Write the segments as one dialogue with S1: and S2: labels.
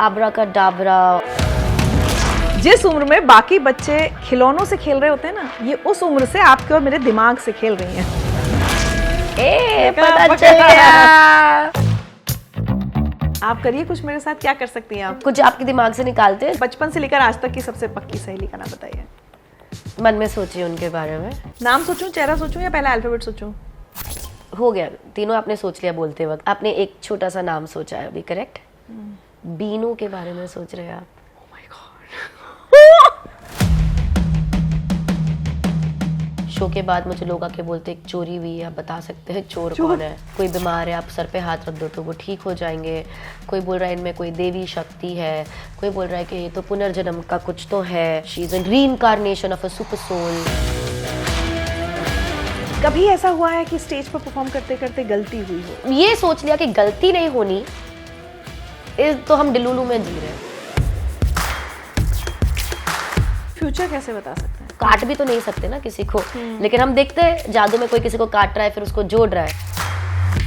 S1: आब्राकाडाब्रा।
S2: जिस उम्र में बाकी बच्चे खिलौनों से खेल रहे होते हैं ना, ये उस उम्र से आपके और मेरे दिमाग से खेल रही हैं।
S1: पता चल गया।
S2: आप करिए कुछ मेरे साथ, क्या कर सकती हैं आप?
S1: कुछ आपके दिमाग से निकालते हैं।
S2: बचपन से लेकर आज तक की सबसे पक्की सहेली का नाम बताइए।
S1: मन में सोचिए उनके बारे में।
S2: नाम सोचूं, चेहरा सोचूं या पहला अल्फाबेट सोचूं?
S1: हो गया, तीनों आपने सोच लिया बोलते वक्त। आपने एक छोटा सा नाम सोचा है अभी, करेक्ट? बीनू के बारे में सोच रहे हैं आप।
S2: Oh my God.
S1: शो के बाद मुझे लोग आके बोलते हैं चोरी हुई है, आप बता सकते हैं चोर कौन है? कोई बीमार है, आप सर पे हाथ रख दो तो वो ठीक हो जाएंगे। कोई बोल रहा है इनमें कोई देवी शक्ति है, कोई बोल रहा है कि ये तो पुनर्जन्म का कुछ तो है, she is a reincarnation of a super soul.
S2: कभी ऐसा हुआ है कि स्टेज पर परफॉर्म करते करते गलती हुई हो?
S1: ये सोच लिया कि गलती नहीं होनी, तो हम डिलुलू में जी रहे हैं।
S2: फ्यूचर कैसे बता सकते हैं?
S1: काट भी तो नहीं सकते ना किसी को, लेकिन हम देखते हैं जादू में कोई किसी को काट रहा है फिर उसको जोड़ रहा है।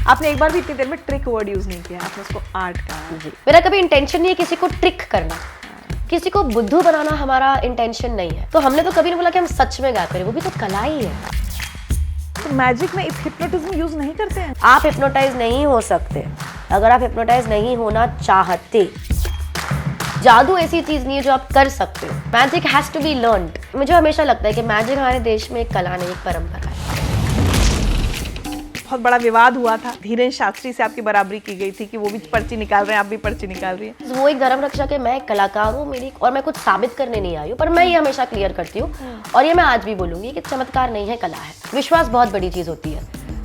S2: आपने एक बार भी इतनी देर में ट्रिक वर्ड यूज नहीं किया, आपने उसको आर्ट कहा।
S1: जी, मेरा कभी इंटेंशन नहीं है किसी को ट्रिक करना, किसी को बुद्धू बनाना हमारा इंटेंशन नहीं है। तो हमने तो कभी नहीं बोला कि हम सच में गाते हैं, वो भी तो कला ही है।
S2: तो मैजिक में हिप्नोटिज्म यूज नहीं करते हैं?
S1: आप हिप्नोटाइज नहीं हो सकते अगर आप हिप्नोटाइज नहीं होना चाहते। जादू ऐसी चीज नहीं है जो आप कर सकते हो। Magic has to be learned. मुझे हमेशा लगता है कि मैजिक हमारे देश में एक कला नहीं, एक परंपरा है।
S2: बहुत बड़ा विवाद हुआ था, धीरेन शास्त्री से आपकी बराबरी की गई थी कि वो भी पर्ची निकाल रहे हैं, आप भी पर्ची निकाल रही हैं।
S1: वो एक धर्म रक्षक है, मैं एक कलाकार हूँ, मेरी और मैं कुछ साबित करने नहीं आई हूँ, पर मैं ये हमेशा क्लियर करती हूँ और ये मैं आज भी बोलूंगी कि चमत्कार नहीं है, कला है। विश्वास बहुत बड़ी चीज होती है,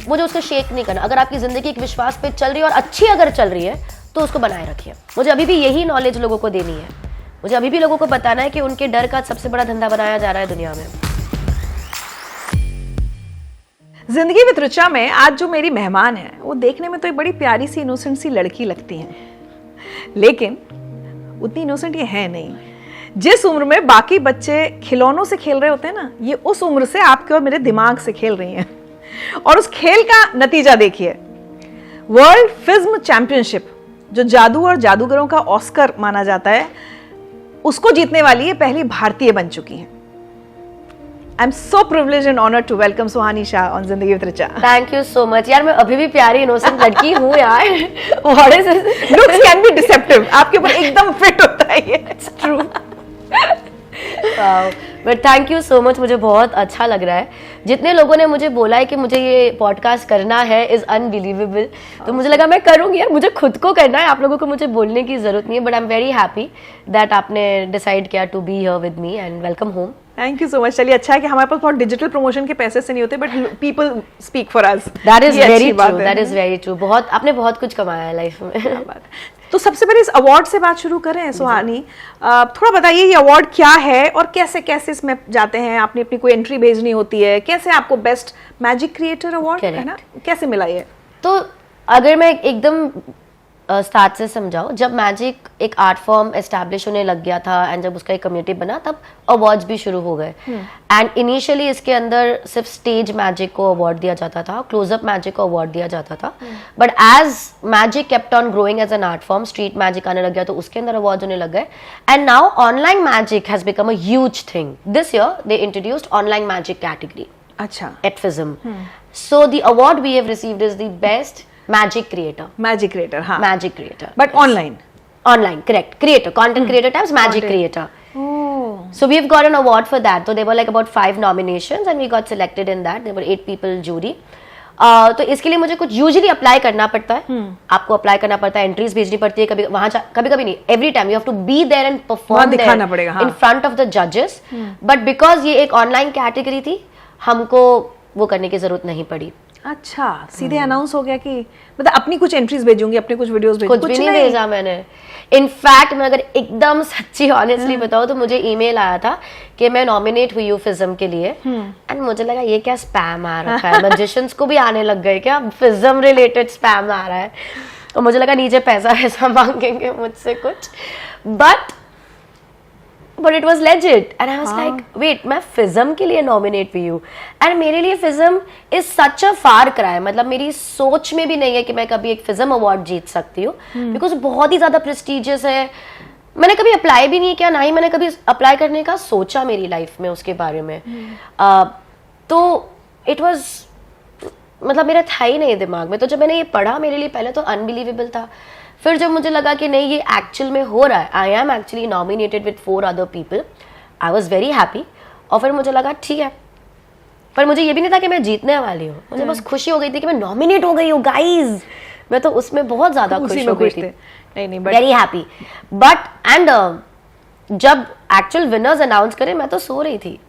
S1: मुझे उसको शेक नहीं करना। अगर आपकी जिंदगी एक विश्वास पे चल रही है और अच्छी अगर चल रही है तो उसको बनाए रखिए। मुझे अभी भी यही नॉलेज लोगों को देनी है। मुझे अभी भी लोगों को बताना है कि उनके डर का सबसे बड़ा धंधा बनाया जा रहा है दुनिया में।
S2: जिंदगी विद ऋचा में आज जो मेरी मेहमान है वो देखने में तो एक बड़ी प्यारी सी इनोसेंट सी लड़की लगती हैं, लेकिन उतनी इनोसेंट ये है नहीं। जिस उम्र में बाकी बच्चे खिलौनों से खेल रहे होते हैं ना, ये उस उम्र से आपके और मेरे दिमाग से खेल रही हैं। और उस खेल का नतीजा देखिए, वर्ल्ड फिल्म चैंपियनशिप, जो जादू और जादूगरों का ऑस्कर माना जाता है, उसको जीतने वाली ये पहली भारतीय बन चुकी हैं। I am so privileged and honoured to welcome Suhani Shah on Zindagi with Richa.
S1: Thank you so much यार, मैं अभी भी प्यारी इनोसेंट लड़की हूँ यार। What is this?
S2: Looks can be deceptive, आपके ऊपर एकदम फिट होता है ये।
S1: It's true. But thank you so much, मुझे बहुत अच्छा लग रहा है। जितने लोगों ने मुझे बोला है कि मुझे ये पॉडकास्ट करना है इज अनबिलीवेबल, तो मुझे लगा मैं करूंगी यार, मुझे खुद को करना है, आप लोगों को मुझे बोलने की जरूरत नहीं है। But I am very happy that आपने डिसाइड किया to be here with me and welcome home.
S2: Thank you so much. चलिए, अच्छा है कि हमारे पास बहुत डिजिटल प्रमोशन के पैसे से नहीं होते, but people speak for us.
S1: That is very true, that is very true. बहुत आपने बहुत कुछ कमाया है लाइफ में।
S2: तो सबसे पहले इस अवार्ड से बात शुरू करें सुहानी। थोड़ा बताइए ये अवार्ड क्या है और कैसे कैसे इसमें जाते हैं? आपने अपनी कोई एंट्री भेजनी होती है, कैसे आपको बेस्ट मैजिक क्रिएटर अवार्ड है ना, कैसे मिला ये?
S1: तो अगर मैं एकदम स्टार्ट से समझाऊं, जब मैजिक एक आर्ट फॉर्म एस्टैब्लिश होने लग गया था एंड जब उसका एक कम्युनिटी बना, तब अवार्ड्स भी शुरू हो गए। एंड इनिशियली इसके अंदर सिर्फ स्टेज मैजिक को अवार्ड दिया जाता था, क्लोजअप मैजिक को अवार्ड दिया जाता था। But as magic kept on growing as an art form, street magic आने लग गया तो उसके अंदर अवार्ड होने लग गए। And now online magic has become a huge thing. This year they introduced online magic category
S2: अच्छा
S1: eight FISM. So the award we have received is the best magic creator.
S2: Magic creator, हाँ,
S1: Magic creator.
S2: But online.
S1: Online, correct. Creator, content creator times magic creator. So we've got an award for that. So there were like about 5 nominations and we got selected in that. There were 8 people jury. तो इसके लिए मुझे कुछ usually apply करना पड़ता है। आपको apply करना पड़ता है, एंट्रीज भेजनी पड़ती है, कभी वहां कभी नहीं, every time you have to be there and perform
S2: दिखाना पड़ेगा
S1: इन फ्रंट ऑफ द जजेस। बट बिकॉज ये एक ऑनलाइन कैटेगरी थी, हमको वो करने की जरूरत नहीं पड़ी।
S2: अच्छा, सीधे अनाउंस हो गया कि मतलब अपनी कुछ एंट्रीज भेजूंगी, अपने कुछ वीडियोस भेजूंगी?
S1: कुछ भी नहीं भेजा मैंने। इनफैक्ट मैं अगर एकदम सच्ची ऑनेस्टली बताऊं तो मुझे ईमेल आया था कि मैं नॉमिनेट हुई हूँ FISM के लिए, एंड मुझे लगा ये क्या स्पैम आ रखा है, मैजिशियंस को भी आने लग गए क्या, FISM रिलेटेड स्पैम आ रहा है। और मुझे लगा नीचे पैसा मांगेंगे मुझसे कुछ। But but it was legit and I was like wait, मैं फिज्म के लिए नॉमिनेट हुई हूँ एंड मेरे लिए फिज्म is such a far cry, मतलब मेरी सोच में भी नहीं है कि मैं कभी एक फिज्म अवार्ड जीत सकती हूँ, बिकॉज बहुत ही ज्यादा प्रेस्टिजियस है। मैंने कभी अप्लाई भी नहीं किया, ना ही मैंने कभी अप्लाई करने का सोचा मेरी लाइफ में उसके बारे में। तो इट वॉज, मतलब मेरा था ही नहीं दिमाग में। तो जब मैंने ये पढ़ा, मेरे लिए पहले तो अनबिलीवेबल था, फिर जब मुझे लगा कि नहीं ये एक्चुअल में हो रहा है, I am actually nominated with 4 other people, I was very happy. और फिर मुझे लगा ठीक है, पर मुझे ये भी नहीं था कि मैं जीतने वाली हूँ, मुझे बस खुशी हो गई थी कि मैं नॉमिनेट हो गई हूँ गाइज। मैं तो उसमें बहुत ज्यादा खुश हो गई थी, वेरी हैप्पी। बट एंड जब एक्चुअल विनर्स अनाउंस करे, मैं तो सो रही थी,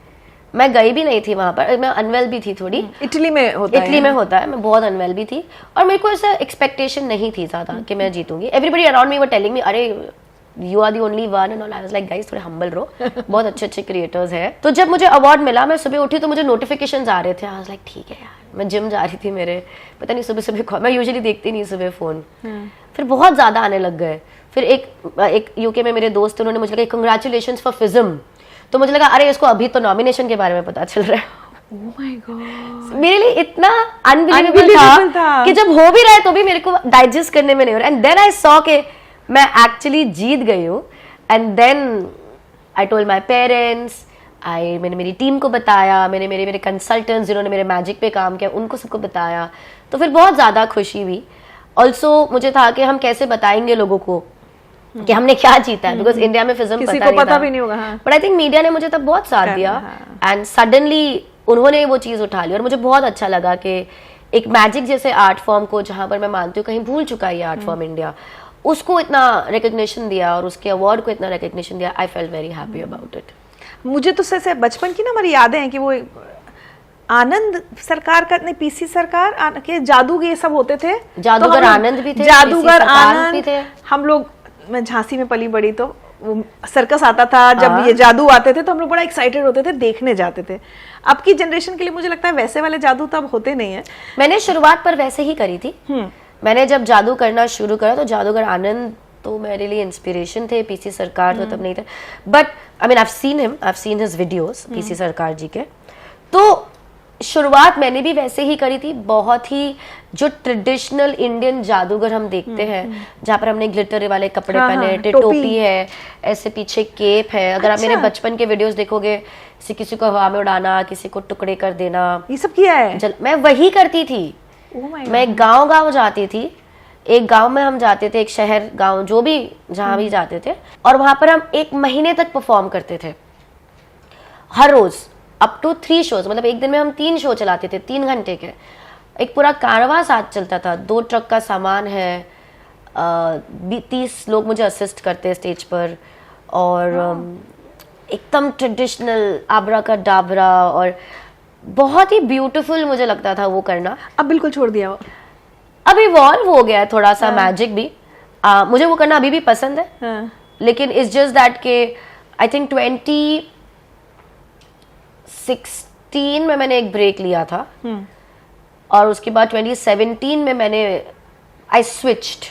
S1: मैं गई भी नहीं थी वहां पर, मैं अनवेल भी थी थोड़ी।
S2: इटली में होता है,
S1: मैं बहुत अनवेल भी थी और मेरे को ऐसा एक्सपेक्टेशन नहीं थी ज्यादा कि मैं जीतूंगी। Everybody around me were telling me अरे you are the only one and all. I was like guys थोड़े हम्बल रहो, बहुत अच्छे अच्छे क्रिएटर्स हैं। तो जब मुझे अवार्ड मिला, मैं सुबह उठी तो मुझे नोटिफिकेशंस आ रहे थे। आई वाज लाइक ठीक है यार, मैं जिम जा रही थी, मेरे पता नहीं सुबह सुबह, मैं यूजुअली देखती नहीं सुबह फोन, फिर बहुत ज्यादा आने लग गए। फिर एक यूके में मेरे दोस्त, उन्होंने मुझे लगा कांग्रेचुलेशंस फॉर फिज्म, तो मुझे लगा अरे इसको अभी तो नॉमिनेशन के बारे में पता चल रहा है।
S2: Oh my God.
S1: मेरे लिए इतना अनबिलीवेबल था कि जब हो भी रहा है तो भी मेरे को डाइजेस्ट करने में नहीं हो रहा। एंड देन आई सॉ के मैं एक्चुअली जीत गई हूँ। And then I told my parents, मैंने मेरी टीम को बताया, मैंने मेरे कंसल्टेंट्स जिन्होंने मेरे मैजिक पे काम किया उनको सबको बताया, तो फिर बहुत ज़्यादा खुशी हुई। ऑल्सो मुझे था कि हम कैसे बताएंगे लोगों को कि हमने क्या जीता है, बिकॉज इंडिया में फिज्म
S2: पता भी नहीं होगा।
S1: बट आई थिंक मीडिया ने मुझे तब बहुत साथ दिया एंड सडनली उन्होंने वो चीज़ उठा ली और मुझे बहुत अच्छा लगा कि एक मैजिक जैसे आर्ट फॉर्म को, जहाँ पर मैं मानती हूँ कहीं भूल चुका है ये आर्ट फॉर्म इंडिया, उसको इतना रिकग्निशन दिया और उसके अवार्ड को इतना रिकग्निशन दिया। I felt very happy about it.
S2: मुझे तो ऐसे बचपन की ना हमारी यादें हैं कि वो आनंद सरकार का, नहीं पीसी सरकार के जादू ये सब होते थे,
S1: जादूगर आनंद भी थे,
S2: जादूगर आनंद भी थे। हम लोग, मैं झांसी में पली बड़ी, तो वो सर्कस आता था, जब ये जादू आते थे तो हम लोग बड़ा एक्साइटेड होते थे, देखने जाते थे। अब की जनरेशन के लिए मुझे लगता है वैसे वाले जादू तो अब होते नहीं है।
S1: मैंने शुरुआत पर वैसे ही करी थी। मैंने जब जादू करना शुरू करा तो जादूगर आनंद तो मेरे लिए इंस्पिरेशन थे, पीसी सरकार तो तब नहीं थे, but I mean I seen his videos PC सरकार जी के। तो शुरुआत मैंने भी वैसे ही करी थी, बहुत ही जो ट्रेडिशनल इंडियन जादूगर हम देखते हैं, जहाँ पर हमने ग्लिटर वाले कपड़े पहने, टोपी है, ऐसे पीछे केप है। अगर आप मेरे बचपन के वीडियोस देखोगे, किसी को हवा में उड़ाना, किसी को टुकड़े कर देना, ये
S2: सब किया है।
S1: मैं वही करती थी। मैं गांव जाती थी, एक गांव में हम जाते थे, एक शहर गांव जो भी जहाँ भी जाते थे, और वहां पर हम 1 महीने तक परफॉर्म करते थे, हर रोज अप टू 3 शोज। मतलब एक दिन में हम 3 शो चलाते थे, 3 घंटे के। एक पूरा कारवां साथ चलता था, 2 ट्रक का सामान है, 30 लोग मुझे असिस्ट करते स्टेज पर, और एकदम ट्रेडिशनल आबरा का डाबरा, और बहुत ही ब्यूटीफुल मुझे लगता था वो करना।
S2: अब बिल्कुल छोड़ दिया वो,
S1: अब इवॉल्व हो गया है थोड़ा सा मैजिक भी। मुझे वो करना अभी भी पसंद है, लेकिन इट्स जस्ट दैट के आई थिंक 2016 में मैंने एक ब्रेक लिया था, और उसके बाद 2017 में मैंने आई स्विच्ड।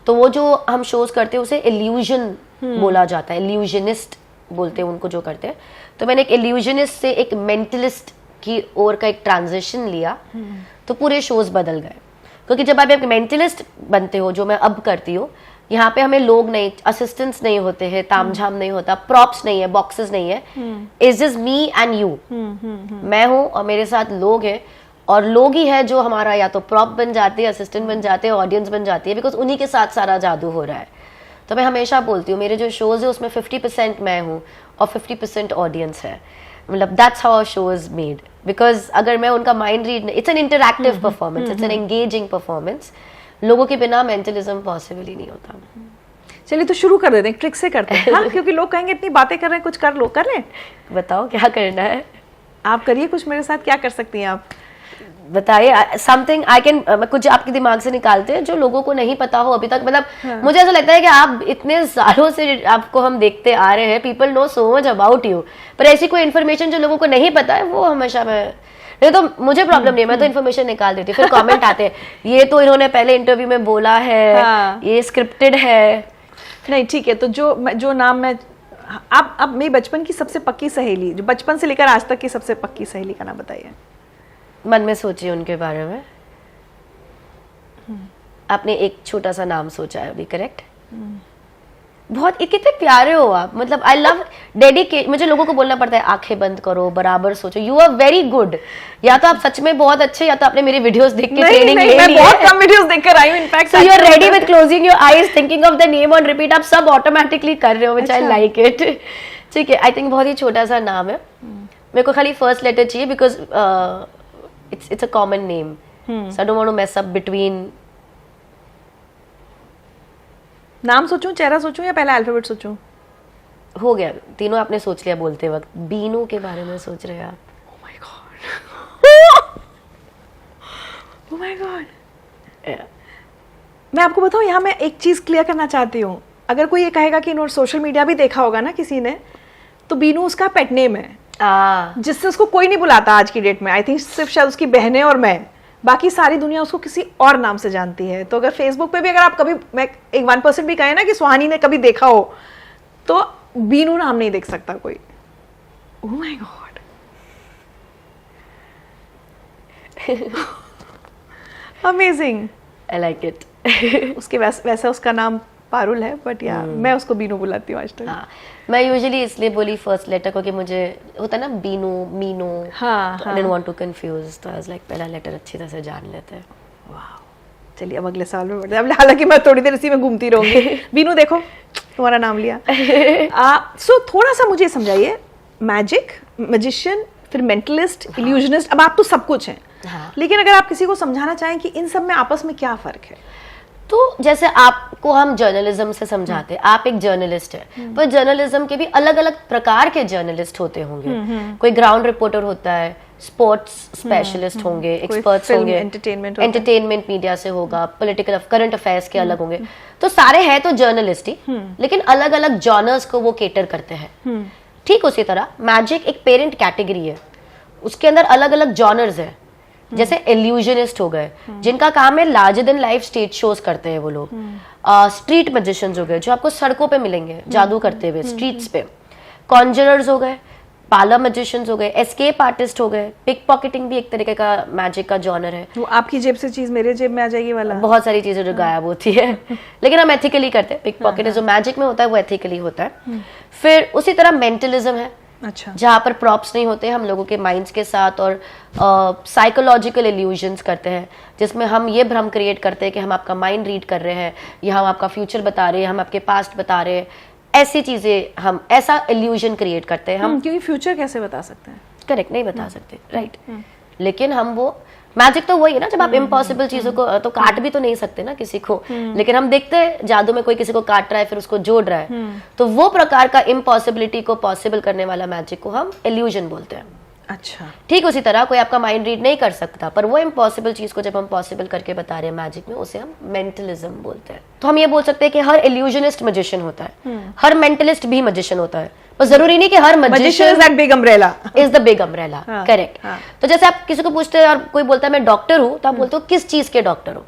S1: तो वो जो हम शोज करते हैं उसे इल्यूजन बोला जाता है, इल्यूजनिस्ट बोलते हैं उनको जो करते हैं। तो मैंने एक इल्यूजनिस्ट से एक मेंटलिस्ट की ओर का एक ट्रांजिशन लिया, तो पूरे शोज बदल गए। क्योंकि जब आप एक मेंटलिस्ट बनते हो, जो मैं अब करती हूँ, यहाँ पे हमें लोग नहीं, असिस्टेंट्स नहीं होते हैं, तामझाम नहीं होता, प्रॉप्स नहीं है, बॉक्सेस नहीं है, it's just me and you. मैं हूँ और मेरे साथ लोग हैं, और लोग ही है जो हमारा या तो प्रॉप बन जाते हैं, असिस्टेंट बन जाते हैं, ऑडियंस बन जाती है, बिकॉज उन्हीं के साथ सारा जादू हो रहा है। तो मैं हमेशा बोलती हूँ मेरे जो शोज है उसमें 50% मैं हूँ और 50% ऑडियंस है। मतलब that's how a show is made, because अगर मैं उनका mind read, it's an interactive performance, it's an engaging performance. लोगों के बिना मेंटलिज्म पॉसिबल ही नहीं होता।
S2: चलिए तो शुरू कर देते हैं, ट्रिक से करते हैं। हाँ, क्योंकि लोग कहेंगे इतनी बातें कर रहे हैं, कुछ कर लो, कर लें।
S1: बताओ क्या करना है,
S2: आप करिए कुछ मेरे साथ, क्या कर सकती हैं आप,
S1: बताइए। समथिंग आई कैन, कुछ आपके दिमाग से निकालते हैं जो लोगों को नहीं पता हो अभी तक। मतलब मुझे ऐसा लगता है कि आप इतने सालों से आपको हम देखते आ रहे हैं, people know so much about you, पर ऐसी कोई इन्फॉर्मेशन जो लोगों को नहीं पता है वो हमेशा नहीं तो मुझे प्रॉब्लम नहीं है, मैं तो इन्फॉर्मेशन निकाल देती हूँ। फिर कमेंट आते हैं ये तो इन्होंने पहले इंटरव्यू में बोला है, ये स्क्रिप्टेड है।
S2: नहीं ठीक है, तो जो नाम मैं आप अब मेरी बचपन की सबसे पक्की सहेली, जो बचपन से लेकर आज तक की सबसे पक्की सहेली का नाम बताइए।
S1: मन में सोचिए उनके बारे में। आपने एक छोटा सा नाम सोचा है अभी, करेक्ट? बहुत कितने प्यारे हो आप, मतलब आई लव डेडिकेट। मुझे लोगों को बोलना पड़ता है आंखें बंद करो, बराबर सोचो। You are very good. या तो आप सच में बहुत अच्छे, या तो आपने मेरे वीडियोस देख के ट्रेनिंग ले ली है।
S2: मैं बहुत कम वीडियोस देखकर आई हूं in fact.
S1: So you are ready with closing your eyes, thinking of the name on repeat. आप सब ऑटोमेटिकली कर रहे हो, व्हिच आई लाइक इट। ठीक है, आई थिंक बहुत ही छोटा सा नाम है। मेरे को खाली फर्स्ट लेटर चाहिए because it's a common name, so I don't want to mess up between.
S2: नाम सोचूं, चेहरा सोचूं या पहला अल्फाबेट सोचूं?
S1: हो गया, तीनों आपने सोच लिया बोलते वक्त। बीनू के बारे में सोच रहे हैं आप?
S2: Oh my God. Oh my God. मैं आपको बताऊं, यहाँ मैं एक चीज क्लियर करना चाहती हूँ। अगर कोई ये कहेगा कि इन्होंने सोशल मीडिया भी देखा होगा ना किसी ने, तो बीनू उसका पेट नेम है, जिससे उसको कोई नहीं बुलाता आज की डेट में। आई थिंक सिर्फ शायद उसकी बहनें और मैं, बाकी सारी दुनिया उसको किसी और नाम से जानती है। तो अगर फेसबुक पे भी अगर आप कभी, मैं एक 1% भी कहे ना कि सुहानी ने कभी देखा हो, तो बीनू नाम नहीं देख सकता कोई। Oh my God. Amazing,
S1: I like it.
S2: उसके वैसे उसका नाम पारुल है, बट या मैं उसको बीनू बुलाती हूँ आज तक।
S1: हाँ, मैं यूजुअली इसलिए बोली फर्स्ट लेटर क्योंकि मुझे होता है ना बीनू, मीनू।
S2: हाँ,
S1: I didn't want to confuse, तो आई वाज लाइक पहला लेटर अच्छी तरह से जान लेते हैं।
S2: वाह, चलिए अब अगले साल में बढ़ते हैं। अब हालांकि मैं थोड़ी देर इसी में घूमती रहूंगी। बीनू देखो, तुम्हारा नाम लिया। सो थोड़ा सा मुझे समझाइए, मैजिक, मैजिशियन, फिर मेंटलिस्ट, इल्यूजनिस्ट, अब आप तो सब कुछ हैं।
S1: हाँ।
S2: लेकिन अगर आप किसी को समझाना चाहें कि इन सब में आपस में क्या फर्क है?
S1: तो जैसे आपको हम जर्नलिज्म से समझाते हैं, आप एक जर्नलिस्ट है, पर जर्नलिज्म के भी अलग अलग प्रकार के जर्नलिस्ट होते होंगे। कोई ग्राउंड रिपोर्टर होता है, स्पोर्ट्स स्पेशलिस्ट होंगे, एक्सपर्ट्स होंगे, एंटरटेनमेंट मीडिया से होगा, पॉलिटिकल करंट अफेयर्स के अलग होंगे। तो सारे हैं तो जर्नलिस्ट ही, लेकिन अलग अलग जॉनर्स को वो केटर करते हैं। ठीक उसी तरह मैजिक एक पेरेंट कैटेगरी है, उसके अंदर अलग अलग जॉनर्स है। जैसे इल्यूजनिस्ट हो गए, जिनका काम है larger than life stage shows करते हैं वो लोग। स्ट्रीट मैजिशियंस हो गए, जो आपको सड़कों पे मिलेंगे जादू करते हुए स्ट्रीट्स पे। कॉन्जरर्स हो गए, पार्लर मैजिशियंस हो गए, एस्केप आर्टिस्ट हो गए। पिक पॉकेटिंग भी एक तरीके का मैजिक का जॉनर है।
S2: वो आपकी जेब से चीज मेरे जेब में आ जाएगी वाला।
S1: बहुत सारी चीजें जो गायब होती है, लेकिन हम एथिकली करते हैं। पिक पॉकेट जो मैजिक में होता है वो एथिकली होता है। फिर उसी तरह मेंटलिज्म है,
S2: अच्छा,
S1: जहाँ पर प्रॉप्स नहीं होते, हम लोगों के माइंड्स के साथ और साइकोलॉजिकल इल्यूजन्स करते हैं, जिसमें हम ये भ्रम क्रिएट करते हैं कि हम आपका माइंड रीड कर रहे हैं, या हम आपका फ्यूचर बता रहे हैं, हम आपके पास्ट बता रहे हैं। ऐसी चीजें, हम ऐसा इल्यूजन क्रिएट करते हैं। हम
S2: क्योंकि फ्यूचर कैसे बता सकते हैं?
S1: करेक्ट, नहीं बता सकते, राइट। लेकिन हम वो मैजिक तो वही है ना, जब आप इम्पॉसिबल चीजों को तो काट भी तो नहीं सकते ना किसी को, लेकिन हम देखते हैं जादू में कोई किसी को काट रहा है फिर उसको जोड़ रहा है, तो वो प्रकार का इम्पॉसिबिलिटी को पॉसिबल करने वाला मैजिक को हम इल्यूजन बोलते हैं।
S2: अच्छा,
S1: ठीक उसी तरह कोई आपका माइंड रीड नहीं कर सकता, पर वो इम्पॉसिबल चीज को जब हम पॉसिबल करके बता रहे हैं मैजिक में, उसे हम मेंटलिज्म बोलते हैं। तो हम ये बोल सकते हैं कि हर इल्यूजनिस्ट मैजिशियन होता है, हर मेंटलिस्ट भी मैजिशियन होता है, पर जरूरी नहीं कि हर magician
S2: that big umbrella
S1: is the big umbrella. Correct. तो जैसे आप किसी को पूछते हैं और कोई बोलता है मैं डॉक्टर हूं, तो आप बोलते हो किस चीज के डॉक्टर हो,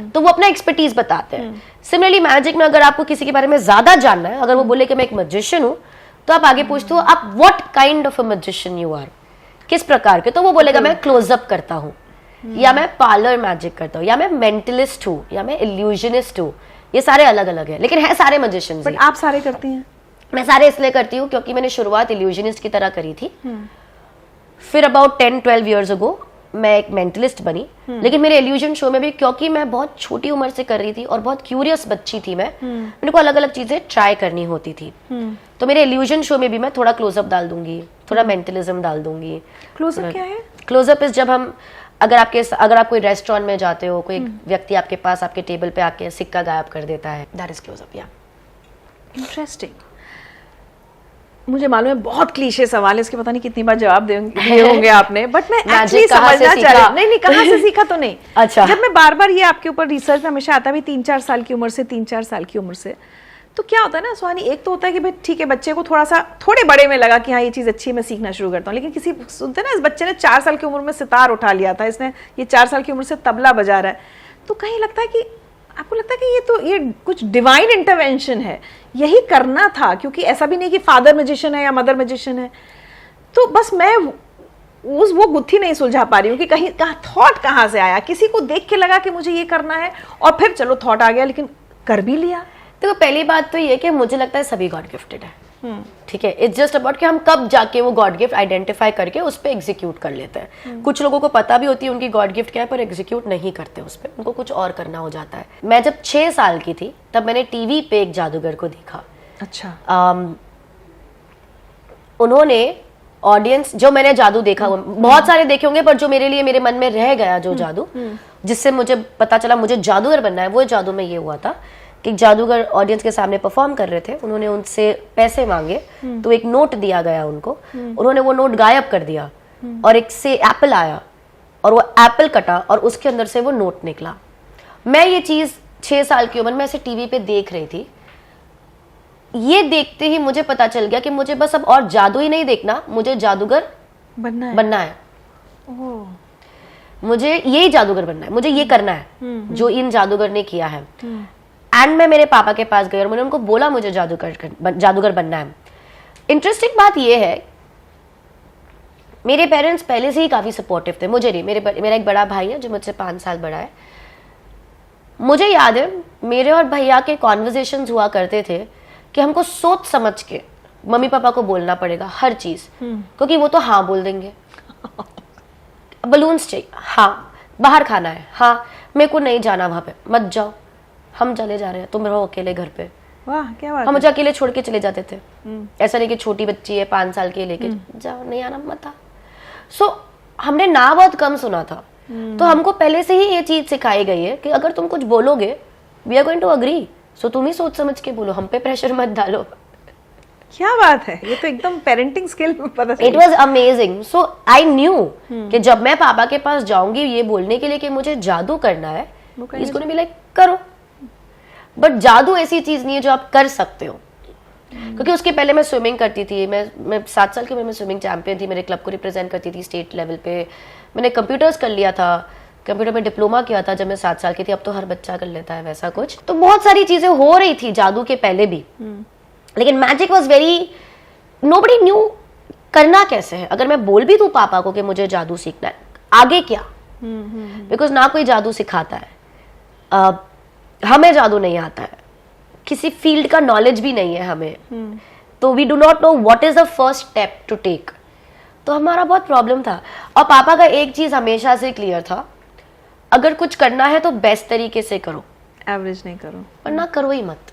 S1: तो वो अपना एक्सपर्टीज बताते हैं। सिमिलरली मैजिक में अगर आपको किसी के बारे में ज्यादा जानना है, अगर वो बोले कि मैं एक मैजिशियन हूं, तो आप आगे पूछते हो आप what kind of a magician you are, किस प्रकार के, तो वो बोलेगा मैं क्लोजअप करता हूँ, या मैं पार्लर मैजिक करता हूँ, या मैं मेंटलिस्ट हूँ, या मैं इल्यूजनिस्ट हूँ। ये सारे अलग अलग है, लेकिन है सारे मैजिशियंस।
S2: बट आप सारे करती हैं?
S1: मैं सारे इसलिए करती हूँ क्योंकि मैंने शुरुआत इल्यूजनिस्ट की तरह करी थी, फिर अबाउट 10-12 ईयर्स अगो मैं एक मेंटलिस्ट बनी। लेकिन मेरे इल्यूजन शो में भी, क्योंकि मैं बहुत छोटी उम्र से कर रही थी और बहुत क्यूरियस बच्ची थी मैं, मेरे को अलग अलग चीजें ट्राई करनी होती थी। तो मेरे इल्यूजन शो में भी मैं थोड़ा क्लोजअप डाल दूंगी, थोड़ा मेंटलिज्म डाल दूंगी।
S2: क्लोजअप क्या है?
S1: क्लोजअप इज जब हम, अगर आप कोई रेस्टोरेंट में जाते हो, कोई व्यक्ति आपके पास आपके टेबल पे आके सिक्का गायब कर देता है, दैट इज क्लोजअप। या
S2: इंटरेस्टिंग। मुझे मालूम है बहुत क्लीशे सवाल है, इसके पता नहीं कितनी बार जवाब दिए होंगे आपने, बट मैं एक्चुअली समझना चाह रही। नहीं, कहाँ से सीखा तो नहीं।
S1: अच्छा, जब
S2: मैं बार बार ये आपके ऊपर रिसर्च में हमेशा आता भी 3-4 साल की उम्र से, 3-4 साल की उम्र से, तो क्या होता है ना सुहानी, एक तो होता है कि भाई ठीक है, बच्चे को थोड़े बड़े में लगा कि हाँ ये चीज़ अच्छी है, मैं सीखना शुरू करता हूँ। लेकिन किसी सुनते ना, इस बच्चे ने 4 साल की उम्र में सितार उठा लिया था, इसने ये 4 साल की उम्र से तबला बजा रहा है, तो कहीं लगता है कि आपको लगता है कि ये कुछ डिवाइन इंटरवेंशन है, यही करना था? क्योंकि ऐसा भी नहीं कि फादर मैजिशियन है या मदर मैजिशियन है, तो बस मैं वो गुत्थी नहीं सुलझा पा रही हूँ कि कहीं थॉट कहाँ से आया? किसी को देख के लगा कि मुझे ये करना है और फिर चलो थॉट आ गया, लेकिन कर भी लिया।
S1: देखो पहली बात तो ये कि मुझे लगता है सभी गॉड गिफ्टेड है, ठीक है। इट्स जस्ट अबाउट कि हम कब जाके वो गॉड गिफ्ट आइडेंटिफाई करके उस पर एग्जीक्यूट कर लेते हैं। कुछ लोगों को पता भी होती है उनकी गॉड गिफ्ट क्या है, पर एग्जीक्यूट नहीं करते उस पर, उनको कुछ और करना हो जाता है। मैं जब 6 साल की थी तब मैंने टीवी पे एक जादूगर को देखा।
S2: अच्छा।
S1: उन्होंने ऑडियंस, जो मैंने जादू देखा, बहुत सारे देखे होंगे, पर जो मेरे लिए मेरे मन में रह गया जो जादू, जिससे मुझे पता चला मुझे जादूगर बनना है, वो जादू में ये हुआ था कि जादूगर ऑडियंस के सामने परफॉर्म कर रहे थे। उन्होंने उनसे पैसे मांगे तो एक नोट दिया गया उनको, उन्होंने वो नोट गायब कर दिया और एक से एप्पल आया और वो एप्पल कटा और उसके अंदर से वो नोट निकला। मैं ये चीज 6 साल की उम्र में ऐसे टीवी पे देख रही थी। ये देखते ही मुझे पता चल गया कि मुझे बस अब और जादू ही नहीं देखना, मुझे जादूगर बनना है। मुझे यही जादूगर बनना है, मुझे ये करना है जो इन जादूगर ने किया है। एंड मैं मेरे पापा के पास गई और मैंने उनको बोला मुझे जादूगर बनना है। इंटरेस्टिंग बात ये है, मेरे पेरेंट्स पहले से ही काफी सपोर्टिव थे, मुझे नहीं, मेरा एक बड़ा भाई है जो मुझसे 5 साल बड़ा है। मुझे याद है मेरे और भैया के कॉन्वर्सेशंस हुआ करते थे कि हमको सोच समझ के मम्मी पापा को बोलना पड़ेगा हर चीज, क्योंकि वो तो हाँ बोल देंगे। बलून्स चाहिए, हाँ। बाहर खाना है, हाँ। मेरे को नहीं जाना वहां पे, मत जाओ, हम चले जा रहे हैं, तुम रहो अकेले घर पे।
S2: वाह क्या बात
S1: हम मुझे अकेले छोड़ के चले जाते थे। ऐसा नहीं कि छोटी बच्ची है 5 साल की लेके जाओ, नहीं आना मत। सो हमने ना बहुत कम सुना था, तो हमको पहले से ही ये चीज सिखाई गई है कि अगर तुम कुछ बोलोगे we are going to agree, so तुम ही सोच समझ के बोलो, हम पे प्रेशर मत डालो।
S2: क्या बात है, ये तो एकदम पेरेंटिंग स्किल पता चली।
S1: It was amazing. So I knew कि जब मैं पापा के पास जाऊंगी ये बोलने के लिए कि मुझे जादू करना है, इसको नहीं भी लाइक करो। बट जादू ऐसी चीज नहीं है जो आप कर सकते हो, क्योंकि उसके पहले मैं स्विमिंग करती थी। मैं 7 साल की उम्र में स्विमिंग चैंपियन थी, मेरे क्लब को रिप्रेजेंट करती थी स्टेट लेवल पे। मैंने कंप्यूटर्स कर लिया था, कंप्यूटर में डिप्लोमा किया था जब मैं 7 साल की थी। अब तो हर बच्चा कर लेता है वैसा कुछ। तो बहुत सारी चीजें हो रही थी जादू के पहले भी, लेकिन magic was very, nobody knew करना कैसे है। अगर मैं बोल भी दूं पापा को कि मुझे जादू सीखना है, आगे क्या, बिकॉज ना कोई जादू सिखाता है। हमें जादू नहीं आता है, किसी फील्ड का नॉलेज भी नहीं है हमें, तो we do not know what is the first step to take. तो हमारा बहुत प्रॉब्लम था। और पापा का एक चीज हमेशा से क्लियर था, अगर कुछ करना है तो बेस्ट तरीके से करो,
S2: एवरेज नहीं करो,
S1: वरना करो ही मत।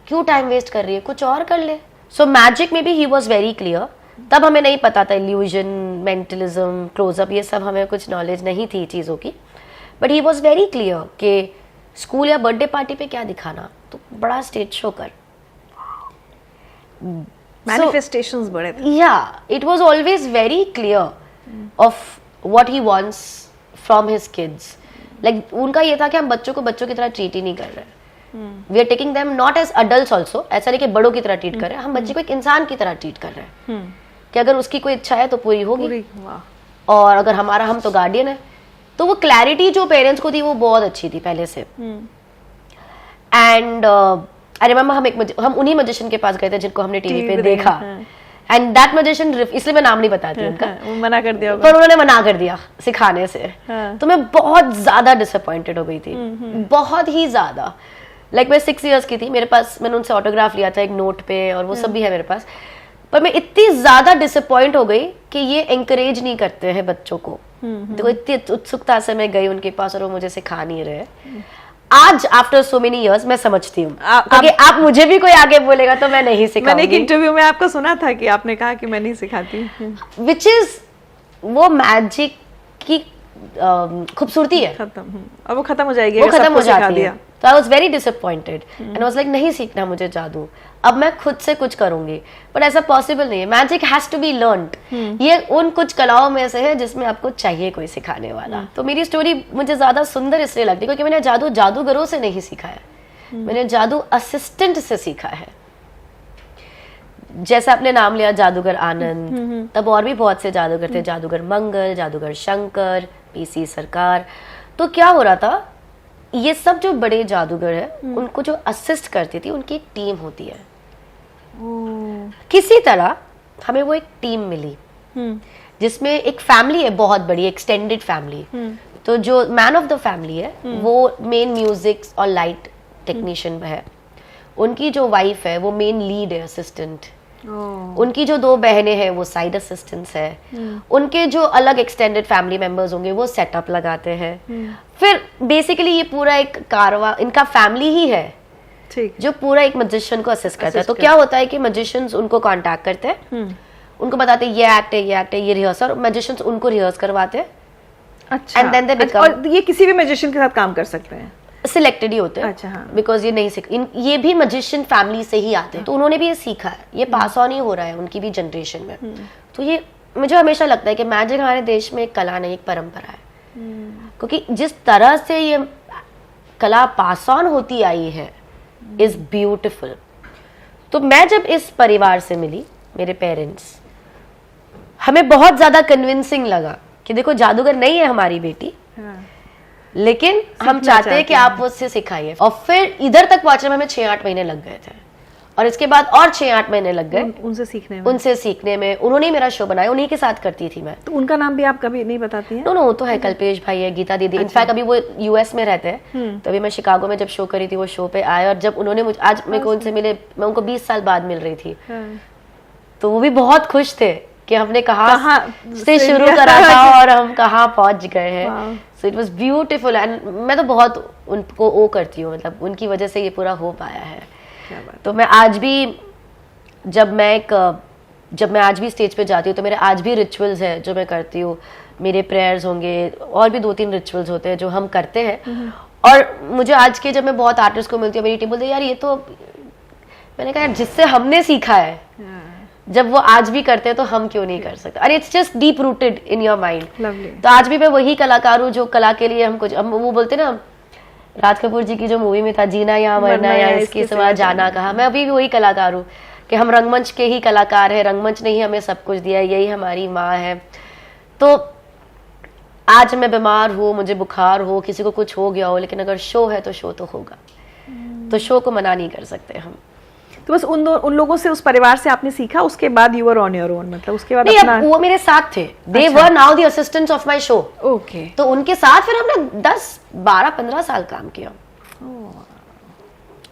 S1: क्यों टाइम वेस्ट कर रही है, कुछ और कर ले। सो मैजिक में भी ही वॉज वेरी क्लियर। तब हमें नहीं पता था इल्यूजन, मेंटलिज्म, क्लोजअप, ये सब हमें कुछ नॉलेज नहीं थी चीजों की। But he was very clear कि स्कूल या बर्थडे पार्टी पे क्या दिखाना, तो बड़ा स्टेज शो कर।
S2: मैनिफेस्टेशंस बड़े थे।
S1: It was always very clear of what he wants from his kids. Like उनका ये था कि हम बच्चों को बच्चों की तरह ट्रीट ही नहीं कर रहे, we are taking them not as adults also. ऐसा नहीं कि बड़ों की तरह ट्रीट कर रहे हैं, हम बच्चे को एक इंसान की तरह ट्रीट कर रहे हैं कि अगर उसकी कोई इच्छा है तो पूरी होगी, और अगर हम तो गार्डियन है। तो वो क्लैरिटी जो पेरेंट्स को थी वो बहुत अच्छी थी पहले से। एंड आई रिमेम्बर हम उन्हीं मैजिशियन के पास गए थे जिनको हमने टीवी पे देखा। एंड दैट मैजिशियन, इसलिए मैं नाम नहीं बताती उनका,
S2: मना कर दिया,
S1: पर उन्होंने मना कर दिया सिखाने से। तो मैं बहुत ज्यादा डिसअपॉइंटेड हो गई थी, बहुत ही ज्यादा। लाइक मैं 6 इयर्स की थी, मेरे पास, मैंने उनसे ऑटोग्राफ लिया था एक नोट पे और वो सब भी है मेरे पास। पर मैं इतनी ज्यादा डिसअपॉइंट हो गई कि ये एंकरेज नहीं करते हैं बच्चों को। तो इतनी उत्सुकता से मैं गई उनके पास और वो मुझे सिखा नहीं रहे। आज आफ्टर सो मेनी इयर्स मैं समझती हूँ, क्योंकि आप मुझे भी कोई आगे बोलेगा तो मैं नहीं सिखाऊंगी।
S2: मैंने एक इंटरव्यू में आपको सुना था कि आपने कहा कि मैं नहीं सिखाती,
S1: विच इज वो मैजिक की खूबसूरती है।
S2: और वो खत्म हो जाएगी,
S1: वो खत्म हो जाती है। तो I was very disappointed and I was like नहीं सीखना मुझे जादू, अब मैं खुद से कुछ करूंगी। बट ऐसा पॉसिबल नहीं है, magic has to be learned. ये उन कुछ कलाओं में से है जिसमें आपको चाहिए कोई सिखाने वाला। तो मेरी स्टोरी मुझे ज्यादा सुंदर इसलिए लगती है क्योंकि मैंने जादू जादूगरों से नहीं सीखा है, मैंने जादू असिस्टेंट से सीखा है। जैसा आपने नाम लिया जादूगर आनंद, तब और भी बहुत से जादूगर थे, जादूगर मंगल, जादूगर शंकर, पीसी सरकार। तो क्या हो रहा था, ये सब जो बड़े जादूगर है उनको जो असिस्ट करती थी उनकी एक टीम होती है। किसी तरह हमें वो एक टीम मिली जिसमें एक फैमिली है, बहुत बड़ी एक्सटेंडेड फैमिली। तो जो मैन ऑफ द फैमिली है वो मेन म्यूजिक और लाइट टेक्नीशियन है, उनकी जो वाइफ है वो मेन लीड है, असिस्टेंट। उनकी जो 2 बहनें हैं वो साइड असिस्टेंट्स है। उनके जो अलग एक्सटेंडेड फैमिली मेंबर्स होंगे वो सेटअप लगाते हैं। फिर बेसिकली ये पूरा एक कारवा इनका फैमिली ही है,
S2: ठीक,
S1: जो पूरा एक मैजिशियन को असिस्ट करता है। तो क्या होता है कि मैजिशियंस उनको कांटेक्ट करते हैं, उनको बताते हैं ये एक्ट है, ये एक्ट है, ये रिहर्सल, और मैजिशियंस उनको रिहर्स करवाते हैं।
S2: अच्छा,
S1: And then they
S2: अच्छा,
S1: become-
S2: और ये किसी भी मैजिशियन के साथ काम कर सकते हैं?
S1: सिलेक्टेड ही होते हैं।
S2: अच्छा, हाँ।
S1: बिकॉज ये नहीं ये भी मैजिशियन फैमिली से ही आते हैं, तो उन्होंने भी ये सीखा है, ये पास ऑन ही हो रहा है उनकी भी जनरेशन में। तो ये मुझे हमेशा लगता है कि मैजिक हमारे देश में एक कला नहीं, एक परंपरा है। क्योंकि जिस तरह से ये कला पास ऑन होती आई है इज ब्यूटिफुल। तो मैं जब इस परिवार से मिली, मेरे पेरेंट्स, हमें बहुत ज्यादा कन्विंसिंग लगा कि देखो जादूगर नहीं है हमारी बेटी, लेकिन हम चाहते हैं कि आप उससे सिखाइए। और फिर इधर तक पहुंचने में हमें 6-8 महीने लग गए थे, और इसके बाद और 6-8 महीने लग गए
S2: उनसे सीखने में।
S1: उनसे सीखने में। उन्होंने ही मेरा शो बनाया, उन्हीं के साथ करती थी मैं।
S2: तो उनका नाम भी आप कभी नहीं बताती हैं?
S1: नो नो, वो तो है, कल्पेश भाई है, गीता दीदी। इनफैक्ट अभी वो यूएस में रहते हैं, तभी मैं शिकागो में जब शो करी थी वो शो पे आए, और जब उन्होंने मुझे आज मेरे को उनसे मिले, मैं उनको 20 साल बाद मिल रही थी, तो वो भी बहुत खुश थे कि हमने कहाँ से शुरू करा था और हम कहाँ पहुंच गए हैं। So it was beautiful, and मैं तो बहुत उनको ओ करती हूँ, मतलब उनकी वजह से ये पूरा हो पाया है। तो मैं आज भी जब मैं आज भी स्टेज पे जाती हूँ तो मेरे आज भी रिचुअल्स है जो मैं करती हूँ। मेरे प्रेयर्स होंगे, और भी 2-3 रिचुअल्स होते हैं जो हम करते हैं। और मुझे आज के जब मैं बहुत आर्टिस्ट को मिलती हूँ, मेरी टीम बोलती है यार ये तो, मैंने कहा यार जिससे हमने सीखा है, जब वो आज भी करते हैं तो हम क्यों नहीं कर सकते। अरे it's just deep rooted in your mind. तो आज भी मैं वही कलाकार हूँ जो कला के लिए हम कुछ, वो बोलते ना राज कपूर जी की जो मूवी में था, जीना या मरना या इसके सिवा जाना कहा, मैं अभी भी वही कलाकार हूँ कि हम रंगमंच के ही कलाकार हैं। रंगमंच ने ही हमें सब कुछ दिया, यही हमारी माँ है। तो आज मैं बीमार हूँ, मुझे बुखार हो, किसी को कुछ हो गया हो, लेकिन अगर शो है तो शो तो होगा। तो शो को मना नहीं कर सकते हम।
S2: तो बस उन लोगों से, उस परिवार से आपने सीखा, उसके बाद you were on your own, मतलब उसके बाद
S1: नहीं,
S2: अपना...
S1: वो मेरे साथ थे, they were now the assistants of my show.
S2: Okay.
S1: तो उनके साथ फिर हमने 10-12-15 साल काम किया।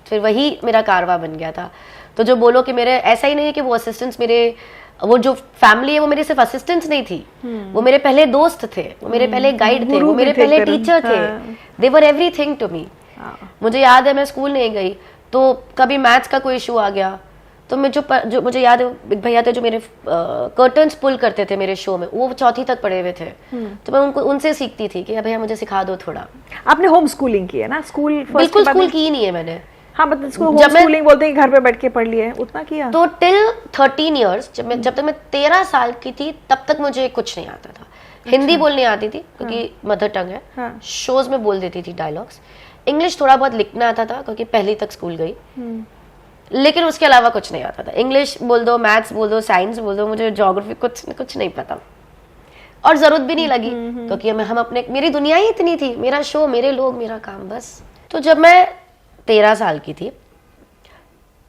S1: फिर वही मेरा कारवा बन गया था। तो जो बोलो कि मेरे, ऐसा ही नहीं है कि वो असिस्टेंट्स मेरे, वो जो फैमिली है वो मेरे सिर्फ असिस्टेंट्स नहीं थी, वो मेरे पहले दोस्त थे, वो मेरे पहले गाइड थे, वो मेरे पहले टीचर थे। They were everything to me. मुझे याद है मैं स्कूल नहीं गई तो कभी मैथ्स का कोई इशू आ गया तो मैं जो मुझे याद है, एक भैया थे जो मेरे कर्टन्स पुल करते थे मेरे शो में, वो 4th तक पढ़े हुए थे। तो मैं उनसे सीखती थी कि भैया मुझे सिखा दो थोड़ा।
S2: आपने होम स्कूलिंग की है ना? स्कूल
S1: बिल्कुल स्कूल की ही नहीं है मैंने।
S2: हाँ, मतलब इसको होम स्कूलिंग बोलते हैं, घर पे बैठ के पढ़ लिया, उतना किया?
S1: तो टिल 13 इयर्स, जब तक मैं 13 साल की थी तब तक मुझे कुछ नहीं आता था। हिंदी बोलने आती थी क्योंकि मदर टंग है, शोज में बोल देती थी डायलॉग्स। इंग्लिश थोड़ा बहुत लिखना आता था क्योंकि पहली तक स्कूल गई, लेकिन उसके अलावा कुछ नहीं आता था। इंग्लिश बोल दो, मैथ्स बोल दो, साइंस बोल दो, मुझे ज्योग्राफी कुछ नहीं पता, और जरूरत भी नहीं लगी क्योंकि हम अपने, मेरी दुनिया ही इतनी थी, मेरा शो, मेरे लोग, मेरा काम, बस। तो जब मैं 13 साल की थी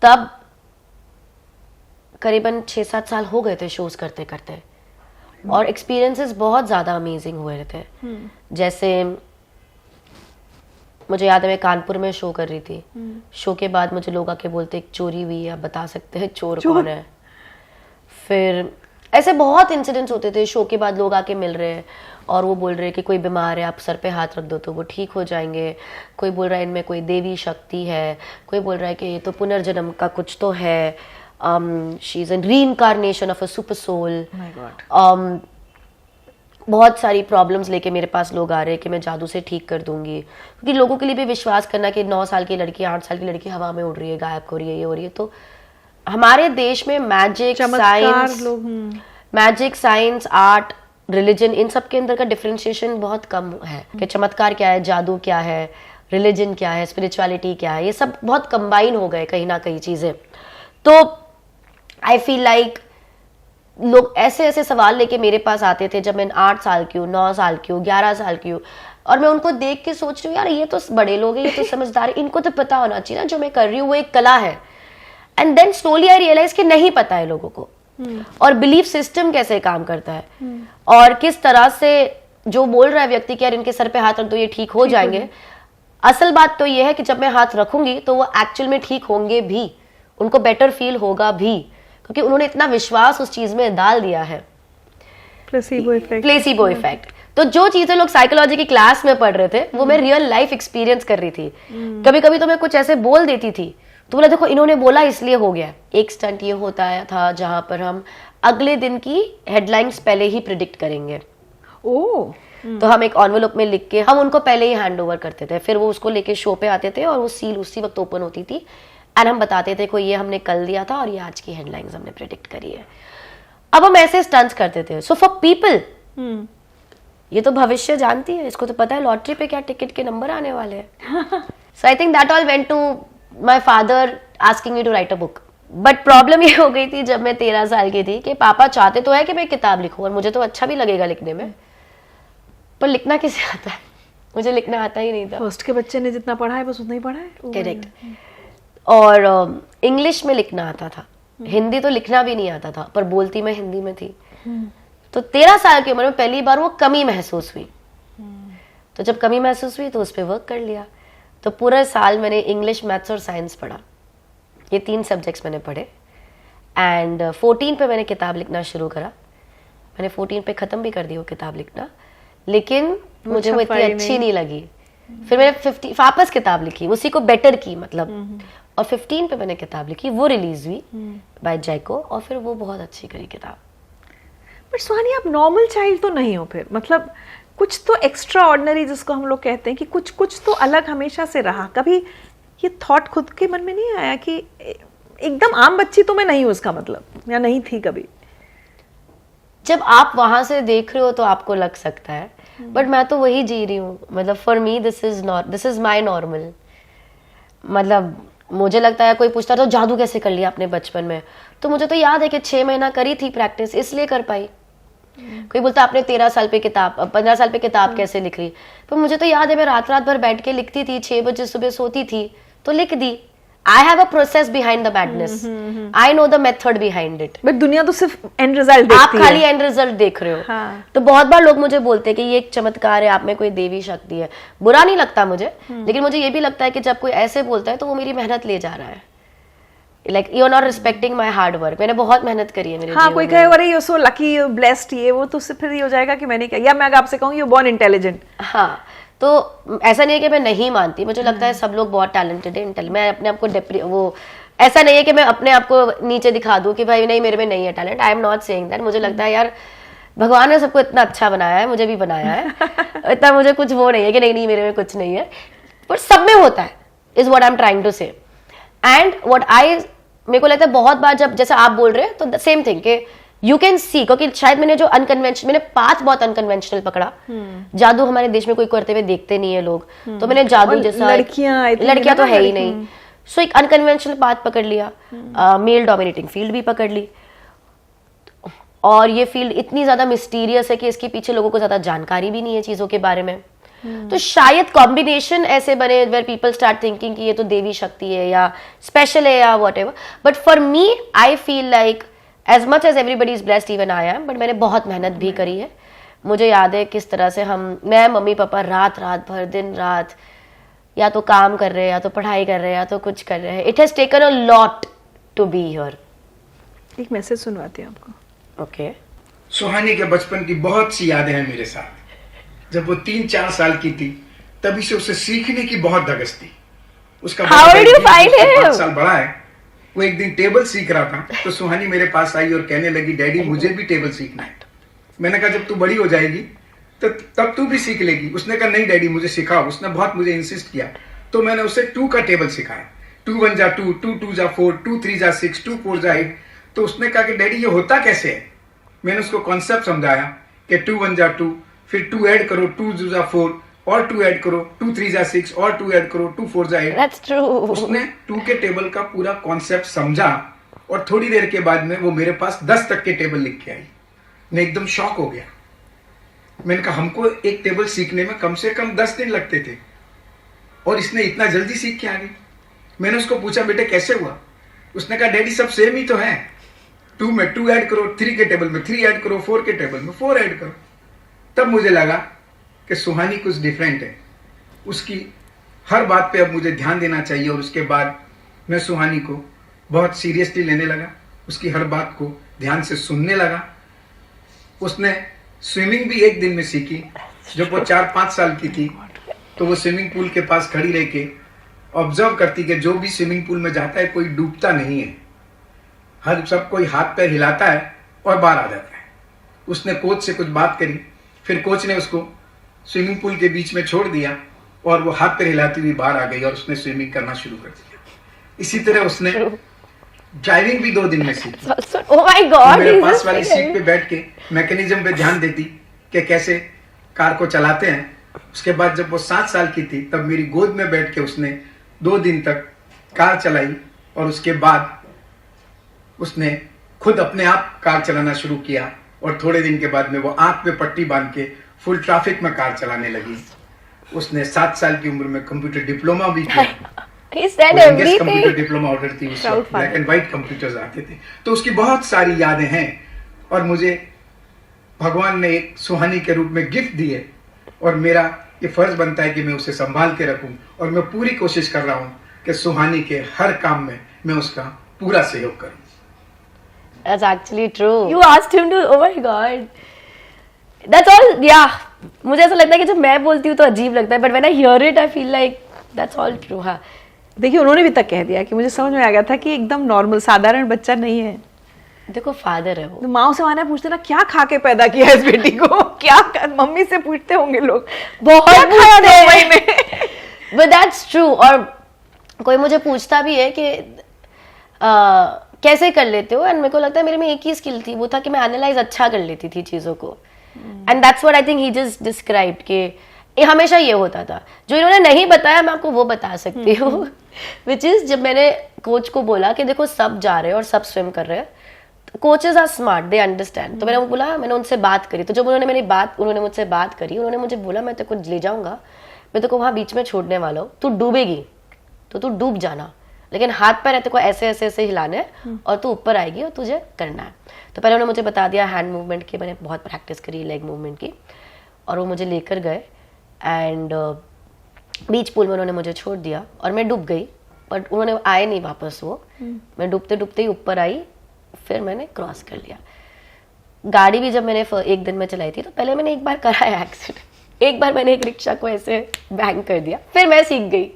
S1: तब करीबन 6-7 साल हो गए थे शोज करते करते, और एक्सपीरियंसेस बहुत ज्यादा अमेजिंग हुए थे। जैसे मुझे याद है मैं कानपुर में शो कर रही थी, शो के बाद मुझे लोग आके बोलते एक चोरी हुई है, आप बता सकते हैं चोर कौन है। फिर ऐसे बहुत इंसिडेंट्स होते थे, शो के बाद लोग आके मिल रहे हैं और वो बोल रहे हैं कि कोई बीमार है, आप सर पे हाथ रख दो तो वो ठीक हो जाएंगे। कोई बोल रहा है इनमें कोई देवी शक्ति है, कोई बोल रहा है कि ये तो पुनर्जन्म का कुछ तो है, she is an reincarnation of a super soul. बहुत सारी प्रॉब्लम्स लेके मेरे पास लोग आ रहे हैं कि मैं जादू से ठीक कर दूंगी, क्योंकि लोगों के लिए भी विश्वास करना कि 9 साल की लड़की, 8 साल की लड़की हवा में उड़ रही है, गायब हो रही है, ये हो रही है। तो हमारे देश में मैजिक, साइंस, आर्ट, रिलीजन, इन सब के अंदर का डिफरेंशिएशन बहुत कम है कि चमत्कार क्या है, जादू क्या है, रिलीजन क्या है, स्पिरिचुअलिटी क्या है, ये सब बहुत कंबाइन हो गए कहीं ना कहीं चीजें। तो आई फील लाइक लोग ऐसे ऐसे सवाल लेके मेरे पास आते थे जब मैं 8 साल की हूँ, 9 साल की हूँ, 11 साल की हूँ। और मैं उनको देख के सोच रही हूँ यार ये तो बड़े लोग हैं, ये तो समझदार है, इनको तो पता होना चाहिए ना जो मैं कर रही हूँ वो एक कला है। And then slowly I realise कि नहीं पता है लोगों को, और बिलीफ सिस्टम कैसे काम करता है, और किस तरह से जो बोल रहा है व्यक्ति कि यार इनके सर पे हाथ रख दो ये ठीक हो जाएंगे, असल बात तो ये है कि जब मैं हाथ रखूंगी तो वो एक्चुअल में ठीक होंगे भी, उनको बेटर फील होगा भी, क्योंकि उन्होंने इतना विश्वास उस चीज में डाल दिया है। Placebo effect. तो जो चीजें लोग साइकोलॉजी की क्लास में पढ़ रहे थे वो मैं रियल लाइफ एक्सपीरियंस कर रही थी। कभी कभी तो मैं कुछ ऐसे बोल देती थी तो बोला देखो इन्होंने बोला इसलिए हो गया। एक स्टंट ये होता था जहां पर हम अगले दिन की हेडलाइंस पहले ही प्रिडिक्ट करेंगे। तो हम एक एनवेलप में लिख के हम उनको पहले ही हैंड ओवर करते थे, फिर वो उसको लेके शो पे आते थे और वो सील उसी वक्त ओपन होती थी एंड हम बताते थे कोई ये हमने कल दिया था और ये आज की हेडलाइंस हमने प्रिडिक्ट करी है। अब हम ऐसे स्टंट्स करते थे। सो फॉर पीपल ये तो भविष्य जानती है, इसको तो पता है लॉटरी पे क्या टिकट के नंबर आने वाले हैं। So I think that all went to my father asking me to write a book. But problem ये हो गई थी जब मैं 13 साल की थी कि पापा चाहते तो है कि मैं किताब लिखूं और मुझे तो अच्छा भी लगेगा लिखने में, पर लिखना किसे आता है, मुझे लिखना आता ही नहीं था।
S2: फर्स्ट के बच्चे ने जितना पढ़ा है बस उतना ही पढ़ा है।
S1: करेक्ट। और इंग्लिश में लिखना आता था, हिंदी तो लिखना भी नहीं आता था, पर बोलती मैं हिंदी में थी। तो 13 साल की उम्र में पहली बार वो कमी महसूस हुई। तो जब कमी महसूस हुई तो उस पर वर्क कर लिया। तो पूरे साल मैंने इंग्लिश, मैथ्स और साइंस पढ़ा, ये 3 सब्जेक्ट्स मैंने पढ़े। एंड 14 पे मैंने किताब लिखना शुरू करा। मैंने 14 पे ख़त्म भी कर दी वो किताब लिखना, लेकिन मुझे वो इतनी अच्छी नहीं लगी। फिर मैंने 50 वापस किताब लिखी, उसी को बेटर की मतलब, और 15 पे मैंने किताब लिखी, वो रिलीज हुई बाय जैको, और फिर वो बहुत अच्छी करी किताब।
S2: बट सुहानी आप नॉर्मल चाइल्ड तो नहीं हो फिर, मतलब कुछ तो एक्स्ट्रा ऑर्डिनरी जिसको हम लोग कहते हैं कि कुछ तो अलग हमेशा से रहा। कभी ये थॉट खुद के मन में नहीं आया कि एकदम आम बच्ची तो मैं नहीं हूँ, इसका मतलब, या नहीं थी कभी?
S1: जब आप वहां से देख रहे हो तो आपको लग सकता है, बट मैं तो वही जी रही हूँ। मतलब for me this is my normal. मतलब मुझे लगता है कोई पूछता तो जादू कैसे कर लिया आपने बचपन में, तो मुझे तो याद है कि 6 महीना करी थी प्रैक्टिस, इसलिए कर पाई। कोई बोलता आपने 13 साल पे किताब, 15 साल पे किताब कैसे लिख ली, पर मुझे तो याद है मैं रात भर बैठ के लिखती थी, 6 बजे सुबह सोती थी तो लिख दी। I have a process behind the madness. I know the method behind it.
S2: But दुनिया तो सिर्फ एंड रिजल्ट देखती है।
S1: आप खाली एंड रिजल्ट देख रहे हो।
S2: हाँ।
S1: तो बहुत बार लोग मुझे बोलते हैं कि ये एक चमत्कार है, आप में कोई देवी शक्ति है। बुरा नहीं लगता मुझे, लेकिन मुझे ये भी लगता है कि जब कोई ऐसे बोलता है तो वो मेरी मेहनत ले जा रहा है। Like you are not respecting my hard work. मैंने बहुत मेहनत करी है मेरे
S2: हाँ, कोई कहे अरे you so lucky, you blessed, ये वो, तो फिर ये हो जाएगा कि मैंने क्या, या मैं आपसे कहूँ यू बॉर्न इंटेलिजेंट।
S1: हाँ, तो ऐसा नहीं है कि मैं नहीं मानती, मुझे लगता है सब लोग बहुत टैलेंटेड है। मैं अपने आप को वो ऐसा नहीं है कि मैं अपने आप को नीचे दिखा दूं कि भाई नहीं मेरे में नहीं है talent. I am not saying that. मुझे लगता है यार भगवान ने सबको इतना अच्छा बनाया है, मुझे भी बनाया है। इतना मुझे कुछ वो नहीं है कि नहीं मेरे में कुछ नहीं है, पर सब में होता है, is what I am trying to say. And what मेरे को लगता है बहुत बार जब जैसे आप बोल रहे हैं तो सेम थिंग कि यू कैन सी, क्योंकि शायद मैंने जो मैंने पाथ बहुत अनकन्वेंशनल पकड़ा। जादू हमारे देश में कोई करते हुए देखते नहीं है लोग, तो मैंने जादू जैसा, लड़कियां तो है ही नहीं, सो एक अनकन्वेंशनल पाथ पकड़ लिया, मेल डोमिनेटिंग फील्ड भी पकड़ ली। और ये फील्ड इतनी ज्यादा मिस्टीरियस है कि इसके पीछे लोगों को ज्यादा जानकारी भी नहीं है चीजों के बारे में। तो शायद कॉम्बिनेशन ऐसे बने वेयर पीपल स्टार्ट थिंकिंग कि ये तो देवी शक्ति है या स्पेशल है या whatever. But for me I feel like as much as everybody is blessed, even I am, but मैंने बहुत मेहनत भी करी है। मुझे याद है किस तरह से मैं मम्मी पापा रात भर दिन रात या तो काम कर रहे हैं या तो पढ़ाई कर रहे हैं या तो कुछ कर रहे हैं। It has taken a lot to be here.
S2: एक मैसेज सुनवाती हूँ आपको।
S1: ओके।
S3: सुहानी के बचपन की बहुत सी यादें हैं मेरे साथ। जब वो 3-4 साल की थी तभी से उसे सीखने की बहुत धगस थी। उसका 5 साल बड़ा है। वो एक दिन टेबल सीख रहा था तो सुहानी मेरे पास आई और कहने लगी डैडी मुझे भी टेबल सीखना है। मैंने कहा जब तू बड़ी हो जाएगी तो तब तू भी सीख लेगी। उसने कहा नहीं डैडी मुझे सिखाओ। उसने बहुत मुझे इंसिस्ट किया तो मैंने उसे 2 का टेबल सिखाया। 2 1 जा 2, 2 2 जा 4, 2 3 जा 6, 2 4 जा 8। तो उसने कहा कि डैडी ये होता कैसे है। मैंने उसको कॉन्सेप्ट समझाया कि 2 1 जा 2, फिर 2 ऐड करो, 2 2 जा 4 और 2 ऐड करो, 2 3 जा 6 और 2 ऐड करो, 2 4 जा 8।
S1: That's true.
S3: उसने 2 के टेबल का पूरा कॉन्सेप्ट समझा और थोड़ी देर के बाद में वो मेरे पास 10 तक के टेबल लिख के आई। मैं एकदम शॉक हो गया। मैंने कहा हमको एक टेबल सीखने में कम से कम 10 दिन लगते थे और इसने इतना जल्दी सीख के आ गई। मैंने उसको पूछा बेटे कैसे हुआ? उसने कहा डैडी सब सेम ही तो है, 2 में 2 ऐड करो, 3 के टेबल में 3 ऐड करो, 4 के टेबल में 4 ऐड करो। तब मुझे लगा कि सुहानी कुछ डिफरेंट है, उसकी हर बात पे अब मुझे ध्यान देना चाहिए। और उसके बाद मैं सुहानी को बहुत सीरियसली लेने लगा, उसकी हर बात को ध्यान से सुनने लगा। उसने स्विमिंग भी एक दिन में सीखी। जब वो 4-5 साल की थी तो वो स्विमिंग पूल के पास खड़ी रह के ऑब्जर्व करती कि जो भी स्विमिंग पूल में जाता है कोई डूबता नहीं है, हर सब कोई हाथ पैर हिलाता है और बाहर आ जाता है। उसने कोच से कुछ बात करी, फिर कोच ने उसको स्विमिंग पूल के बीच में छोड़ दिया और वो हाथ पैर हिलाती हुई बाहर आ गई और उसने स्विमिंग करना शुरू कर दिया। इसी तरह उसने ड्राइविंग भी 2 दिन में सीखी।
S1: Oh my God,
S3: मेरे
S1: he's
S3: पास
S1: a
S3: वाली
S1: singer.
S3: सीट पे बैठ के मैकेनिज्म पे ध्यान देती कि कैसे कार को चलाते हैं। उसके बाद जब वो 7 साल की थी तब मेरी गोद में बैठ के उसने 2 दिन तक कार चलाई और उसके बाद उसने खुद अपने आप कार चलाना शुरू किया और थोड़े दिन के बाद में वो आंख पे पट्टी बांध के फुल ट्रैफिक में कार चलाने लगी। उसने 7 साल की उम्र में कंप्यूटर डिप्लोमा भी किया।
S1: He said
S3: computer
S1: everything.
S3: Diploma order थी, उस
S2: Proud
S3: वक्त black
S2: father.
S3: And white computers आते थे। तो उसकी बहुत सारी यादें हैं और मुझे भगवान ने एक सुहानी के रूप में गिफ्ट दी है और मेरा ये फर्ज बनता है कि मैं उसे संभाल के रखूं और मैं पूरी कोशिश कर रहा हूं कि सुहानी के हर काम में मैं उसका पूरा सहयोग करूं।
S1: That's actually true. You asked him to, oh my God. That's all, yeah. मुझे ऐसा लगता है कि जब मैं बोलती हूँ तो अजीब लगता है, but when I hear it, I feel like that's all true. हाँ.
S2: देखिए उन्होंने भी तक कह दिया कि मुझे समझ में आ गया था कि एकदम नॉर्मल साधारण बच्चा नहीं है।
S1: देखो फादर है वो।
S2: तो माँ से माने पूछते ना क्या खा के पैदा किया है इस बेटी को, मम्मी से पूछते होंगे लोग
S1: बहुत
S2: क्या खाया 2 महीने।
S1: But that's true. और कोई मुझे पूछता भी है कि कैसे कर लेते हो, एंड मेरे को लगता है मेरे में एक ही स्किल थी, वो था कि मैं एनालाइज अच्छा कर लेती थी चीज़ों को। And that's what I think he just described कि ये हमेशा ये होता था। जो इन्होंने नहीं बताया मैं आपको वो बता सकती हूँ, विच इज जब मैंने कोच को बोला कि देखो सब जा रहे हैं और सब स्विम कर रहे हैं, coaches are smart, they understand. तो मैंने बोला, मैंने उनसे बात करी, तो जब उन्होंने मुझसे बात करी, उन्होंने मुझे बोला मैं तेरे को ले जाऊंगा, मैं तेरे को वहाँ बीच में छोड़ने वाला हूँ, तू डूबेगी तो तू डूब जाना, लेकिन हाथ पैर तेरे को ऐसे ऐसे ऐसे हिलाने हैं और तू ऊपर आएगी और तुझे करना है। तो पहले उन्होंने मुझे बता दिया हैंड मूवमेंट की, मैंने बहुत प्रैक्टिस करी लेग मूवमेंट की, और वो मुझे लेकर गए एंड बीच पूल में उन्होंने मुझे छोड़ दिया और मैं डूब गई, बट उन्होंने आए नहीं वापस वो। मैं डूबते डूबते ही ऊपर आई, फिर मैंने क्रॉस कर लिया। गाड़ी भी जब मैंने 1 दिन में चलाई थी तो पहले मैंने एक बार कराया एक्सीडेंट, एक बार मैंने एक रिक्शा को ऐसे बैंग कर दिया, फिर मैं सीख गई।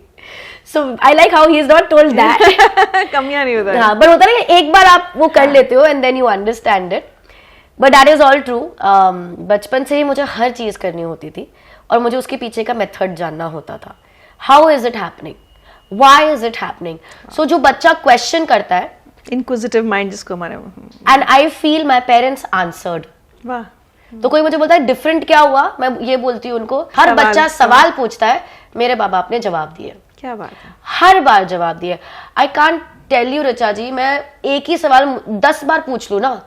S1: So I like how he is not told that.
S2: कमियां नहीं होता है।
S1: हाँ, बट होता है ना एक बार आप वो कर लेते हो and then you understand it, but that is all true. बचपन से ही मुझे हर चीज करनी होती थी और मुझे उसके पीछे का मेथड जानना होता था। How is it happening, why is it happening. So जो बच्चा क्वेश्चन करता है,
S2: इनक्विजिटिव माइंड जिसको हमारे,
S1: and I feel my parents answered.
S2: वाह,
S1: तो कोई मुझे बोलता है डिफरेंट क्या हुआ, मैं ये बोलती हूँ उनको, हर
S2: सवाल,
S1: बच्चा सवाल पूछता है, मेरे बाबा आपने जवाब दिए,
S2: क्या बात है।
S1: हर बार जवाब दिए। I can't tell you Richa ji, मैं एक ही सवाल 10 बार पूछ लूं ना,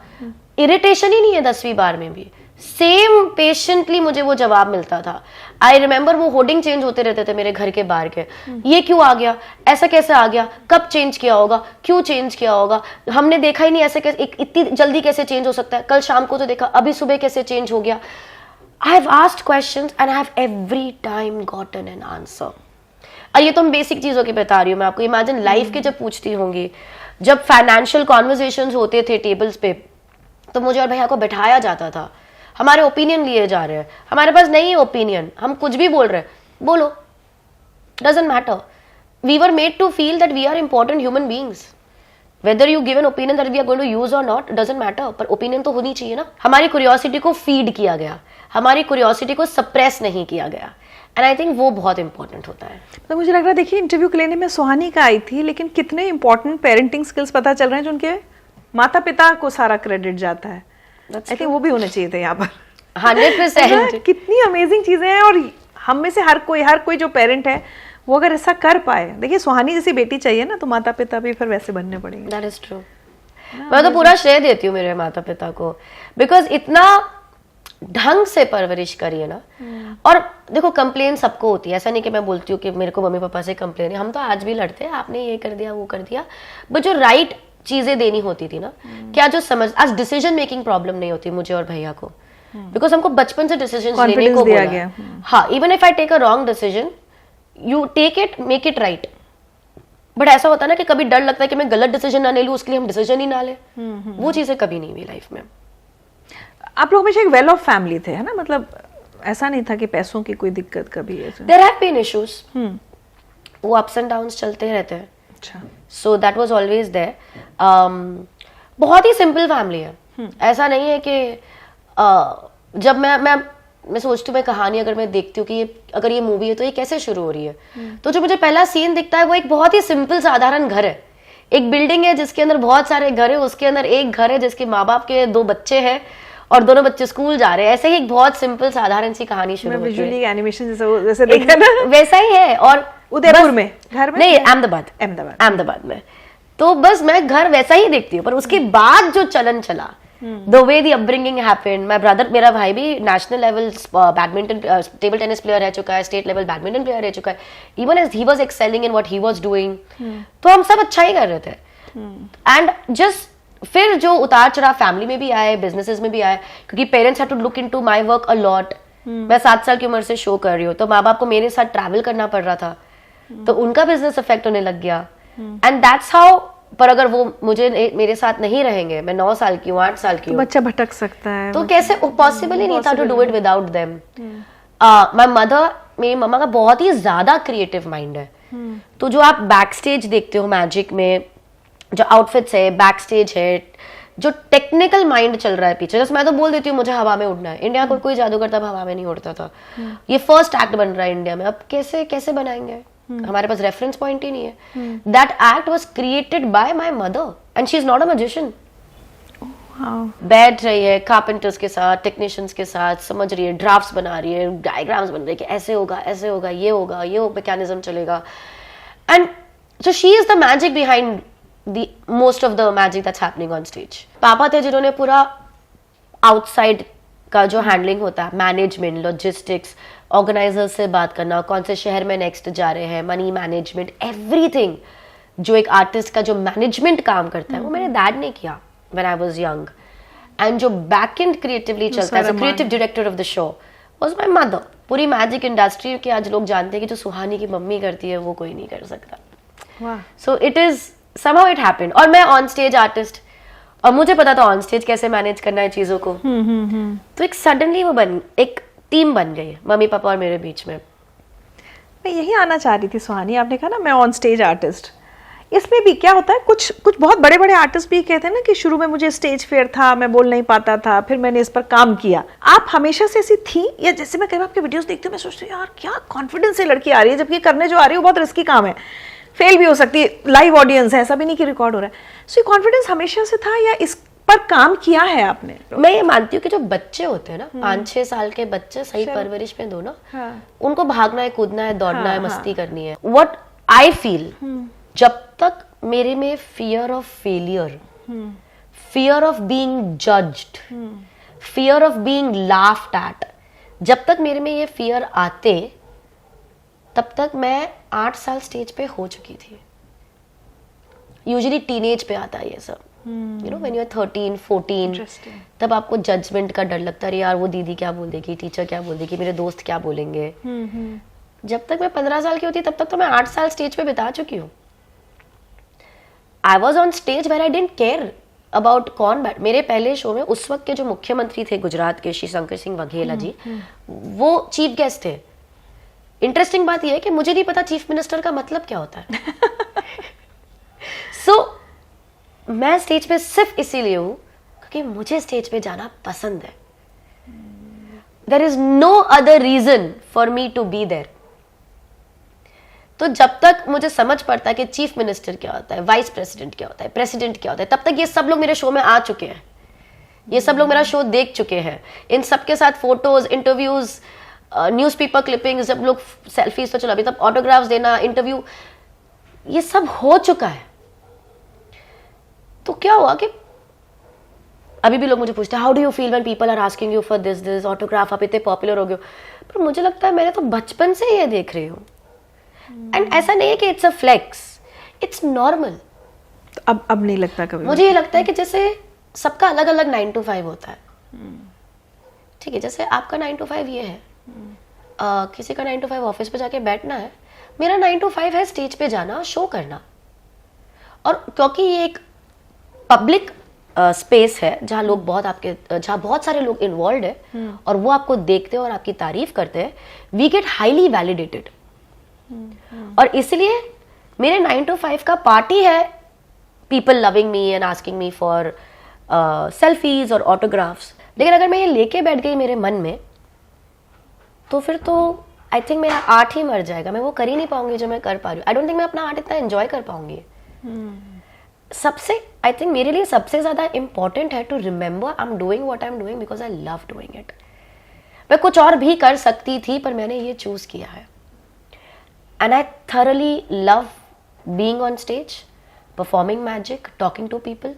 S1: इरिटेशन ही नहीं है 10वीं बार में भी, सेम पेशेंटली मुझे वो जवाब मिलता था। आई रिमेंबर वो होर्डिंग चेंज होते रहते थे मेरे घर के बाहर के, ये क्यों आ गया, ऐसा कैसे आ गया, कब चेंज किया होगा, क्यों चेंज किया होगा, हमने देखा ही नहीं, ऐसे कैसे इतनी जल्दी कैसे चेंज हो सकता है, कल शाम को तो देखा, अभी सुबह कैसे चेंज हो गया। I have asked questions and I have every time gotten an answer. ये तो मैं बेसिक चीजों की बता रही हूँ मैं आपको। इमेजिन लाइफ के जब पूछती होंगी, जब फाइनेंशियल कॉन्वर्सेशंस होते थे टेबल्स पे, तो मुझे और भैया को बैठाया जाता था, हमारे ओपिनियन लिए जा रहे हैं, हमारे पास नहीं है ओपिनियन, हम कुछ भी बोल रहे हैं, बोलो, doesn't matter. We were made to feel that we are important human beings, whether you give an opinion that we are going to use or not, doesn't matter, पर ओपिनियन तो होनी चाहिए ना। हमारी क्यूरियोसिटी को फीड किया गया, हमारी क्यूरियोसिटी को सप्रेस नहीं किया गया, एंड आई थिंक वो बहुत इंपॉर्टेंट होता है।
S2: तो मुझे लग रहा है, देखिए इंटरव्यू के लेने में सुहानी का आई थी, लेकिन कितने इंपॉर्टेंट पेरेंटिंग स्किल्स पता चल रहे हैं जो उनके माता पिता को सारा क्रेडिट जाता है। आई थिंक वो भी होने चाहिए थे यहाँ पर।
S1: 100%।
S2: कितनी अमेजिंग चीजें हैं, और हम में से हर कोई जो पेरेंट है वो अगर ऐसा कर पाए, देखिए सुहानी जैसी बेटी चाहिए ना, तो माता पिता भी फिर वैसे बनने पड़ेंगे।
S1: That is true. मैं तो पूरा श्रेय देती हूँ मेरे माता पिता को, बिकॉज इतना ढंग से परवरिश करिए ना। और देखो कंप्लेन सबको होती है, ऐसा नहीं कि मैं बोलती हूँ कि मेरे को मम्मी पापा से कंप्लेन है, हम तो आज भी लड़ते हैं, आपने ये कर दिया वो कर दिया, बट जो राइट चीजें देनी होती थी ना, क्या जो समझ, आज डिसीजन मेकिंग प्रॉब्लम नहीं होती मुझे और भैया को, बिकॉज हमको बचपन से डिसीजन लेने
S2: Confidence
S1: को
S2: दिया
S1: बोला
S2: गया।
S1: है। हाँ, even if I take a wrong decision, you take it, make it right. But ऐसा होता है ना कि कभी डर लगता है कि मैं गलत डिसीजन ना ले लूं, उसके लिए हम डिसीजन ही ना ले, वो चीजें कभी नहीं हुई लाइफ में।
S2: आप लोग हमेशा एक वेल ऑफ फैमिली थे, है ना? मतलब ऐसा नहीं था कि पैसों की कोई दिक्कत कभी ऐसे।
S1: देयर हैव बीन इश्यूज, वो अप्स एंड डाउन्स चलते रहते हैं,
S2: अच्छा।
S1: So that was always there. बहुत ही सिंपल फैमिली है, ऐसा नहीं है कि जब मैं सोचती हूँ, मैं कहानी अगर मैं देखती हूँ कि ये अगर ये मूवी है तो ये कैसे शुरू हो रही है, तो जो मुझे पहला सीन दिखता है वो एक बहुत ही सिंपल साधारण घर है, एक बिल्डिंग है जिसके अंदर बहुत सारे घर है, उसके अंदर एक घर है जिसके माँ बाप के 2 बच्चे हैं और दोनों बच्चे स्कूल जा रहे हैं। ऐसे ही एक बहुत सिंपल साधारण सी कहानी शुरू होती है,
S2: विजुअली एनिमेशन जैसे देखा ना,
S1: वैसा ही है। और
S2: उदयपुर
S1: बस-
S2: में घर में
S1: नहीं, अहमदाबाद में, तो बस मैं घर वैसा ही देखती हूँ, पर उसके बाद जो चलन चला, the way the upbringing happened, my brother, मेरा भाई भी national level badminton table tennis player रह चुका है, स्टेट लेवल बैडमिंटन प्लेयर रह चुका है, even as he was excelling in what he was doing, तो हम सब अच्छा ही कर रहे थे। एंड जस्ट फिर जो उतार चढ़ाव फैमिली में भी आए, बिजनेसेस में भी आए, क्योंकि parents had to look into my work a lot. मैं 7 साल की उम्र से शो कर रही हूँ, तो माँ बाप को मेरे साथ ट्रैवल करना पड़ रहा था, तो उनका बिजनेस अफेक्ट होने लग गया, एंड दैट्स हाउ। पर अगर वो मुझे मेरे साथ नहीं रहेंगे, मैं 9 साल की हूँ, 8 साल की
S2: तो
S1: हूँ,
S2: बच्चा भटक सकता है,
S1: तो कैसे, पॉसिबल ही नहीं था to do it without them. My mother, मेरी मम्मा का बहुत ही ज्यादा क्रिएटिव माइंड है, तो जो आप बैक स्टेज देखते हो मैजिक में, जो आउटफिट्स है, बैक स्टेज है, जो टेक्निकल माइंड चल रहा है पीछे, जैसे मैं तो बोल देती हूँ मुझे हवा में उड़ना है, इंडिया कोई जादूगर तब हवा में नहीं उड़ता था, ये फर्स्ट एक्ट बन रहा है इंडिया में, अब कैसे कैसे बनाएंगे, हमारे पास रेफरेंस पॉइंट ही नहीं है। That act was created by my mother and she is not a magician. बैठ रही है कारपेंटर्स के साथ, टेक्नीशियंस के साथ, समझ रही है, ड्राफ्ट्स बना रही है, डायग्राम्स बन रही है कि ऐसे होगा, ऐसे होगा, ये मैकेनिज्म चलेगा, and so she is the magic behind the most of the magic that's happening on stage. पापा थे जिन्होंने पूरा आउटसाइड का जो हैंडलिंग होता है, मैनेजमेंट, लॉजिस्टिक्स, ऑर्गेनाइजर्स से बात करना, कौन से शहर में नेक्स्ट जा रहे हैं, मनी मैनेजमेंट, एवरीथिंग, जो एक आर्टिस्ट का जो मैनेजमेंट काम करता है, वो मेरे डैड ने किया when I was young. And जो बैक एंड क्रिएटिवली चलता है, creative director of the show was my mother. पूरी मैजिक इंडस्ट्री के आज लोग जानते हैं कि जो सुहानी की मम्मी करती है वो कोई नहीं कर सकता। सो it is somehow it happened। और मैं ऑन स्टेज आर्टिस्ट, और मुझे पता था ऑन स्टेज कैसे मैनेज करना है चीजों को, तो एक सडनली वो एक टीम बन गई मम्मी पापा और मेरे बीच में।
S2: मैं यही आना चाह रही थी सुहानी, आपने कहा ना मैं ऑन स्टेज आर्टिस्ट, इसमें भी क्या होता है, कुछ बहुत बड़े बड़े आर्टिस्ट भी कहते हैं ना कि शुरू में मुझे स्टेज फेयर था, मैं बोल नहीं पाता था, फिर मैंने इस पर काम किया। आप हमेशा से ऐसी थी, या जैसे मैं कई बार आपके वीडियोस देखती हूँ, मैं सोचती हूँ यार क्या कॉन्फिडेंस से लड़की आ रही है, जबकि करने जो आ रही है वो बहुत रिस्की काम है, फेल भी हो सकती है, लाइव ऑडियंस है, ऐसा भी नहीं कि रिकॉर्ड हो रहा है। सो ये कॉन्फिडेंस हमेशा से था या इस पर काम किया है आपने?
S1: मैं ये मानती हूँ कि जो बच्चे होते हैं ना, 5-6 साल के बच्चे, सही परवरिश में दो ना, उनको भागना है, कूदना है, दौड़ना है, मस्ती करनी है। व्हाट आई फील, जब तक मेरे में fear of failure, fear of being judged, fear of being laughed eight, जब तक मेरे में ये फियर आते, तब तक मैं 8 साल स्टेज पे हो चुकी थी। यूजुअली टीनेज पे आता है ये सब, you know when you are 13, 14, तब आपको जजमेंट का डर लगता है, यार वो दीदी क्या बोल देगी, टीचर क्या बोल देगी, मेरे दोस्त क्या बोलेंगे। जब तक मैं 15 साल की होती तब तक तो मैं 8 साल स्टेज पे बिता चुकी हूँ। I was on stage where I didn't care about कौन बैठ। मेरे पहले शो में उस वक्त के जो मुख्यमंत्री थे गुजरात के, श्री शंकर सिंह वघेला जी, वो चीफ गेस्ट थे। इंटरेस्टिंग बात यह है कि मुझे नहीं पता चीफ मिनिस्टर का मतलब क्या होता है। सो मैं स्टेज पे सिर्फ इसीलिए हूं क्योंकि मुझे स्टेज पे जाना पसंद है। There is no other reason for me to be there. तो जब तक मुझे समझ पड़ता है कि चीफ मिनिस्टर क्या होता है, वाइस प्रेसिडेंट क्या होता है, प्रेसिडेंट क्या होता है, तब तक ये सब लोग मेरे शो में आ चुके हैं, ये सब लोग मेरा शो देख चुके हैं। इन सबके साथ फोटोज, इंटरव्यूज, न्यूज़पेपर क्लिपिंग्स, जब लोग सेल्फीज तो चलो अभी, तब ऑटोग्राफ्स देना, इंटरव्यू, ये सब हो चुका है। तो क्या हुआ कि अभी भी लोग मुझे पूछते हैं how do you feel when people are asking you for this autograph, आप इतने पॉपुलर हो गए हो। पर मुझे लगता है मैंने तो बचपन से ये देख रही हूँ, एंड ऐसा नहीं है कि it's a flex, it's normal.
S2: तो अब नहीं लगता कभी?
S1: मुझे ये लगता है कि जैसे सबका अलग अलग 9 to 5 होता है, ठीक है, जैसे आपका 9 to 5 ये है, किसी का 9 to 5 ऑफिस पे जाके बैठना है, मेरा 9 to 5 है स्टेज पे जाना, शो करना। और क्योंकि ये एक पब्लिक स्पेस है जहाँ लोग जहाँ बहुत सारे लोग इन्वॉल्व है और वो आपको देखते हैं और आपकी तारीफ करते हैं, वी गेट हाईली वैलिडेटेड। और इसलिए मेरे 9 to 5 का पार्टी है people loving me and asking me for selfies और ऑटोग्राफ्स। लेकिन अगर मैं ये लेके बैठ गई मेरे मन में, तो फिर तो आई थिंक मेरा आर्ट ही मर जाएगा, मैं वो कर ही नहीं पाऊंगी जो मैं कर पा रही हूँ। आई डोंट थिंक मैं अपना आर्ट इतना एंजॉय कर पाऊंगी। सबसे आई थिंक मेरे लिए सबसे ज्यादा इंपॉर्टेंट है to remember I am doing what I am doing because I love doing it. मैं कुछ और भी कर सकती थी पर मैंने ये चूज किया है, and I thoroughly love being on stage, performing magic, talking to people.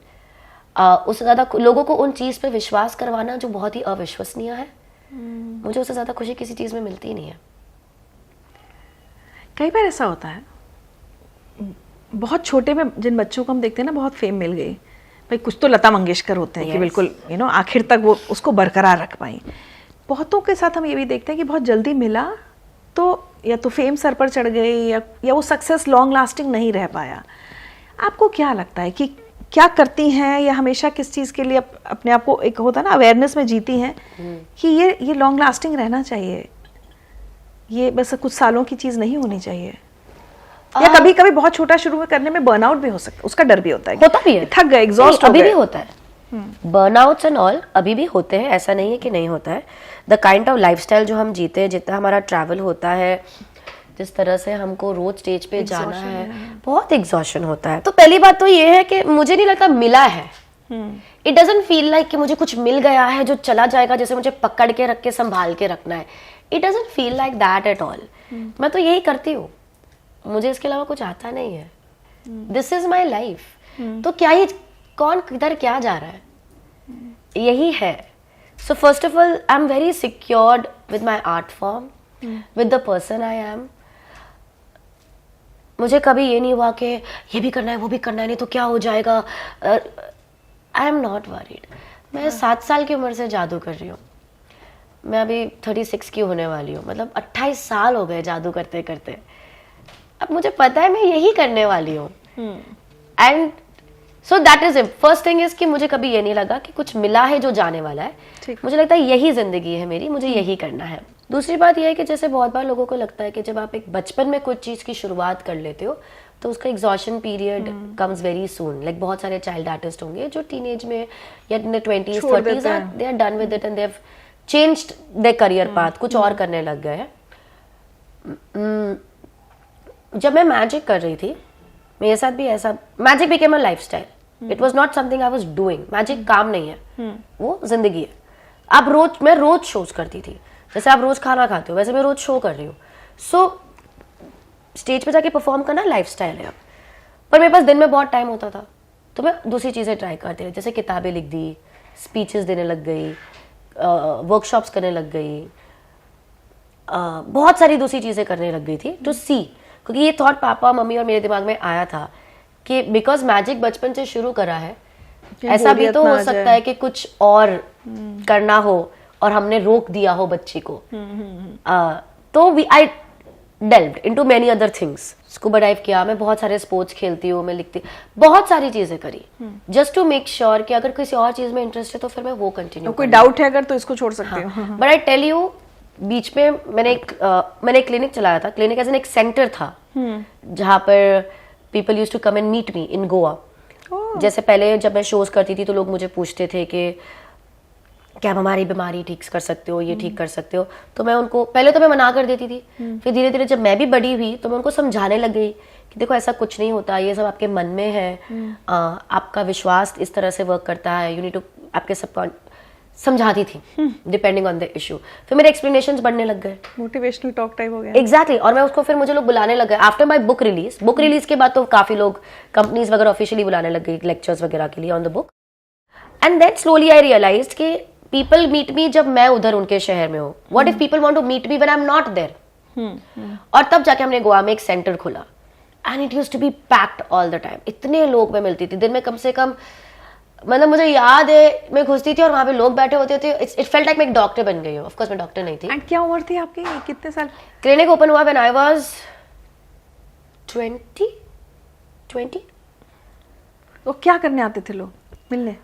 S1: उससे ज्यादा लोगों को उन चीज पे विश्वास करवाना जो बहुत ही अविश्वसनीय है, मुझे उससे ज्यादा खुशी किसी चीज में मिलती ही नहीं है।
S2: कई बार ऐसा होता है, बहुत छोटे में जिन बच्चों को हम देखते हैं ना, बहुत फेम मिल गई भाई, कुछ तो लता मंगेशकर होते हैं कि बिल्कुल आखिर तक वो उसको बरकरार रख पाई। बहुतों के साथ हम ये भी देखते हैं कि बहुत जल्दी मिला तो या तो फेम सर पर चढ़ गई या वो सक्सेस लॉन्ग लास्टिंग नहीं रह पाया। आपको क्या लगता है कि क्या करती हैं या हमेशा किस चीज़ के लिए अपने आप को, एक होता है ना अवेयरनेस में जीती हैं कि ये लॉन्ग लास्टिंग रहना चाहिए, ये बस कुछ सालों की चीज़ नहीं होनी चाहिए? या कभी कभी बहुत छोटा शुरू में करने में बर्नआउट भी हो सकता है, उसका डर भी होता है,
S1: होता भी है,
S2: थक गए, एग्जॉस्ट हो गए।
S1: अभी भी होता है, बर्नआउट्स एंड ऑल अभी भी होते हैं, ऐसा नहीं है कि नहीं होता है। द काइंड ऑफ लाइफस्टाइल जो हम जीते हैं, जितना हमारा ट्रैवल होता है, जिस तरह से हमको रोज स्टेज पे जाना है, बहुत एग्जॉशन होता है। तो पहली बात तो ये है कि मुझे नहीं लगता मिला है, इट डजंट फील लाइक कि मुझे कुछ मिल गया है जो चला जाएगा, जैसे मुझे पकड़ के रख के संभाल के रखना है। It doesn't feel like that at all. मैं तो यही करती हूँ, मुझे इसके अलावा कुछ आता नहीं है। This is my life. तो क्या ही कौन किधर क्या जा रहा है, यही है। So first of all I am very secured with my art form, with the person I am. मुझे कभी ये नहीं हुआ कि ये भी करना है वो भी करना है, नहीं तो क्या हो जाएगा। आई एम नॉट वरीड। मैं 7 साल की उम्र से जादू कर रही हूँ, मैं अभी 36 की होने वाली हूँ, मतलब 28 साल हो गए जादू करते करते। अब मुझे पता है मैं यही करने वाली हूँ, and so that is it. First thing is कि मुझे कभी ये नहीं लगा कि कुछ मिला है जो जाने वाला है। मुझे लगता है यही जिंदगी है मेरी, मुझे यही करना है। दूसरी बात यह है कि जैसे बहुत बार लोगों को लगता है कि जब आप एक बचपन में कुछ चीज की शुरुआत कर लेते हो तो उसका exhaustion period comes very soon. Like बहुत सारे चाइल्ड आर्टिस्ट होंगे जो टीनेज में या in the 20s 30s they are done with it and they have changed their career path, कुछ और करने लग गए हैं। जब मैं मैजिक कर रही थी, मेरे साथ भी ऐसा, magic became a lifestyle, it was not something I was doing. Magic काम नहीं है, वो जिंदगी है। मैं रोज शोज करती थी, जैसे आप रोज खाना खाते हो वैसे मैं रोज शो कर रही हूँ। सो स्टेज पे जाके परफॉर्म करना लाइफस्टाइल है अब। पर मेरे पास दिन में बहुत टाइम होता था तो मैं दूसरी चीजें ट्राई करती रही, जैसे किताबें लिख दी, स्पीचेस देने लग गई, वर्कशॉप्स करने लग गई, बहुत सारी दूसरी चीजें करने लग गई थी टू सी। क्योंकि ये थॉट पापा मम्मी और मेरे दिमाग में आया था कि बिकॉज मैजिक बचपन से शुरू करा है, ऐसा भी तो हो सकता है कि कुछ और करना हो और हमने रोक दिया हो बच्ची को। तो I delved into many other things. Scuba dive किया, मैं बहुत सारे स्पोर्ट्स खेलती हूँ, मैं लिखती, बहुत सारी चीजें करी जस्ट टू मेक श्योर कि अगर किसी और चीज में इंटरेस्ट है तो फिर मैं वो कंटिन्यू।
S2: कोई डाउट है अगर तो इसको छोड़ सकते हो।
S1: बट आई टेल यू, बीच में मैंने एक क्लिनिक चलाया था। क्लिनिक एज एन एक सेंटर था जहाँ पर people used to come and meet me in Goa. जैसे पहले जब मैं शोज करती थी तो लोग मुझे पूछते थे कि क्या आप हमारी बीमारी ठीक कर सकते हो, ये ठीक कर सकते हो। तो मैं उनको, पहले तो मैं मना कर देती थी, फिर धीरे धीरे जब मैं भी बड़ी हुई तो मैं उनको समझाने लग गई कि देखो ऐसा कुछ नहीं होता, ये सब आपके मन में है, आपका विश्वास इस तरह से वर्क करता है, यू नीड टू, आपके सब समझाती थी डिपेंडिंग ऑन द इशू। फिर मेरे एक्सप्लेनेशंस बढ़ने लग गए,
S2: मोटिवेशनल टॉक टाइप हो गया।
S1: एग्जैक्टली। और मैं उसको, फिर मुझे लोग बुलाने लग गए आफ्टर माय बुक रिलीज के बाद तो काफी लोग, कंपनीज वगैरह ऑफिशियली बुलाने लग गई लेक्चर्स वगैरह के लिए on the book. And then slowly I realise कि पीपल मीट मी जब मैं उधर उनके शहर में हूँ. What if people want to meet me when I am not there. और तब जाके हमने गोवा में एक सेंटर खोला and it used to be packed all the time. इतने लोग मैं मिलती थी दिन में कम से कम, मतलब मुझे याद है मैं घुसती थी और वहां पे लोग बैठे होते थे. इट फेल्ट लाइक मैं एक डॉक्टर बन गई हूँ. ऑफ कोर्स मैं डॉक्टर नहीं थी.
S2: एंड क्या उम्र थी आपकी, कितने साल?
S1: क्लिनिक ओपन हुआ व्हेन आई वाज 20.
S2: वो क्या करने आते थे लोग मिलने?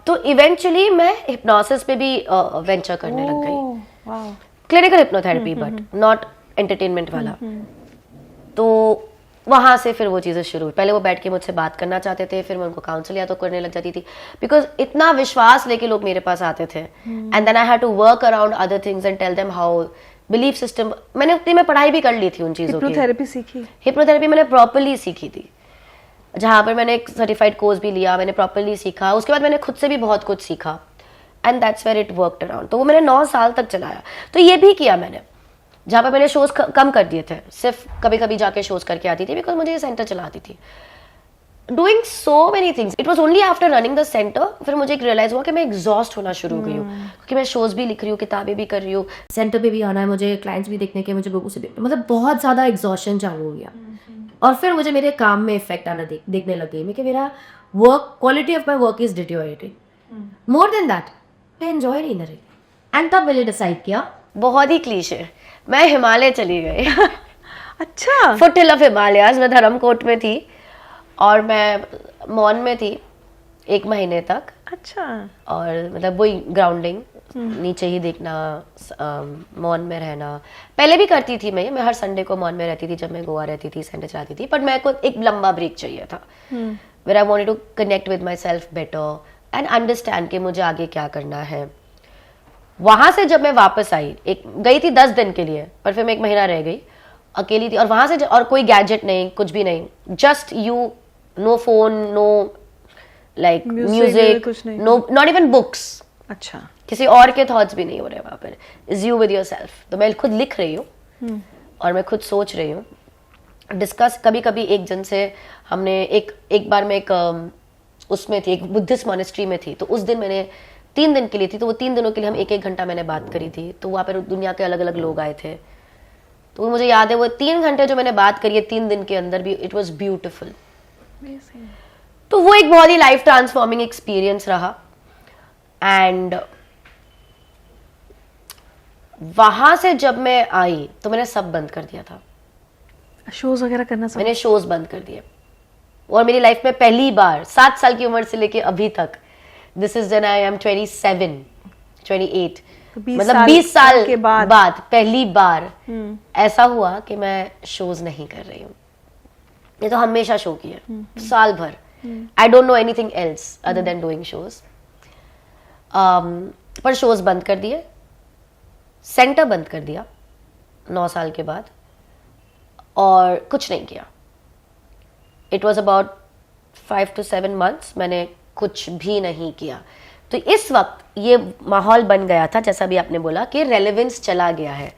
S1: तो इवेंचुअली मैं हिप्नोसिस पे भी वेंचर करने लग गई.
S2: Wow.
S1: Clinical hypnotherapy but not entertainment वाला. तो वहां से फिर वो चीजें शुरू हुई. पहले वो बैठ के मुझसे बात करना चाहते थे, फिर मैं उनको काउंसिल या तो करने लग जाती थी बिकॉज इतना विश्वास लेके लोग मेरे पास आते थे. And then I had to work around other things and tell them how belief system. मैंने उतनी में पढ़ाई भी कर ली थी उन चीजों की.
S2: हिप्नोथेरेपी सीखी?
S1: हिप्नोथेरेपी मैंने प्रॉपरली सीखी थी, जहां पर मैंने एक सर्टिफाइड कोर्स भी लिया. मैंने प्रॉपरली सीखा. उसके बाद मैंने खुद से भी बहुत कुछ सीखा and that's where it worked around. तो वो मैंने 9 साल तक चलाया. तो ये भी किया मैंने, जहाँ पर मैंने शोज कम कर दिए थे, सिर्फ कभी कभी जाके शोज करके आती थी बिकॉज मुझे ये सेंटर चलाती थी. Doing so many things. It was only after running the centre फिर मुझे एक रियलाइज हुआ कि मैं एग्जॉस्ट होना शुरू हो गई हूँ, क्योंकि मैं शोज भी लिख रही हूँ, किताबें भी कर रही हूँ,
S4: सेंटर पे भी आना है मुझे, क्लाइंट्स भी देखने के, मुझे लोगों से मतलब बहुत ज़्यादा एग्जॉशन चालू हो गया. और फिर मुझे मेरे काम में इफेक्ट आना देखने लग गई. मैं कि मेरा work, quality of my work is deteriorating. More than that I enjoy नहीं रही. एंड तब मैंने डिसाइड किया,
S1: बहुत ही क्लीशे, मैं हिमालय चली गई.
S2: अच्छा.
S1: Foot hill of Himalayas. मैं धर्मकोट में थी और मैं मौन में थी 1 महीने तक.
S2: अच्छा.
S1: और मतलब वही ग्राउंडिंग, नीचे ही देखना, मौन में रहना. पहले भी करती थी मैं हर संडे को मौन में रहती थी जब मैं गोवा रहती थी, सेंटर चलाती थी. बट मेरे को एक लंबा ब्रेक चाहिए था where I wanted to connect with myself better and understand कि मुझे आगे क्या करना है. वहां से जब मैं वापस आई, गई थी 10 दिन के लिए, पर फिर मैं 1 महीना रह गई, अकेली थी. और वहां से और कोई गैजेट नहीं, कुछ भी नहीं, just you, no phone, no like music, no, not even books.
S2: अच्छा.
S1: किसी और के थॉट्स भी नहीं हो रहे वहां पर. Is you with your self. तो मैं खुद लिख रही हूँ और मैं खुद सोच रही हूँ. डिस्कस कभी कभी एक जन से हमने एक बार मैं एक उसमें थी, एक बुद्धिस्ट मॉनेस्ट्री में थी. तो उस दिन मैंने 3 दिन के लिए थी, तो वो 3 दिनों के लिए हम 1-1 घंटा मैंने बात करी थी. तो वहाँ पर दुनिया के अलग अलग लोग आए थे. तो मुझे याद है वो 3 घंटे जो मैंने बात करी है 3 दिन के अंदर भी, इट वॉज ब्यूटिफुल. तो वो एक बहुत ही लाइफ ट्रांसफॉर्मिंग एक्सपीरियंस रहा. एंड वहां से जब मैं आई तो मैंने सब बंद कर दिया था.
S2: शोज वगैरह करना सब?
S1: मैंने शोज बंद कर दिए. और मेरी लाइफ में पहली बार 7 साल की उम्र से लेके अभी तक, this is when I M 27, 28, मतलब 20 साल के बाद पहली बार ऐसा हुआ कि मैं शोज नहीं कर रही हूँ. ये तो हमेशा शो किया, साल भर. I don't know anything else other than doing shows. पर शोज बंद कर दिए, सेंटर बंद कर दिया 9 साल के बाद, और कुछ नहीं किया. It was about 5 to 7 months मैंने कुछ भी नहीं किया. तो इस वक्त ये माहौल बन गया था, जैसा भी आपने बोला, कि रेलेवेंस चला गया है.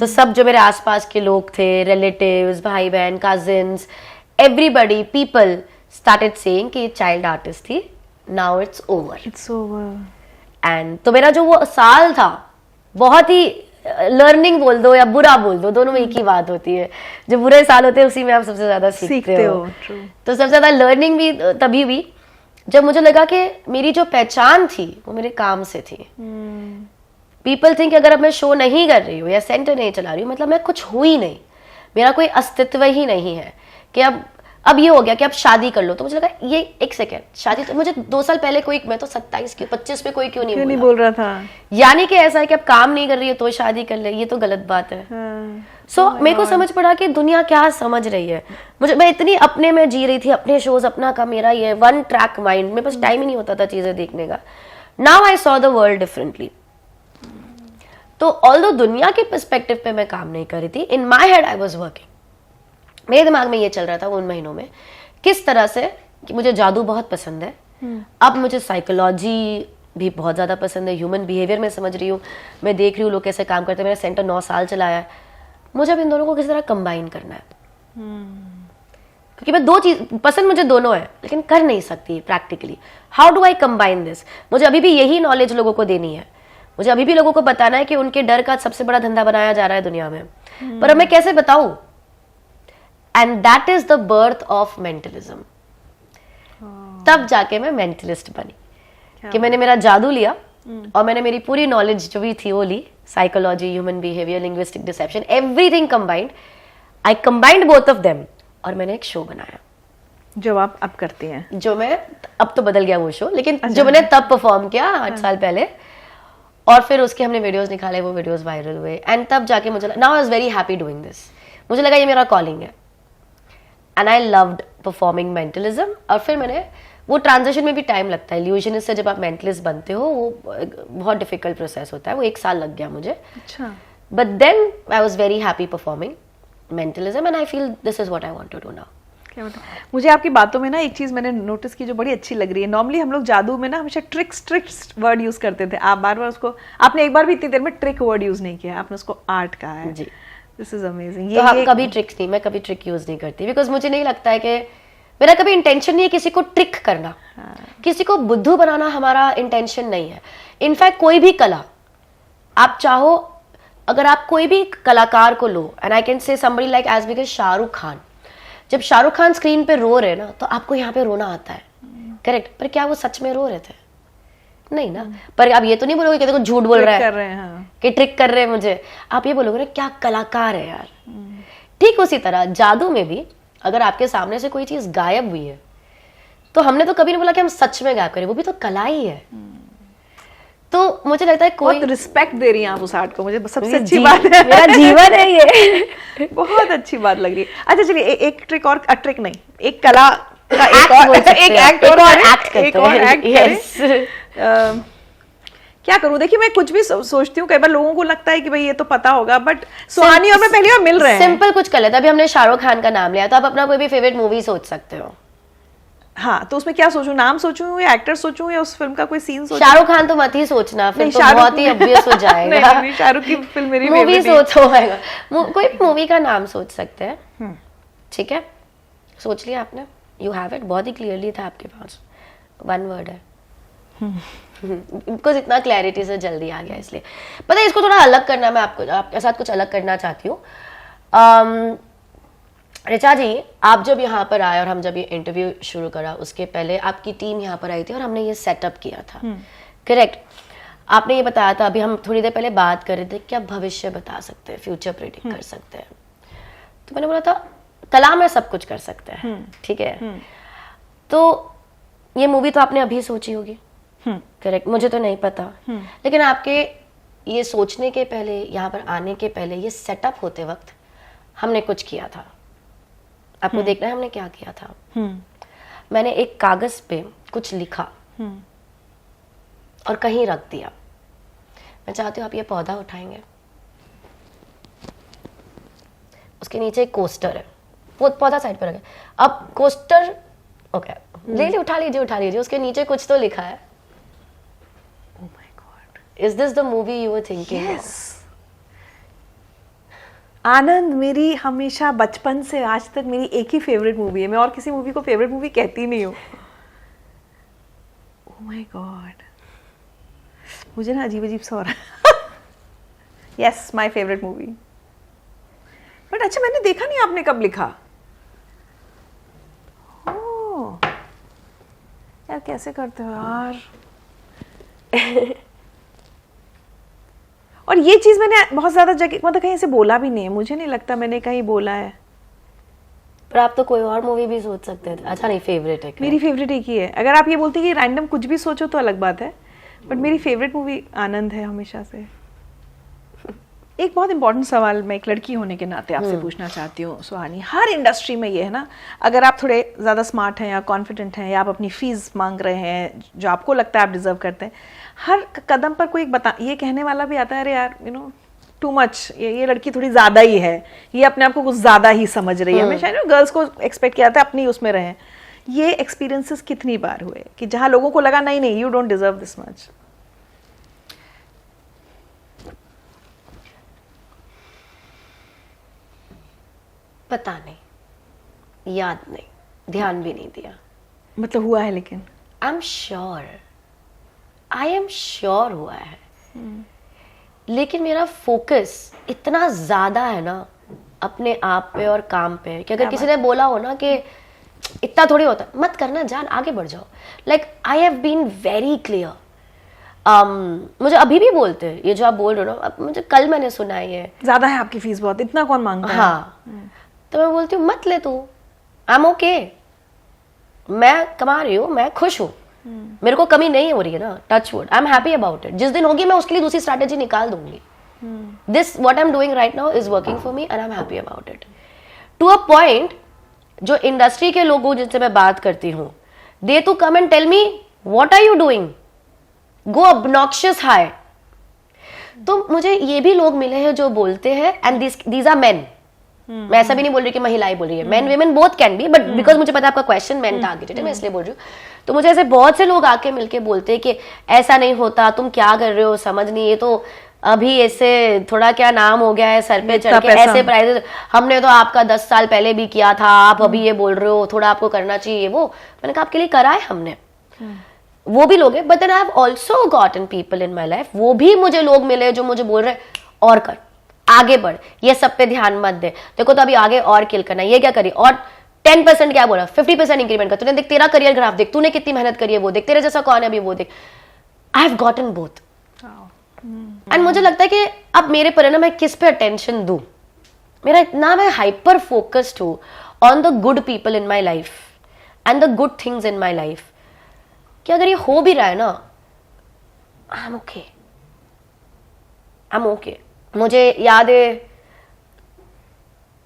S1: तो सब जो मेरे आसपास के लोग थे, रिलेटिव्स, भाई बहन, cousins, everybody, people started saying कि ये चाइल्ड आर्टिस्ट थी, now it's over.
S2: It's over.
S1: And तो मेरा जो वो साल था, बहुत ही लर्निंग बोल दो या बुरा बोल दो, दोनों में एक ही बात होती है. जो बुरे साल होते हैं उसी में आप सबसे ज्यादा सीखते हो. तो सबसे ज्यादा लर्निंग भी तभी हुई जब मुझे लगा कि मेरी जो पहचान थी वो मेरे काम से थी. पीपल थिंक अगर अब मैं शो नहीं कर रही हूँ या सेंटर नहीं चला रही हूँ मतलब मैं कुछ हूँ ही नहीं, मेरा कोई अस्तित्व ही नहीं है. कि अब ये हो गया कि अब शादी कर लो. तो मुझे लगा ये एक सेकेंड, शादी तो मुझे 2 साल पहले कोई, मैं तो 27 की 25 पे कोई क्यों नहीं
S2: बोल रहा था.
S1: यानी कि ऐसा है कि अब काम नहीं कर रही है तो शादी कर ले, ये तो गलत बात है. सो मेरे को समझ पड़ा कि दुनिया क्या समझ रही है. मैं इतनी अपने में जी रही थी, अपने शोज, अपना का मेरा, ये 1 track माइंड, मेरे पास टाइम ही नहीं होता था चीजें देखने का. Now I saw the world differently. तो ऑल्दो दुनिया के पर्सपेक्टिव पे मैं काम नहीं कर रही थी, in my head I was working. मेरे दिमाग में ये चल रहा था उन महीनों में किस तरह से कि मुझे जादू बहुत पसंद है. अब मुझे साइकोलॉजी भी बहुत ज़्यादा पसंद है, ह्यूमन बिहेवियर में समझ रही हूँ, मैं देख रही हूँ लोग कैसे काम करते हैं. मेरा सेंटर 9 साल चलाया है. मुझे अब इन दोनों को किसी तरह कंबाइन करना है. क्योंकि मैं दो चीज पसंद मुझे दोनों है लेकिन कर नहीं सकती practically. How do I combine this? मुझे अभी भी यही नॉलेज लोगों को देनी है. मुझे अभी भी लोगों को बताना है कि उनके डर का सबसे बड़ा धंधा बनाया जा रहा है दुनिया में. पर अब मैं कैसे बताऊं? And that is the birth of mentalism. तब जाके मैं मेंटलिस्ट बनी कि मैंने मेरा जादू लिया और मैंने मेरी पूरी नॉलेज जो भी थी वो ली. Psychology, human behaviour, linguistic deception, everything combined. I combined both of them और मैंने एक शो बनाया
S2: जो आप अब करती हैं.
S1: जो मैं अब तो बदल गया वो शो, लेकिन जो मैंने तब परफॉर्म किया 8 साल पहले. और फिर उसके हमने वीडियोस निकाले, वो वीडियोस वायरल हुए. एंड तब जाके मुझे now I was very happy doing this. मुझे लगा ये मेरा कॉलिंग है and I loved performing mentalism. और फिर मैंने वो ट्रांजिशन में भी टाइम लगता है. इल्यूजनिस्ट से जब आप मेंटलिस्ट बनते हो वो बहुत डिफिकल्ट प्रोसेस होता है. वो 1 साल लग गया मुझे.
S2: अच्छा.
S1: But then I was very happy performing mentalism and I feel this is what I want to do now.
S2: क्या बताऊं? मुझे आपकी बातों में ना एक चीज मैंने नोटिस की जो बड़ी अच्छी लग रही है. नॉर्मली हम लोग जादू में ना हमेशा ट्रिक्स वर्ड यूज करते थे. आप बार बार उसको, आपने एक बार भी इतनी देर में ट्रिक वर्ड यूज नहीं किया, आपने उसको आर्ट कहा है.
S1: जी.
S2: This is amazing.
S1: तो हम कभी ट्रिक्स नहीं, मैं कभी ट्रिक यूज नहीं करती बिकॉज मुझे नहीं लगता है कि मेरा कभी इंटेंशन नहीं है किसी को ट्रिक करना. किसी को बुद्धू बनाना हमारा इंटेंशन नहीं है. इनफैक्ट कोई भी कला आप चाहो, अगर आप कोई भी कलाकार को लो and I can say somebody like as big as Shahrukh Khan. जब शाहरुख खान स्क्रीन पे रो रहे ना तो आपको यहाँ पे रोना आता है. करेक्ट. पर क्या वो सच में रो रहे थे? नहीं ना. पर आप ये तो नहीं बोलोगे कि देखो झूठ बोल रहा है,
S2: कर रहे हैं, हाँ.
S1: कि ट्रिक कर रहे हैं मुझे. आप ये बोलोगे क्या कलाकार है यार. ठीक उसी तरह जादू में भी अगर आपके सामने से कोई चीज गायब हुई है तो हमने तो कभी नहीं बोला कि हम सच में गायब करें. वो भी तो कला ही है. तो मुझे लगता है कोई
S2: बहुत रिस्पेक्ट दे रही हैं आप उस आर्ट को. मुझे सबसे
S1: मेरी
S2: अच्छी बात है,
S1: मेरा जीवन है ये.
S2: बहुत अच्छी बात लग रही है. अच्छा चलिए एक ट्रिक और, ट्रिक नहीं, एक कला का एक
S1: Act
S2: और
S1: बोल सकते
S2: एक
S1: हैं.
S2: एक्ट
S1: एक
S2: और
S1: और
S2: करें,
S1: act करते
S2: एक और
S1: हैं.
S2: Act
S1: Yes.
S2: करें. क्या करूं? देखिए मैं कुछ भी सोचती हूँ, कई बार लोगों को लगता है कि भाई ये तो पता होगा, बट सुहानी और मैं पहली बार मिल रहे हैं.
S1: सिंपल कुछ कर लेते. अभी हमने शाहरुख खान का नाम लिया तो आप अपना कोई भी फेवरेट मूवी सोच सकते हो.
S2: हाँ, तो उसमें क्या सोचूं? नाम सोचूं या एक्टर सोचूं या उस फिल्म का कोई सीन सोचूं?
S1: शाहरुख खान तो मत ही सोचना, फिर
S2: नहीं,
S1: तो
S2: शाहरुख
S1: बहुत ही ऑब्वियस हो जाएगा.
S2: नहीं, शाहरुख की फिल्म मेरी
S1: मूवी
S2: फेवरेट है.
S1: सोच होएगा. कोई मूवी का नाम सोच सकते हैं. ठीक है, सोच लिया आपने? You have it. बहुत ही क्लियरली था आपके पास. 1 वर्ड है. बिकॉज इतना क्लैरिटी से जल्दी आ गया इसलिए. पता है इसको थोड़ा अलग करना, मैं आपके साथ कुछ अलग करना चाहती हूँ. ऋचा जी, आप जब यहाँ पर आए और हम जब ये इंटरव्यू शुरू करा उसके पहले आपकी टीम यहाँ पर आई थी और हमने ये सेटअप किया था. करेक्ट. आपने ये बताया था, अभी हम थोड़ी देर पहले बात कर रहे थे कि आप भविष्य बता सकते हैं, फ्यूचर प्रेडिक्ट कर सकते हैं. तो मैंने बोला था कला में सब कुछ कर सकते हैं. ठीक है. तो ये मूवी तो आपने अभी सोची होगी. करेक्ट. मुझे तो नहीं पता, लेकिन आपके ये सोचने के पहले, यहाँ पर आने के पहले, ये सेटअप होते वक्त हमने कुछ किया था. आपको देखना है हमने क्या किया था. मैंने एक कागज पे कुछ लिखा और कहीं रख दिया. मैं चाहती हूँ आप ये पौधा उठाएंगे, उसके नीचे एक कोस्टर है, वो पौधा साइड पर रखे. अब कोस्टर ओके ले ली, उठा लीजिए. उसके नीचे कुछ तो लिखा है.
S2: Oh my God.
S1: Is this the movie you were thinking of?
S2: आनंद मेरी हमेशा बचपन से आज तक मेरी एक ही फेवरेट मूवी है. मैं और किसी मूवी को फेवरेट मूवी कहती नहीं हूँ. ओह माय गॉड, मुझे ना अजीब अजीब सा हो रहा है. Yes, my favourite movie. But अच्छा, मैंने देखा नहीं आपने कब लिखा. ओह यार, कैसे करते हो यार. और ये चीज मैंने बहुत ज्यादा जगह, मतलब कहीं से बोला भी नहीं है. मुझे नहीं लगता मैंने कहीं बोला है.
S1: पर आप तो कोई और मूवी भी सोच सकते थे. अच्छा नहीं, फेवरेट है.
S2: मेरी फेवरेट एक ही है. अगर आप ये बोलते कि रैंडम कुछ भी सोचो तो अलग बात है, बट मेरी फेवरेट मूवी आनंद है हमेशा से. एक बहुत इंपॉर्टेंट सवाल मैं एक लड़की होने के नाते आपसे पूछना चाहती हूँ सुहानी. हर इंडस्ट्री में ये है ना, अगर आप थोड़े ज़्यादा स्मार्ट हैं या कॉन्फिडेंट हैं या आप अपनी फीस मांग रहे हैं जो आपको लगता है आप डिजर्व करते हैं, हर कदम पर कोई ये कहने वाला भी आता है, अरे यार यू नो टू मच, ये लड़की थोड़ी ज़्यादा ही है, ये अपने आप को कुछ ज़्यादा ही समझ रही है. हमेशा गर्ल्स को एक्सपेक्ट किया था अपनी उसमें रहें. ये एक्सपीरियंसेस कितनी बार हुए कि जहाँ लोगों को लगा नहीं you don't deserve this much?
S1: पता नहीं. याद नहीं, ध्यान भी नहीं दिया।
S2: मतलब हुआ है लेकिन
S1: आई एम श्योर हुआ है, लेकिन मेरा फोकस इतना ज्यादा है ना अपने आप पे और काम पे कि अगर किसी ने बोला हो ना कि इतना थोड़ी होता, मत करना जान, आगे बढ़ जाओ। Like I have been very clear. मुझे अभी भी बोलते हैं ये जो आप बोल रहे हो ना, अब मुझे कल मैंने सुना है ये,
S2: ज्यादा है आपकी फीस बहुत, इतना कौन मांगता है?
S1: हाँ, तो मैं बोलती हूँ मत ले तू, आई एम ओके, मैं कमा रही हूँ, मैं खुश हूँ, मेरे को कमी नहीं हो रही है ना, touch wood, I am happy about it. जिस दिन होगी मैं उसके लिए दूसरी स्ट्रैटेजी निकाल दूंगी। This what I am doing right now is working for me and I am happy about it to a point. जो इंडस्ट्री के लोगों जिनसे मैं बात करती हूँ, they too come and tell me what are you doing, go obnoxious high. तो मुझे ये भी लोग मिले हैं जो बोलते हैं, एंड दीज आर मेन, मैं ऐसा भी नहीं बोल रही कि महिलाएं बोल रही है, main women both can be, but because मुझे पता है आपका क्वेश्चन मेन टारगेटेड है, मैं इसलिए बोल रही हूँ। तो मुझे ऐसे बहुत से लोग आके मिलके बोलते हैं कि ऐसा नहीं होता, तुम क्या कर रहे हो, समझ नहीं, ये तो अभी ऐसे थोड़ा क्या नाम हो गया है, सर पे चढ़ के ऐसे प्राइजेस, हमने तो आपका 10 साल पहले भी किया था, आप अभी ये बोल रहे हो, थोड़ा आपको करना चाहिए वो। मैंने कहा आपके लिए करा है हमने, वो भी लोग हैं, but then I have also gotten people in my life, वो भी मुझे लोग मिले जो मुझे बोल रहे हैं और कर, आगे बढ़, ये सब पे ध्यान मत दे, देखो तो अभी आगे और किल करना, ये क्या करी, और 10% क्या बोला, 50% इंक्रीमेंट कर, तूने देख तेरा करियर ग्राफ देख, तूने कितनी मेहनत करी है वो देख, तेरे जैसा कौन है अभी वो देख। I have gotten both, and मुझे लगता है कि अब मेरे पर है ना, मैं किस पे अटेंशन दूं, मेरा इतना मैं हाइपर फोकस्ड हूं on the good people in my life and the good things in my life, कि अगर ये हो भी रहा है ना, I am okay, I am okay. मुझे याद है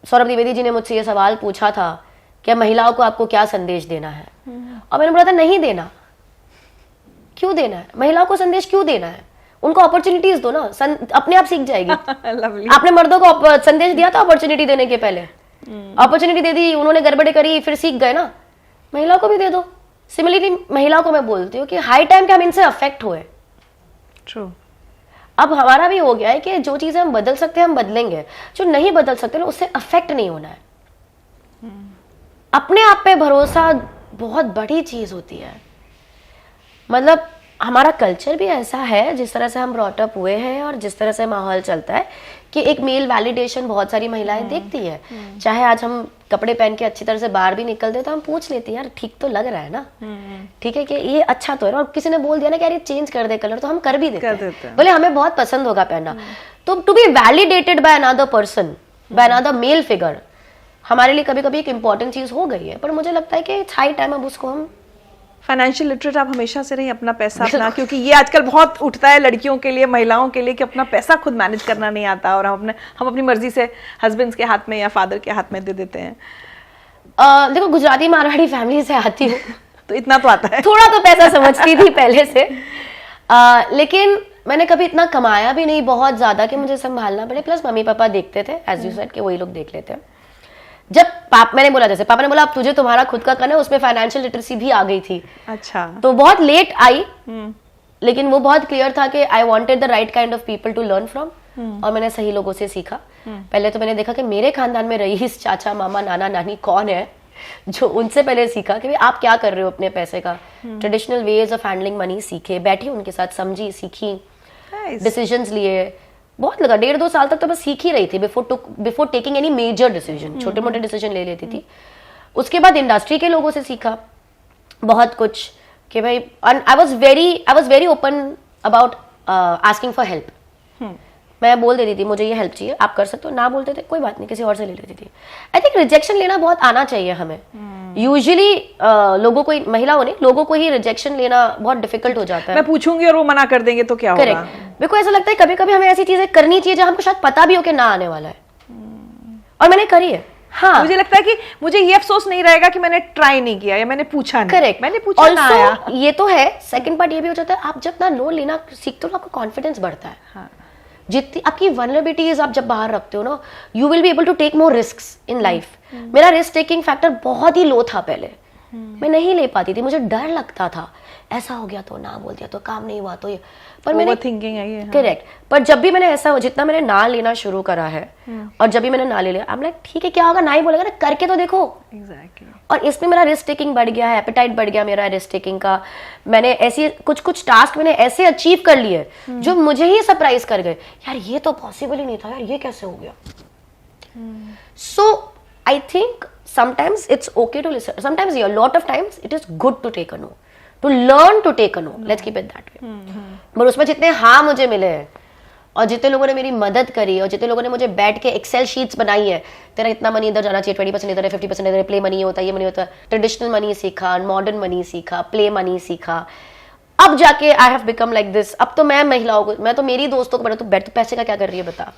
S1: सौरभ द्विवेदी जी ने मुझसे ये सवाल पूछा था कि महिलाओं को आपको क्या संदेश देना है, और मैंने बोला था नहीं देना। क्यों देना है, महिलाओं को संदेश क्यों देना है, उनको अपॉर्चुनिटीज दो ना, अपने आप सीख जाएगी। आपने मर्दों को संदेश दिया था अपॉर्चुनिटी देने के पहले, अपॉर्चुनिटी दे दी, उन्होंने गड़बड़ी करी, फिर सीख गए ना, महिलाओं को भी दे दो। सिमिलरली महिलाओं को मैं बोलती हूँ कि हाई टाइम कि हम इनसे अफेक्ट हुए।
S2: ट्रू।
S1: अब हमारा भी हो गया है कि जो चीजें हम बदल सकते हैं हम बदलेंगे, जो नहीं बदल सकते ना उससे अफेक्ट नहीं होना है। अपने आप पे भरोसा बहुत बड़ी चीज होती है। मतलब हमारा कल्चर भी ऐसा है, जिस तरह से हम ब्रॉट अप हुए हैं और जिस तरह से माहौल चलता है, कि एक मेल वैलिडेशन बहुत सारी महिलाएं देखती है। चाहे आज हम कपड़े पहन के अच्छी तरह से बाहर भी निकलते तो हम पूछ लेते हैं यार ठीक तो लग रहा है ना, ठीक है कि ये अच्छा तो है, और किसी ने बोल दिया ना कि यार ये चेंज कर दे कलर, तो हम कर भी देते हैं, बोले हमें बहुत पसंद होगा पहनना। तो to be validated by another person, by another male figure, हमारे लिए कभी कभी एक इंपॉर्टेंट चीज हो गई है। पर मुझे लगता है कि हाई टाइम अब उसको हम
S2: फाइनेंशियल लिटरेट आप हमेशा से रही, अपना पैसा अपना, क्योंकि ये आजकल बहुत उठता है लड़कियों के लिए, महिलाओं के लिए, कि अपना पैसा खुद मैनेज करना नहीं आता और हम अपनी मर्जी से हस्बैंड्स के हाथ में या फादर के हाथ में दे देते हैं।
S1: देखो गुजराती मारवाड़ी फैमिली से आती हूँ
S2: तो इतना तो आता है,
S1: थोड़ा तो पैसा समझती थी पहले से, लेकिन मैंने कभी इतना कमाया भी नहीं बहुत ज्यादा कि मुझे संभालना पड़े। प्लस मम्मी पापा देखते थे, एज यू सेड, कि वही लोग देख लेते हैं। जब मैंने बोला, जैसे पापा ने बोला अब तुझे तुम्हारा खुद का करना है, उसमें फाइनेंशियल लिटरेसी भी आ गई थी।
S2: अच्छा।
S1: तो बहुत लेट आई, लेकिन वो बहुत क्लियर था कि I wanted the right kind of people to learn from, और मैंने सही लोगों से सीखा। पहले तो मैंने देखा कि मेरे खानदान में रईस, चाचा, मामा, नाना, नानी कौन है, जो उनसे पहले सीखा कि आप क्या कर रहे हो अपने पैसे का, traditional ways of handling money सीखे, बैठी उनके साथ, समझी, सीखी, डिसीजंस लिए। बहुत लगा, 1.5-2 साल तक तो बस सीख ही रही थी before taking any major decision. छोटे मोटे डिसीजन ले लेती थी। उसके बाद इंडस्ट्री के लोगों से सीखा बहुत कुछ कि भाई, आई was very open about asking for help. मैं बोल देती थी मुझे ये हेल्प चाहिए, आप कर सकते हो, ना बोलते थे कोई बात नहीं, किसी और से ले लेती थी। आई थिंक रिजेक्शन लेना बहुत आना चाहिए हमें। यूजुअली लोगों को, महिलाओं ने, लोगों को ही रिजेक्शन लेना बहुत डिफिकल्ट हो जाता है।
S2: मैं पूछूंगी और वो मना कर देंगे तो क्या होगा?
S1: करेक्ट। मेरे को ऐसा लगता है कभी कभी हमें ऐसी चीजें करनी चाहिए जहां हमको शायद पता भी हो कि ना आने वाला है, और मैंने करी है। हाँ,
S2: मुझे लगता है कि मुझे ये अफसोस नहीं रहेगा कि मैंने ट्राई नहीं किया या मैंने पूछा नहीं।
S1: करेक्ट,
S2: मैंने पूछा ना आया।
S1: ये तो है। सेकंड पार्ट ये भी हो जाता है, आप जब ना लो लेना सीखते हो ना, आपका कॉन्फिडेंस बढ़ता है।
S2: हाँ।
S1: जितनी आपकी वल्नरेबिलिटीज आप जब बाहर रखते हो ना, you will be able to take more risks in life. मेरा रिस्क टेकिंग फैक्टर बहुत ही लो था पहले, मैं नहीं ले पाती थी, मुझे डर लगता था ऐसा हो गया तो, ना बोल दिया तो, काम नहीं हुआ तो, ये पर मैंने
S2: थिंकिंग है ये।
S1: करेक्ट। पर जब भी मैंने ऐसा जितना मैंने ना लेना शुरू करा है और जब भी मैंने ना ले लिया, आई एम लाइक ठीक है क्या होगा, ना ही बोलेगा ना, करके तो देखो।
S2: एग्जैक्टली।
S1: और इसमें मेरा रिस्क टेकिंग बढ़ गया है, एपेटाइट बढ़ गया मेरा रिस्क टेकिंग का। मैंने ऐसी कुछ टास्क मैंने ऐसे अचीव कर लिए जो मुझे ही सरप्राइज कर गए, यार ये तो पॉसिबल ही नहीं था, यार ये कैसे हो गया। So I think sometimes it's okay to listen, sometimes a lot of times it is good to take a no, to learn to take a no, let's keep it that way। पर उसमें जितने हाँ मुझे मिले हैं और जितने लोगों ने मेरी मदद करी और जितने लोगों ने मुझे बैठ के एक्सेल शीट्स बनाई है, तेरा इतना मनी इधर जाना चाहिए, 20% इधर है, 50% इधर है, प्ले मनी होता है, ये मनी होता है, ट्रेडिशनल मनी सीखा, मॉडर्न मनी सीखा, प्ले मनी सीखा, अब जाके I have become like this. अब तो मैं महिलाओं को, मैं तो मेरी दोस्तों को बता, तू बैठ, तू पैसे का क्या कर रही है बता,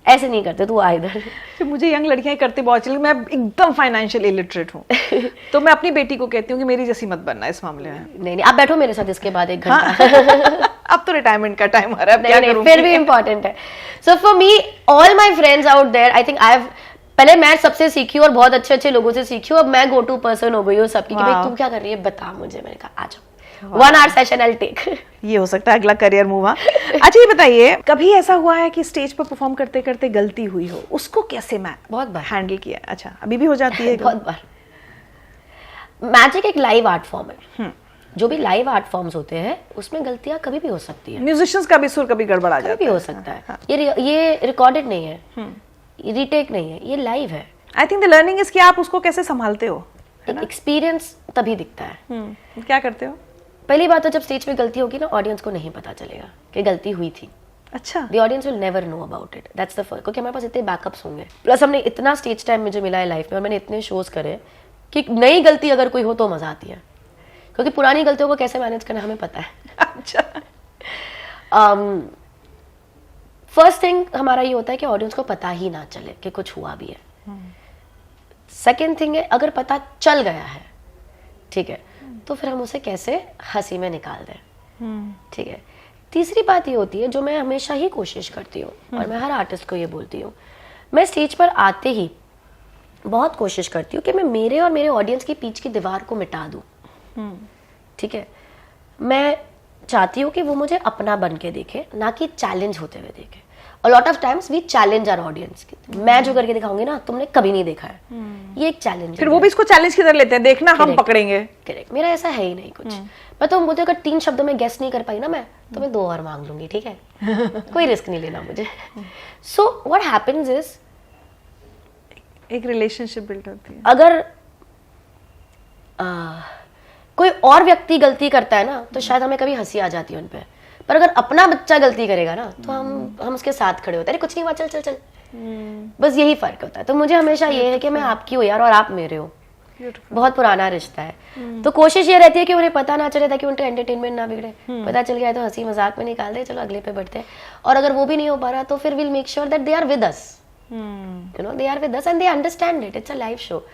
S1: ऐसे नहीं करते, तू आ इधर।
S2: तो मुझे यंग लड़कियां करते बहुत चली, मैं एकदम फाइनेंशियल इलिटरेट हूँ तो मैं अपनी बेटी को कहती हूँ कि मेरी जैसी मत बनना इस मामले में।
S1: नहीं आप बैठो मेरे साथ इसके बाद 1 घंटा।
S2: अब तो रिटायरमेंट का टाइम आ रहा है,
S1: नहीं, नहीं, फिर भी इम्पोर्टेंट है। So for me all my friends out there, I think I have, पहले मैं सबसे सीखी और बहुत अच्छे अच्छे लोगों से सीखी, अब मैं गो टू पर्सन हो गई हूँ सबकी कि भाई तू क्या कर रही है बता मुझे। मैंने कहा आ जाओ, 1 hour सेशन आई टेक।
S2: ये हो सकता है अगला करियर मूव। अच्छा ये बताइए, कभी ऐसा हुआ है कि स्टेज पर परफॉर्म करते करते गलती हुई हो, उसको कैसे मैं
S1: बहुत बार
S2: हैंडल किया? अच्छा अभी भी हो जाती है?
S1: बहुत बार। मैजिक एक लाइव आर्ट फॉर्म है, जो भी लाइव आर्ट फॉर्म्स होते हैं उसमें गलतियां कभी भी हो सकती है,
S2: म्यूजिशियंस का भी सुर कभी गड़बड़ा जाता है,
S1: कभी भी हो सकता है। ये रिकॉर्डेड नहीं है, रीटेक नहीं है, ये लाइव है।
S2: आई थिंक द लर्निंग इज कि आप उसको कैसे संभालते हो,
S1: एक्सपीरियंस तभी दिखता है।
S2: क्या करते हो?
S1: पहली बात तो जब स्टेज पे गलती होगी ना, ऑडियंस को नहीं पता चलेगा कि गलती हुई थी।
S2: अच्छा।
S1: The audience will never know about it. That's the first, क्योंकि हमारे पास इतने बैकअप्स होंगे, प्लस हमने इतना स्टेज टाइम मुझे मिला है लाइफ में और मैंने इतने शोज करे कि नई गलती अगर कोई हो तो मजा आती है, क्योंकि पुरानी गलतियों को कैसे मैनेज करना हमें पता है।
S2: अच्छा।
S1: फर्स्ट थिंग हमारा ये होता है कि ऑडियंस को पता ही ना चले कि कुछ हुआ भी है। सेकेंड थिंग है अगर पता चल गया है, ठीक है, तो फिर हम उसे कैसे हंसी में निकाल दें, ठीक है। तीसरी बात ये होती है जो मैं हमेशा ही कोशिश करती हूँ और मैं हर आर्टिस्ट को ये बोलती हूँ, मैं स्टेज पर आते ही बहुत कोशिश करती हूँ कि मैं मेरे और मेरे ऑडियंस के बीच की दीवार को मिटा दूँ, ठीक है। मैं चाहती हूँ कि वो मुझे अपना बन के देखे, ना कि चैलेंज होते हुए देखे। A lot of times we challenge our audience। मैं जो करके दिखाऊंगी ना तुमने कभी नहीं देखा है, ये एक चैलेंज।
S2: फिर वो भी इसको चैलेंज की तरह लेते हैं, देखना हम पकड़ेंगे।
S1: करेक्ट, मेरा ऐसा है ही नहीं कुछ। मैं तो बोलते अगर 3 शब्दों में गेस नहीं कर पाई ना मैं, तो मैं 2 और मांग लूंगी, ठीक है। कोई रिस्क नहीं लेना मुझे। सो व्हाट हैपेंस इज,
S2: एक रिलेशनशिप बिल्ड होती है।
S1: अगर कोई और व्यक्ति गलती करता है ना तो शायद हमें कभी हंसी आ जाती है उन पे, पर अगर अपना बच्चा गलती करेगा ना तो हम उसके साथ खड़े होते हैं, अरे कुछ नहीं हुआ, चल चल चल। बस यही फर्क होता है। तो मुझे हमेशा ये है कि मैं आपकी हूँ यार और आप मेरे हो, बहुत पुराना रिश्ता है। तो कोशिश ये रहती है कि उन्हें पता ना चले ताकि उनका एंटरटेनमेंट ना बिगड़े। पता चल गया तो हंसी मजाक में निकाल दे, चलो अगले पे बढ़ते हैं। और अगर वो भी नहीं हो पा रहा तो फिर will make sure that they are with us, you know, they are with us and they understand it, it's a live show.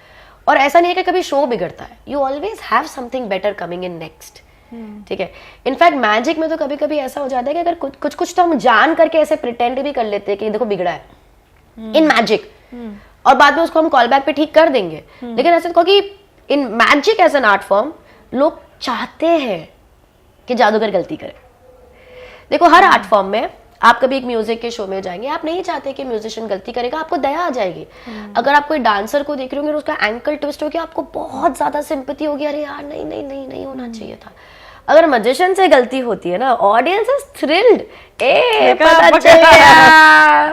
S1: और ऐसा नहीं है कि कभी शो बिगड़ता है, you always have something better coming in next, ठीक है। इनफैक्ट मैजिक में तो कभी कभी ऐसा हो जाता है कि अगर कुछ तो हम जान करके ऐसे प्रिटेंड भी कर लेते हैं कि देखो बिगड़ा है इन मैजिक, और बाद में उसको हम कॉल बैक पे ठीक कर देंगे। लेकिन ऐसा क्योंकि in magic as an art form लोग चाहते हैं कि जादूगर गलती करे। देखो हर आर्ट फॉर्म में आप कभी एक म्यूजिक के शो में जाएंगे, आप नहीं चाहते कि म्यूजिशियन गलती करेगा, आपको दया आ जाएगी। अगर आप कोई डांसर को देख रहे होंगे और उसका एंकल ट्विस्ट हो गया, आपको बहुत ज्यादा सिंपैथी होगी, अरे यार नहीं नहीं नहीं नहीं होना चाहिए था। अगर मैजिशियन से गलती होती है ना, ऑडियंस इज थ्रिल्ड, ए पता चल गया।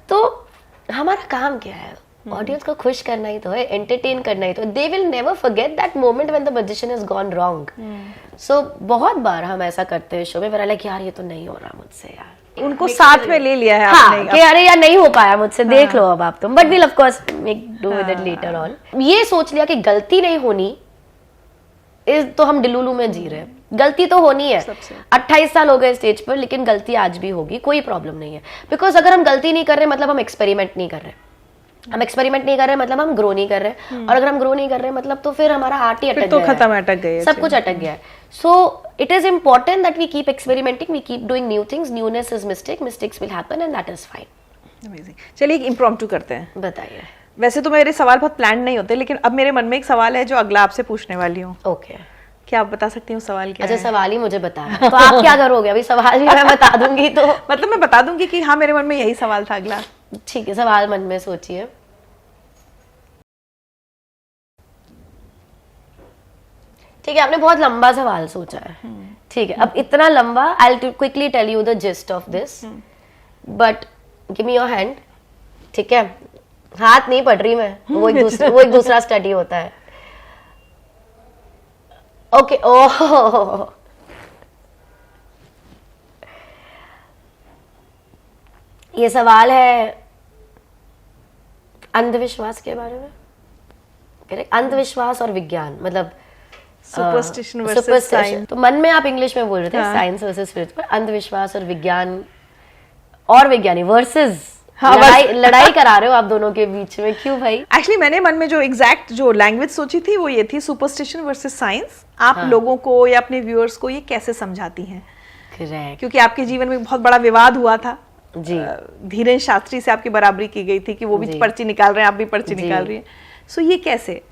S1: तो हमारा काम क्या है, ऑडियंस को खुश करना ही तो है, एंटरटेन करना ही तो। They will never forget that moment when the magician has gone wrong. So बहुत बार हम ऐसा करते हैं शो में, मेरा लाइक यार ये तो नहीं हो रहा मुझसे यार,
S2: उनको साथ में ले लिया है
S1: हाँ,
S2: आपने
S1: कि अरे यार नहीं हो पाया मुझसे, देख लो अब आप तुम, but will of course make do with it later on. ये सोच लिया कि गलती नहीं होनी इस, तो हम डिलुलू में जी रहे हैं। गलती तो होनी है, 28 साल हो गए स्टेज पर, लेकिन गलती आज भी होगी, कोई प्रॉब्लम नहीं है। बिकॉज अगर हम गलती नहीं कर रहे मतलब हम एक्सपेरिमेंट नहीं कर रहे, हम एक्सपेरिमेंट नहीं कर रहे मतलब हम ग्रो नहीं कर रहे, और अगर हम ग्रो नहीं कर रहे मतलब तो फिर हमारा आर्ट ही अटक गया,
S2: तो खत्म, अटक गए,
S1: सब कुछ अटक गया है। So it is important that we keep experimenting, we keep doing new things, newness is mistake, mistakes will happen and that is fine.
S2: Amazing. चलिए एक इम्प्रॉम्प्टू करते हैं।
S1: बताइए।
S2: वैसे तो मेरे सवाल बहुत प्लान नहीं होते, लेकिन अब मेरे मन में एक सवाल है जो अगला आपसे पूछने वाली हूँ।
S1: ओके
S2: क्या आप बता सकती हूँ सवाल क्या
S1: अच्छा,
S2: है?
S1: सवाल ही मुझे बताया तो आप क्या करोगे? अभी सवाल भी मैं बता दूंगी तो
S2: मतलब मैं बता दूंगी कि हाँ मेरे मन में यही सवाल था अगला।
S1: ठीक है, सवाल मन में सोचिए। ठीक है, आपने बहुत लंबा सवाल सोचा है। ठीक है, अब इतना लंबा, I will quickly tell you the gist of this, but give me your hand. ठीक है, हाथ नहीं पढ़ रही मैं, वो एक दूसरा स्टडी होता है। ओके, ओह ये सवाल है अंधविश्वास के बारे में। करेक्ट, अंधविश्वास और विज्ञान, मतलब
S2: सुपरस्टिशन वर्सेस
S1: superstition।
S2: साइंस।
S1: तो मन में आप इंग्लिश में बोल रहे थे,
S2: हाँ।
S1: साइंस वर्सेस स्पिरिचुअल, अंधविश्वास और विज्ञान और वैज्ञानिक वर्सेस,
S2: हाँ,
S1: लड़ाई करा रहे हो आप दोनों के बीच में, क्यों भाई?
S2: एक्चुअली मैंने मन में जो एग्जैक्ट जो लैंग्वेज सोची थी वो ये थी, सुपरस्टिशन वर्सेस साइंस। आप लोगों को या अपने व्यूअर्स को ये कैसे समझाती हैं?
S1: करेक्ट
S2: क्योंकि आपके जीवन में बहुत बड़ा विवाद हुआ था
S1: जी।
S2: धीरेन्द्र शास्त्री से आपकी बराबरी की गई थी कि वो भी
S1: जी।
S2: पर्ची निकाल रहे हैं, आप भी पर्ची
S1: जी।
S2: निकाल रही हैं। सो ये कैसे?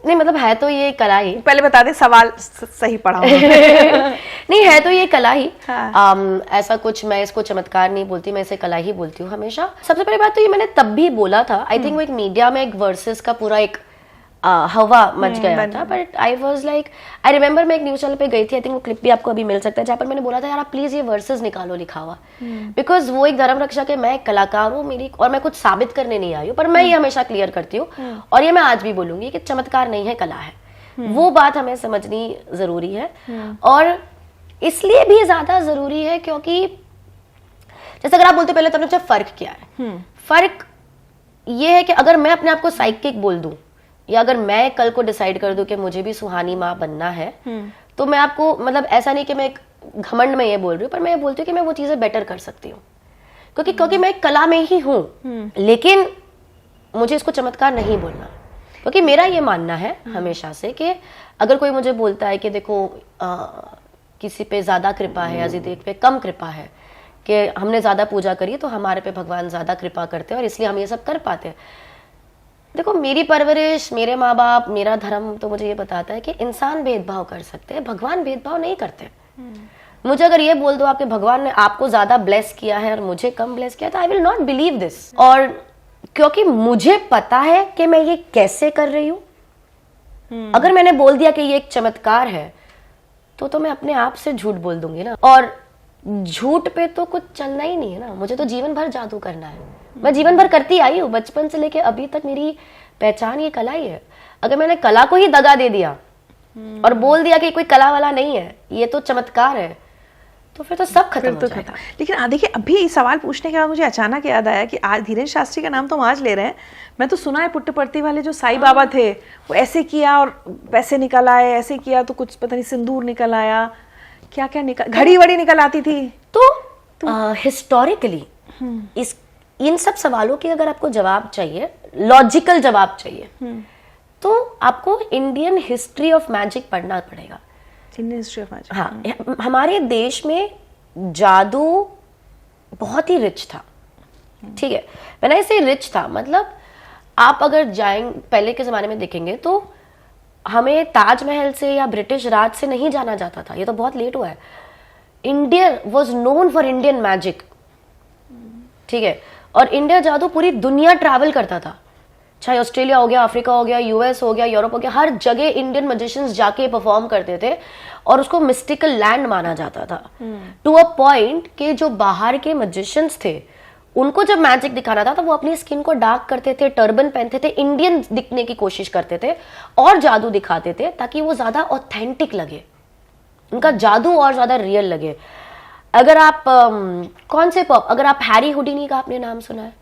S1: नहीं, मतलब है तो ये कला ही।
S2: पहले बता दे सवाल सही पढ़ा हो।
S1: नहीं, है तो ये कला ही।
S2: हाँ।
S1: ऐसा कुछ, मैं इसको चमत्कार नहीं बोलती, मैं इसे कला ही बोलती हूँ हमेशा। सबसे पहली बात तो ये मैंने तब भी बोला था, आई थिंक वो एक मीडिया में एक वर्सेस का पूरा एक हवा मच गया था, but I was like, I remember मैं एक न्यूज चैनल पे गई थी, आई थिंक वो क्लिप भी आपको अभी मिल सकता है, जहाँ पर मैंने बोला था यार आप प्लीज ये वर्सेस निकालो लिखा हुआ, बिकॉज वो एक धर्म रक्षक है, मैं एक कलाकार हूँ, मेरी, और मैं कुछ साबित करने नहीं आई हूँ, पर मैं ये हमेशा क्लियर करती हूँ, और ये मैं आज भी बोलूंगी कि चमत्कार नहीं है, कला है। वो बात हमें समझनी जरूरी है, और इसलिए भी ज्यादा जरूरी है क्योंकि जैसे अगर आप बोलते पहले तो फर्क क्या है, फर्क ये है कि अगर मैं अपने आप को साइकिक बोल दूं, या अगर मैं कल को डिसाइड कर दूं कि मुझे भी सुहानी माँ बनना है, तो मैं आपको, मतलब ऐसा नहीं कि मैं एक घमंड में ये बोल रही हूँ, पर मैं ये बोलती हूँ कि मैं वो चीजें बेटर कर सकती हूँ, क्योंकि मैं एक कला में ही हूँ, लेकिन मुझे इसको चमत्कार नहीं बोलना, क्योंकि मेरा ये मानना है हमेशा से कि अगर कोई मुझे बोलता है कि देखो किसी पे ज्यादा कृपा है या किसी पे कम कृपा है, कि हमने ज्यादा पूजा करी तो हमारे पे भगवान ज्यादा कृपा करते हैं और इसलिए हम ये सब कर पाते हैं। देखो, मेरी परवरिश, मेरे माँ बाप, मेरा धर्म तो मुझे ये बताता है कि इंसान भेदभाव कर सकते हैं, भगवान भेदभाव नहीं करते। मुझे अगर ये बोल दो आपके भगवान ने आपको ज्यादा ब्लेस किया है और मुझे कम ब्लेस किया, तो I will not believe this. और क्योंकि मुझे पता है कि मैं ये कैसे कर रही हूं, अगर मैंने बोल दिया कि ये एक चमत्कार है, तो मैं अपने आप से झूठ बोल दूंगी ना, और झूठ पे तो कुछ चलना ही नहीं है ना। मुझे तो जीवन भर जादू करना है, मैं जीवन भर करती आई हूँ, बचपन से लेके अभी तक मेरी पहचान ये कला ही है। अगर मैंने कला को ही दगा दे दिया और बोल दिया कि कोई कला वाला नहीं है, ये तो चमत्कार है, तो फिर तो सब खत्म हो जाएगा।
S2: लेकिन देखिए, अभी सवाल पूछने के बाद मुझे अचानक याद आया कि आज धीरेन्द्र शास्त्री का नाम तो हम आज ले रहे हैं, मैं तो सुना है पुट्टपर्ती वाले जो साईं बाबा थे, वो ऐसे किया और पैसे निकल आए, ऐसे किया तो कुछ पता नहीं सिंदूर निकल आया, क्या क्या निकल, घड़ी वड़ी निकल आती थी।
S1: तो हिस्टोरिकली इन सब सवालों के अगर आपको जवाब चाहिए, लॉजिकल जवाब चाहिए, तो आपको इंडियन हिस्ट्री ऑफ मैजिक पढ़ना पड़ेगा।
S2: इंडियन हिस्ट्री ऑफ मैजिक,
S1: हाँ, हमारे देश में जादू बहुत ही रिच था, ठीक है, मैंने ऐसे रिच था, मतलब आप अगर जाएंगे पहले के जमाने में देखेंगे तो हमें ताजमहल से या ब्रिटिश राज से नहीं जाना जाता था, ये तो बहुत लेट हुआ है। India was known for Indian magic, ठीक है, और इंडिया जादू पूरी दुनिया ट्रैवल करता था, चाहे ऑस्ट्रेलिया हो गया, अफ्रीका हो गया, यूएस हो गया, यूरोप हो गया, हर जगह इंडियन मैजिशियंस जाके परफॉर्म करते थे और उसको मिस्टिकल लैंड माना जाता था, टू अ पॉइंट कि जो बाहर के मैजिशियंस थे उनको जब मैजिक दिखाना था तो वो अपनी स्किन को डार्क करते थे, टर्बन पहनते थे, इंडियन दिखने की कोशिश करते थे और जादू दिखाते थे ताकि वो ज्यादा ऑथेंटिक लगे, उनका जादू और ज्यादा रियल लगे। अगर आप कौन से अगर आप हैरी हुडीनी का आपने नाम सुना है,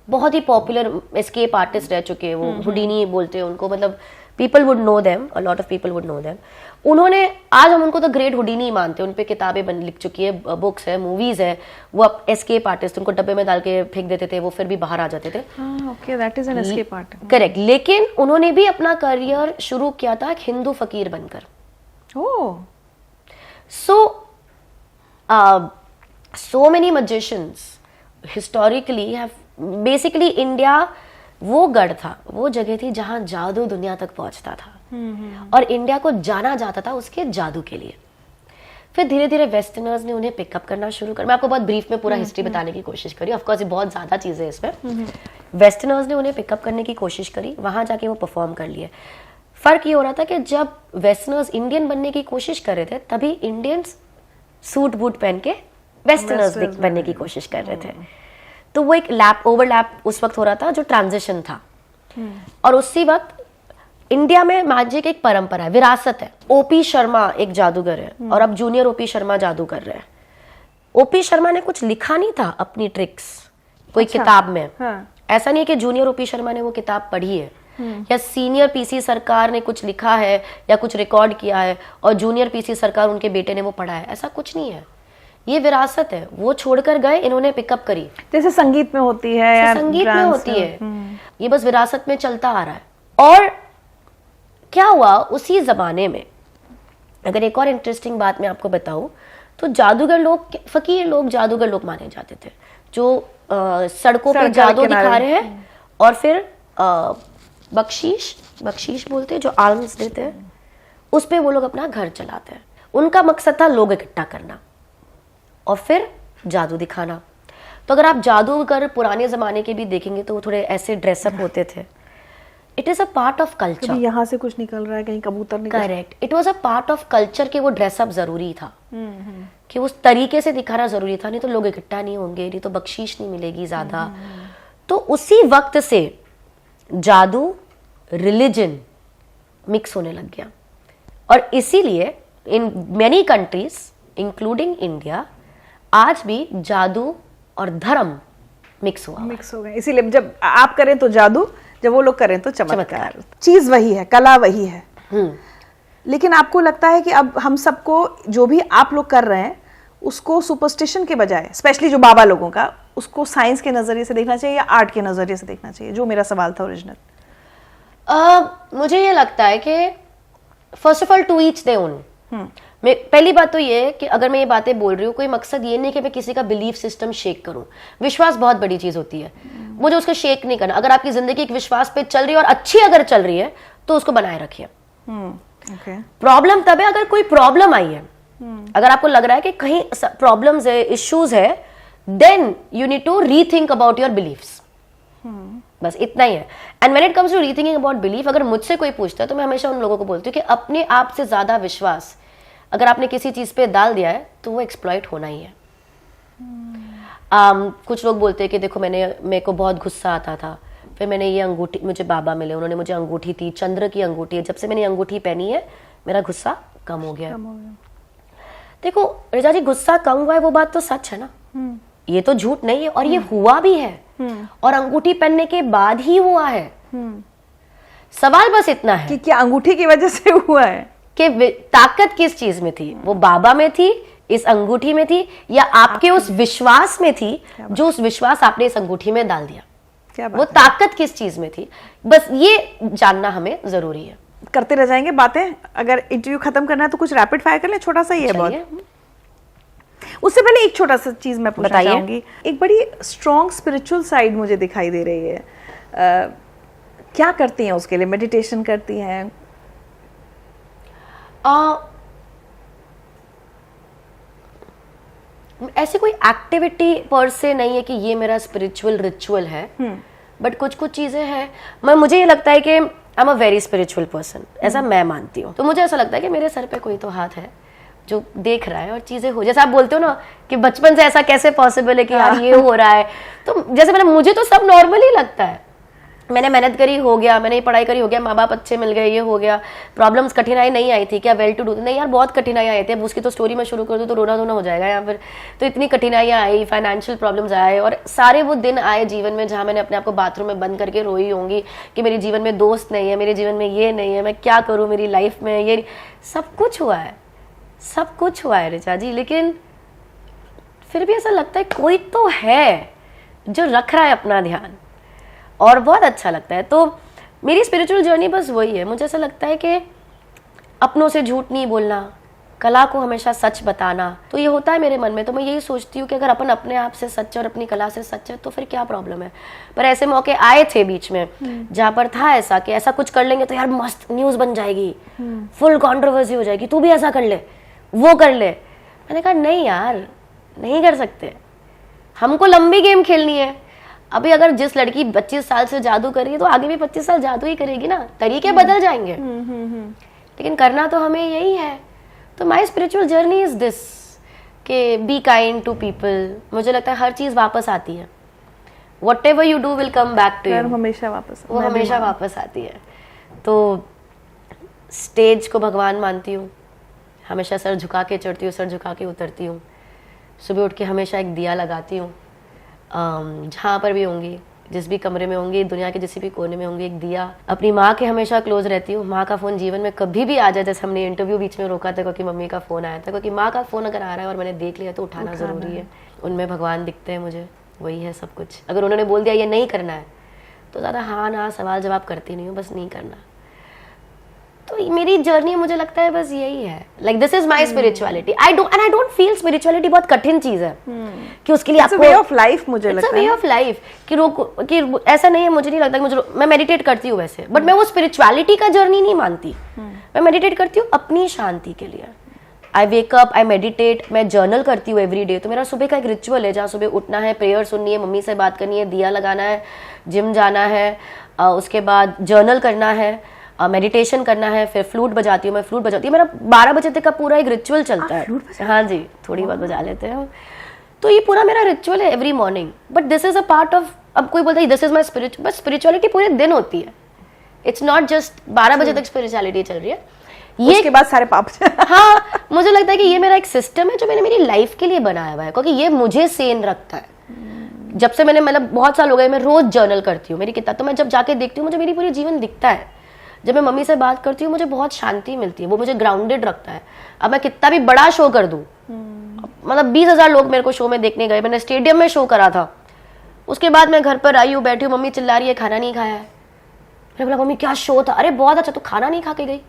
S1: बहुत ही पॉपुलर एस्केप आर्टिस्ट रह चुके हैं वो, हुडीनी बोलते हैं उनको, मतलब people would know them, a lot of people would know them. उन्होंने, आज हम उनको तो ग्रेट हुडीनी मानते हैं, उन पे किताबें लिख चुकी है, बुक्स है, मूवीज है, वो एस्केप आर्टिस्ट, उनको डब्बे में डाल के फेंक देते थे, वो फिर भी बाहर आ जाते थे।
S2: Okay, that is an escape art,
S1: correct. लेकिन उन्होंने भी अपना करियर शुरू किया था एक हिंदू फकीर बनकर।
S2: ओह,
S1: so many magicians historically have basically India वो गढ़ था, वो जगह थी जहां जादू दुनिया तक पहुंचता था और इंडिया को जाना जाता था उसके जादू के लिए। फिर धीरे धीरे वेस्टर्नर्स ने उन्हें पिकअप करना शुरू कर, मैं आपको बहुत ब्रीफ में पूरा हिस्ट्री बताने की कोशिश करी, ऑफ कोर्स ये बहुत ज्यादा चीजें इसमें। वेस्टर्नर्स ने उन्हें पिकअप करने की कोशिश करी, वहां जाके वो परफॉर्म कर लिए। फर्क ये हो रहा था कि जब वेस्टर्नर्स इंडियन बनने की कोशिश कर रहे थे तभी इंडियंस सूट बूट पहन के वेस्टर्नर्स बनने की कोशिश कर रहे थे। तो वो एक ओवरलैप उस वक्त हो रहा था जो ट्रांजिशन था। और उसी वक्त इंडिया में मैजिक एक परंपरा है, विरासत है। ओपी शर्मा एक जादूगर है और अब जूनियर ओपी शर्मा जादू कर रहे हैं। ओपी शर्मा ने कुछ लिखा नहीं था अपनी ट्रिक्स कोई किताब में। ऐसा नहीं है कि जूनियर ओपी शर्मा ने वो किताब पढ़ी है या सीनियर पीसी सरकार ने कुछ लिखा है या कुछ रिकॉर्ड किया है और जूनियर पीसी सरकार उनके बेटे ने वो पढ़ा है, ऐसा कुछ नहीं है। ये विरासत है, वो छोड़कर गए, इन्होंने पिकअप करी।
S2: जैसे संगीत में होती है या
S1: संगीत में होती है, ये बस विरासत में चलता आ रहा है। और क्या हुआ उसी जमाने में, अगर एक और इंटरेस्टिंग बात मैं आपको बताऊं तो जादूगर लोग, फकीर लोग जादूगर लोग माने जाते थे जो सड़कों पे जादू दिखा रहे हैं और फिर बख्शीश बोलते हैं, जो आल्म्स देते हैं, उस पे वो लोग अपना घर चलाते हैं। उनका मकसद था लोग इकट्ठा करना और फिर जादू दिखाना। तो अगर आप जादूगर पुराने जमाने के भी देखेंगे तो वो थोड़े ऐसे ड्रेसअप होते थे। It is a part of culture.
S2: यहाँ से कुछ निकल रहा है, कहीं कबूतर निकल।
S1: Correct, it was a part of culture कि वो ड्रेसअप जरूरी था, कि उस तरीके से दिखाना जरूरी था, नहीं तो लोग इकट्ठा नहीं होंगे, नहीं तो बख्शीश नहीं मिलेगी ज्यादा। तो उसी वक्त से जादू रिलीजन मिक्स होने लग गया और इसीलिए in many countries including India आज भी जादू और धर्म मिक्स हो
S2: गए। इसीलिए जब आप करें तो जादू, जब वो लोग करें तो चमत्कार। चीज वही है, कला वही है। लेकिन आपको लगता है कि अब हम सबको जो भी आप लोग कर रहे हैं उसको सुपरस्टिशन के बजाय, स्पेशली जो बाबा लोगों का, उसको साइंस के नजरिए से देखना चाहिए या आर्ट के नजरिए से देखना चाहिए? जो मेरा सवाल था ओरिजिनल।
S1: मुझे ये लगता है कि first of all to each their own. पहली बात तो ये है कि अगर मैं ये बातें बोल रही हूँ, कोई मकसद ये नहीं कि मैं किसी का बिलीफ सिस्टम शेक करूँ। विश्वास बहुत बड़ी चीज होती है, मुझे उसको शेक नहीं करना। अगर आपकी जिंदगी एक विश्वास पे चल रही है और अच्छी अगर चल रही है तो उसको बनाए रखिए। प्रॉब्लम तब है अगर कोई प्रॉब्लम आई है, अगर आपको लग रहा है कि कहीं प्रॉब्लम्स है, इश्यूज है, then you need to rethink about your beliefs. बस इतना ही है। And when it comes to rethinking about belief, अगर मुझसे कोई पूछता है तो मैं हमेशा उन लोगों को बोलती हूँ कि अपने आप से ज्यादा विश्वास अगर आपने किसी चीज पे डाल दिया है तो वो एक्सप्लॉइट होना ही है। कुछ लोग बोलते हैं कि देखो मेरे को बहुत गुस्सा आता था, फिर मैंने ये अंगूठी, मुझे बाबा मिले, उन्होंने मुझे अंगूठी दी, चंद्र की अंगूठी है, जब से मैंने ये अंगूठी पहनी है मेरा गुस्सा कम हो गया। देखो रिचा जी, गुस्सा कम हुआ है वो बात तो सच है ना, ये तो झूठ नहीं है और ये हुआ भी है और अंगूठी पहनने के बाद ही हुआ है। सवाल बस इतना है
S2: कि क्या अंगूठी की वजह से हुआ है,
S1: कि ताकत किस चीज में थी? वो बाबा में थी, इस अंगूठी में थी, या आपके उस विश्वास में थी जो उस विश्वास आपने इस अंगूठी में डाल दिया?
S2: क्या बात
S1: वो ताकत किस चीज में थी? बस ये जानना हमें जरूरी है।
S2: करते रह जाएंगे बातें। अगर इंटरव्यू खत्म करना है तो कुछ रैपिड फायर कर ले, छोटा सा ही है बहुत। उससे पहले एक छोटा सा चीज मैं पूछना चाहूंगी। एक बड़ी स्ट्रॉन्ग स्पिरिचुअल साइड मुझे दिखाई दे रही है, क्या करती हैं उसके लिए? मेडिटेशन करती हैं?
S1: ऐसी कोई एक्टिविटी पर से नहीं है कि ये मेरा स्पिरिचुअल रिचुअल है, बट कुछ कुछ चीजें हैं। मुझे ये लगता है कि आई am a very spiritual person, ऐसा मैं मानती हूँ। तो मुझे ऐसा लगता है कि मेरे सर पे कोई तो हाथ है जो देख रहा है और चीजें हो, जैसे आप बोलते हो ना कि बचपन से ऐसा कैसे पॉसिबल है कि यार ये हो रहा है, तो जैसे मुझे तो सब नॉर्मल ही लगता है। मैंने मेहनत करी, हो गया, मैंने पढ़ाई करी, हो गया, माँ बाप अच्छे मिल गए, ये हो गया। प्रॉब्लम्स, कठिनाई नहीं आई थी क्या? वेल टू डू नहीं यार, बहुत कठिनाई आई थी। अब उसकी तो स्टोरी में शुरू कर दूँ तो रोना धोना हो जाएगा यहाँ पर। तो इतनी कठिनाइयाँ आई, फाइनेंशियल प्रॉब्लम्स आए और सारे वो दिन आए जीवन में जहाँ मैंने अपने आप को बाथरूम में बंद करके रोई होंगी कि मेरे जीवन में दोस्त नहीं है, मेरे जीवन में ये नहीं है, मैं क्या करूँ मेरी लाइफ में। ये सब कुछ हुआ है, सब कुछ हुआ है रिचा जी, लेकिन फिर भी ऐसा लगता है कोई तो है जो रख रहा है अपना ध्यान और बहुत अच्छा लगता है। तो मेरी स्पिरिचुअल जर्नी बस वही है। मुझे ऐसा लगता है कि अपनों से झूठ नहीं बोलना, कला को हमेशा सच बताना, तो ये होता है मेरे मन में। तो मैं यही सोचती हूँ कि अगर अपन अपने आप से सच और अपनी कला से सच है तो फिर क्या प्रॉब्लम है। पर ऐसे मौके आए थे बीच में जहाँ पर था ऐसा कि ऐसा कुछ कर लेंगे तो यार मस्त न्यूज़ बन जाएगी, फुल कंट्रोवर्सी हो जाएगी, तू भी ऐसा कर ले, वो कर ले। मैंने कहा नहीं यार, नहीं कर सकते, हमको लंबी गेम खेलनी है। अभी अगर जिस लड़की 25 साल से जादू कर रही है तो आगे भी 25 साल जादू ही करेगी ना, तरीके बदल जाएंगे, लेकिन करना तो हमें यही है। तो my spiritual journey is this कि बी काइंड टू पीपल। मुझे लगता है हर चीज़ वापस आती है, whatever you do will come back to you,
S2: हमेशा वापस,
S1: वो हमेशा वापस आती है। तो स्टेज को भगवान मानती हूँ, हमेशा सर झुका के चढ़ती हूँ, सर झुका के उतरती हूँ। सुबह उठ के हमेशा एक दिया लगाती हूँ, जहाँ पर भी होंगी, जिस भी कमरे में होंगी, दुनिया के जिस भी कोने में होंगी, एक दिया। अपनी माँ के हमेशा क्लोज रहती हूँ। माँ का फ़ोन जीवन में कभी भी आ जाए, जैसे हमने इंटरव्यू बीच में रोका था क्योंकि मम्मी का फ़ोन आया था, क्योंकि माँ का फ़ोन अगर आ रहा है और मैंने देख लिया तो उठाना ज़रूरी है। उनमें भगवान दिखते हैं मुझे, वही है सब कुछ। अगर उन्होंने बोल दिया ये नहीं करना है तो ज़्यादा हाँ ना सवाल जवाब करती नहीं हूँ, बस नहीं करना। तो मेरी जर्नी मुझे लगता है बस यही है, like this is my spirituality. I don't feel spirituality बहुत कठिन चीज है कि उसके लिए आपको
S2: वे ऑफ लाइफ, मुझे लगता है
S1: वे ऑफ लाइफ कि ऐसा नहीं है। मुझे नहीं लगता कि मैं मेडिटेट करती हूँ वैसे, बट मैं वो स्पिरिचुअलिटी का जर्नी नहीं मानती। मैं मेडिटेट करती हूँ अपनी शांति के लिए। आई वेक अप, आई मेडिटेट, मैं जर्नल करती हूँ एवरी डे। तो मेरा सुबह का एक रिचुअल है जहाँ सुबह उठना है, प्रेयर सुननी है, मम्मी से बात करनी है, दिया लगाना है, जिम जाना है, उसके बाद जर्नल करना है, मेडिटेशन करना है, फिर फ्लूट बजाती हूँ। मैं फ्लूट बजाती हूँ, मेरा 12 बजे तक का पूरा एक रिचुअल चलता है। हाँ जी, थोड़ी बहुत बजा लेते हैं। तो ये पूरा मेरा रिचुअल है every morning. But this is a part of, अब कोई बोलता है this is my spiritual, but spirituality पूरे दिन होती है। इट्स नॉट जस्ट 12 बजे तक स्पिरिचुअलिटी चल रही है, ये
S2: उसके बाद सारे पाप
S1: हाँ, मुझे लगता है कि ये मेरा एक सिस्टम है जो मैंने मेरी लाइफ के लिए बनाया हुआ है, क्योंकि ये मुझे सेन रखता है। जब से मैंने, मतलब बहुत साल हो गए, मैं रोज जर्नल करती हूँ मेरी किताब। तो मैं जब जाके देखती हूँ मुझे मेरी पूरी जीवन दिखता है। जब मैं मम्मी से बात करती हूँ मुझे बहुत शांति मिलती है, वो मुझे ग्राउंडेड रखता है। अब मैं कितना भी बड़ा शो कर दूँ, मतलब 20,000 लोग मेरे को शो में देखने गए, मैंने स्टेडियम में शो करा था, उसके बाद मैं घर पर आई हूँ, बैठी हूँ, मम्मी चिल्ला रही है खाना नहीं खाया है। मैंने बोला मम्मी क्या शो था? अरे बहुत अच्छा, तो खाना नहीं खा के गई।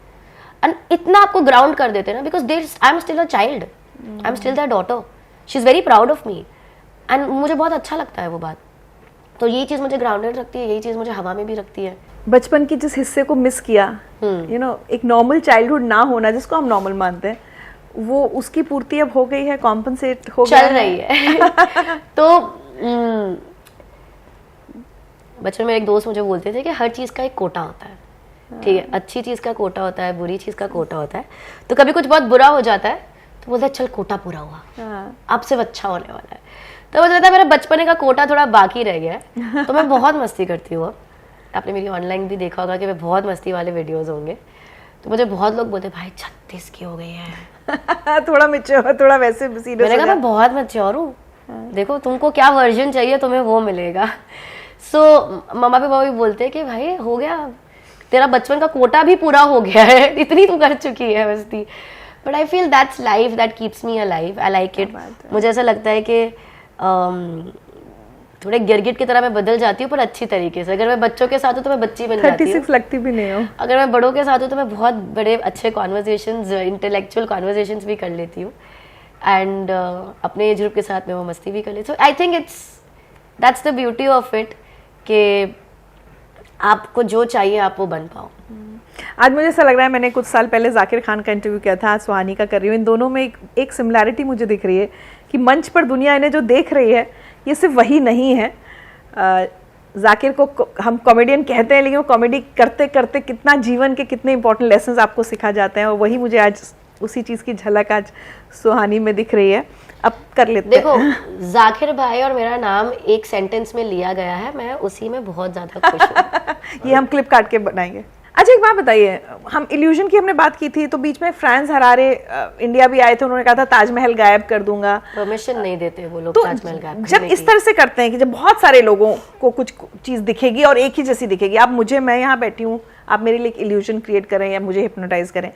S1: एंड इतना आपको ग्राउंड कर देते हैं ना, because I am still a child, I am still there daughter, she is very proud of me, and मुझे बहुत अच्छा लगता है वो बात। तो यही चीज़ मुझे ग्राउंडेड रखती है, यही चीज़ मुझे हवा में भी रखती है।
S2: बचपन की जिस हिस्से को मिस किया, यू नो, एक नॉर्मल चाइल्डहुड ना होना जिसको हम नॉर्मल मानते हैं, वो उसकी पूर्ति अब हो गई है, कॉम्पनसेट हो गया,
S1: चल रही है। तो बचपन में एक दोस्त मुझे बोलते थे कि हर चीज़ का एक कोटा होता है, ठीक है, अच्छी चीज़ का कोटा होता है, बुरी चीज़ का कोटा होता है। तो कभी कुछ बहुत बुरा हो जाता है तो बोलते हैं चल कोटा पूरा हुआ, अब से अच्छा होने वाला है। तो मुझे लगता है मेरा बचपने का कोटा थोड़ा बाकी रह गया है। तो मैं बहुत मस्ती करती हूँ। आपने मेरी ऑनलाइन भी देखा होगा कि मैं बहुत मस्ती वाले वीडियोस होंगे। तो मुझे बहुत लोग बोलते भाई 36 की हो गई है।
S2: थोड़ा मैच्योर, थोड़ा वैसे सीरियस।
S1: मैंने कहा मैं बहुत मैच्योर हूँ, देखो तुमको क्या वर्जन चाहिए तुम्हें वो मिलेगा। सो मम्मा पापा भी बोलते हैं कि भाई हो गया, तेरा बचपन का कोटा भी पूरा हो गया है, इतनी तू कर चुकी है मस्ती। But I feel that's life, that keeps me alive, I like it. मुझे ऐसा लगता है कि थोड़े गिरगिट की तरह मैं बदल जाती हूँ, पर अच्छी तरीके से। अगर मैं बच्चों के साथ हूँ तो मैं बच्ची बन जाती हूँ,
S2: 36 लगती भी नहीं हो।
S1: अगर मैं बड़ों के साथ हूँ तो मैं बहुत बड़े अच्छे कॉन्वर्जेशंस, इंटेलेक्चुअल कॉन्वर्जेशंस भी कर लेती हूँ। एंड अपने एज ग्रुप के साथ में वो मस्ती भी कर लेती हूँ। I think that's the beauty of it, कि आपको जो चाहिए आप वो बन पाओ।
S2: आज मुझे ऐसा लग रहा है, मैंने कुछ साल पहले जाकिर खान का इंटरव्यू किया था, आज सुहानी का कर रही हूँ, इन दोनों में एक सिमिलैरिटी मुझे दिख रही है कि मंच पर दुनिया इन्हें जो देख रही है ये सिर्फ वही नहीं है। जाकिर को हम कॉमेडियन कहते हैं, लेकिन वो कॉमेडी करते करते कितना जीवन के कितने इंपॉर्टेंट लेसन्स आपको सिखा जाते हैं, और वही मुझे आज उसी चीज़ की झलक आज सुहानी में दिख रही है। अब कर लेते
S1: देखो, जाकिर भाई और मेरा नाम एक सेंटेंस में लिया गया है, मैं उसी में बहुत ज़्यादा खुश हूँ।
S2: ये हम क्लिप काट के बनाएंगे। अच्छा एक बात बताइए, हम इल्यूजन की हमने बात की थी, तो बीच में फ्रांस हरारे इंडिया भी आए थे, उन्होंने कहा था ताजमहल गायब कर दूंगा।
S1: परमिशन नहीं देते वो लोग
S2: तो
S1: ताजमहल गायब
S2: जब इस तरह से करते हैं कि जब बहुत सारे लोगों को कुछ चीज दिखेगी और एक ही जैसी दिखेगी, आप मुझे, मैं यहाँ बैठी हूँ, आप मेरे लिए एक इल्यूजन क्रिएट करें या मुझे हिप्नोटाइज करें,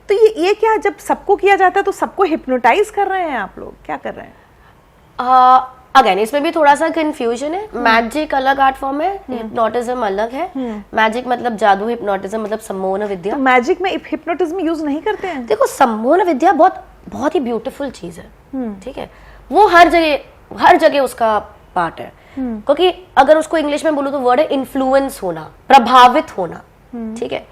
S2: तो ये क्या जब सबको किया जाता है तो सबको हिप्नोटाइज कर रहे हैं आप लोग, क्या कर रहे हैं?
S1: अगेन इसमें भी थोड़ा सा कंफ्यूजन है। मैजिक अलग आर्ट फॉर्म है, हिप्नोटिज्म अलग है। मैजिक मतलब जादू, हिप्नोटिज्म मतलब सम्मोहन विद्या।
S2: तो मैजिक में हिप्नोटिज्म यूज नहीं करते हैं?
S1: देखो सम्मोहन विद्या बहुत बहुत ही ब्यूटीफुल चीज है, ठीक है, वो हर जगह उसका पार्ट है। क्योंकि अगर उसको इंग्लिश में बोलूं तो वर्ड है इन्फ्लुएंस होना, प्रभावित होना, ठीक है,